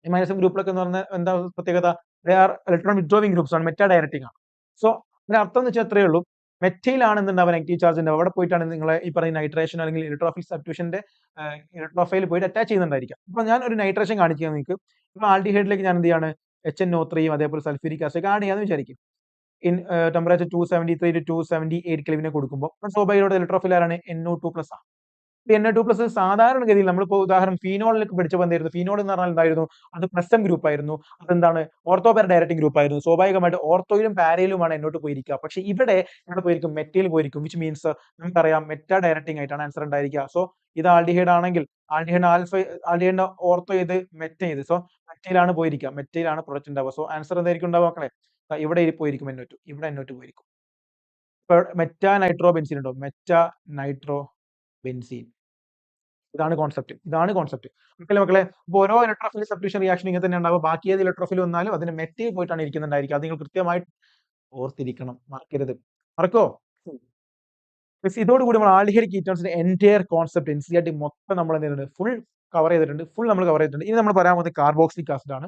ഈ മൈനസം ഗ്രൂപ്പിലൊക്കെ എന്ന് പറഞ്ഞാൽ എന്താ പ്രത്യേകത? ദേ ആർ ഇലക്ട്രോൺ വിത്ഡ്രോവിംഗ് ഗ്രൂപ്പ്സ് ആണ്, മെറ്റാ ഡയറക്റ്റിംഗ് ആണ്. സോ ഇതിന്റെ അർത്ഥം എന്ന് വെച്ചാൽ അത്രയേ ഉള്ളൂ. മെറ്റയിലാണ് എന്തുണ്ടാവുക? നെഗറ്റീവ് ചാർജ് ഉണ്ടാവും. അവിടെ പോയിട്ടാണ് നിങ്ങളെ ഈ പറയുന്ന നൈട്രേഷൻ അല്ലെങ്കിൽ ഇലക്ട്രോഫിലിക് സബ്സ്റ്റിറ്റ്യൂഷന്റെ ഇലക്ട്രോഫൈൽ പോയിട്ട് അറ്റാച്ച് ചെയ്യുന്നുണ്ടായിരിക്കാം. അപ്പൊ ഞാൻ ഒരു നൈട്രേഷൻ കാണിക്കുക നിങ്ങൾക്ക്. ഇപ്പൊ ആൽഡിഹൈഡിലേക്ക് ഞാൻ എന്ത് ചെയ്യാണ്? HNO3 അതേപോലെ സൾഫ്യൂരിക് ആസിഡ് ആഡ് ചെയ്യാന്ന് വിചാരിക്കും. ഇൻ ടെമ്പറേച്ചർ 273 to 278 കെൽവിനെ കൊടുക്കുമ്പോൾ സ്വാഭാവികമായിട്ട് ഇലക്ട്രോഫിൽ ആരാണ്? NO2+ ആണ്. NO2+ സാധാരണഗതിയിൽ നമ്മളിപ്പോൾ ഉദാഹരണം ഫീനോളിലേക്ക് പഠിച്ചപ്പോൾ എന്തായിരുന്നു? ഫീനോൾ എന്ന് പറഞ്ഞാൽ എന്തായിരുന്നു? അത് പ്ലസ് ഗ്രൂപ്പ് ആയിരുന്നു. അതെന്താണ്? ഓർത്തോ പാര ഡയറക്റ്റിംഗ് ഗ്രൂപ്പ് ആയിരുന്നു. സ്വാഭാവികമായിട്ട് ഓർത്തോയിലും പാരയിലുമാണ് എന്നോട്ട് പോയിരിക്കുക. പക്ഷേ ഇവിടെ പോയിരിക്കും മെറ്റയിൽ പോയിരിക്കും, വിച്ച് മീൻസ് നമുക്കറിയാം മെറ്റാ ഡയറക്റ്റിംഗ് ആയിട്ടാണ് ആൻസർ ഉണ്ടായിരിക്കുക. സോ ഇത് ആൽഡിഹൈഡ് ആണെങ്കിൽ ആൽഡിഹൈഡിന്റെ ഓർത്തോ ഇത് മെറ്റ ചെയ്ത്, സോ മെറ്റയിലാണ് പോയിരിക്കുക, മെറ്റയിലാണ് പ്രൊഡക്റ്റ് ഉണ്ടാവുക. സോ ആൻസർ എന്തായിരിക്കും ഉണ്ടാവുക മക്കളെ? ഇവിടെ പോയിരിക്കും NO2, ഇവിടെ NO2 പോയിരിക്കും. ഇപ്പോൾ മെറ്റാ നൈട്രോ ബെൻസീൻ ഉണ്ടോ? Meta nitro benzene. ഇതാണ് കോൺസെപ്റ്റ്. മക്കളെ അപ്പോൾ ഓരോ ഇലക്ട്രോഫിലിക് സബ്സ്റ്റിറ്റ്യൂഷൻ റിയാക്ഷൻ ഇങ്ങനെ തന്നെ ഉണ്ടാവും. ബാക്കി ഏത് ഇലക്ട്രോഫിൽ വന്നാലും അതിന് മെറ്റയിൽ പോയിട്ടാണ് ഇരിക്കുന്നുണ്ടായിരിക്കുക. അത് നിങ്ങൾ കൃത്യമായിട്ട് ഓർത്തിരിക്കണം, മറക്കരുത്. മറക്കോ? ഇതോടുകൂടി നമ്മൾ ആൽഡിഹൈഡ് കീറ്റോൺസിന്റെ എൻറ്റയർ കോൺസെപ്റ്റ് NCERT മൊത്തം നമ്മൾ എന്ത് ചെയ്തിട്ടുണ്ട്? ഫുൾ കവർ ചെയ്തിട്ടുണ്ട്. ഇനി നമ്മൾ പറയാൻ പോകുന്നത് കാർബോക്സിലിക് ആസിഡ് ആണ്.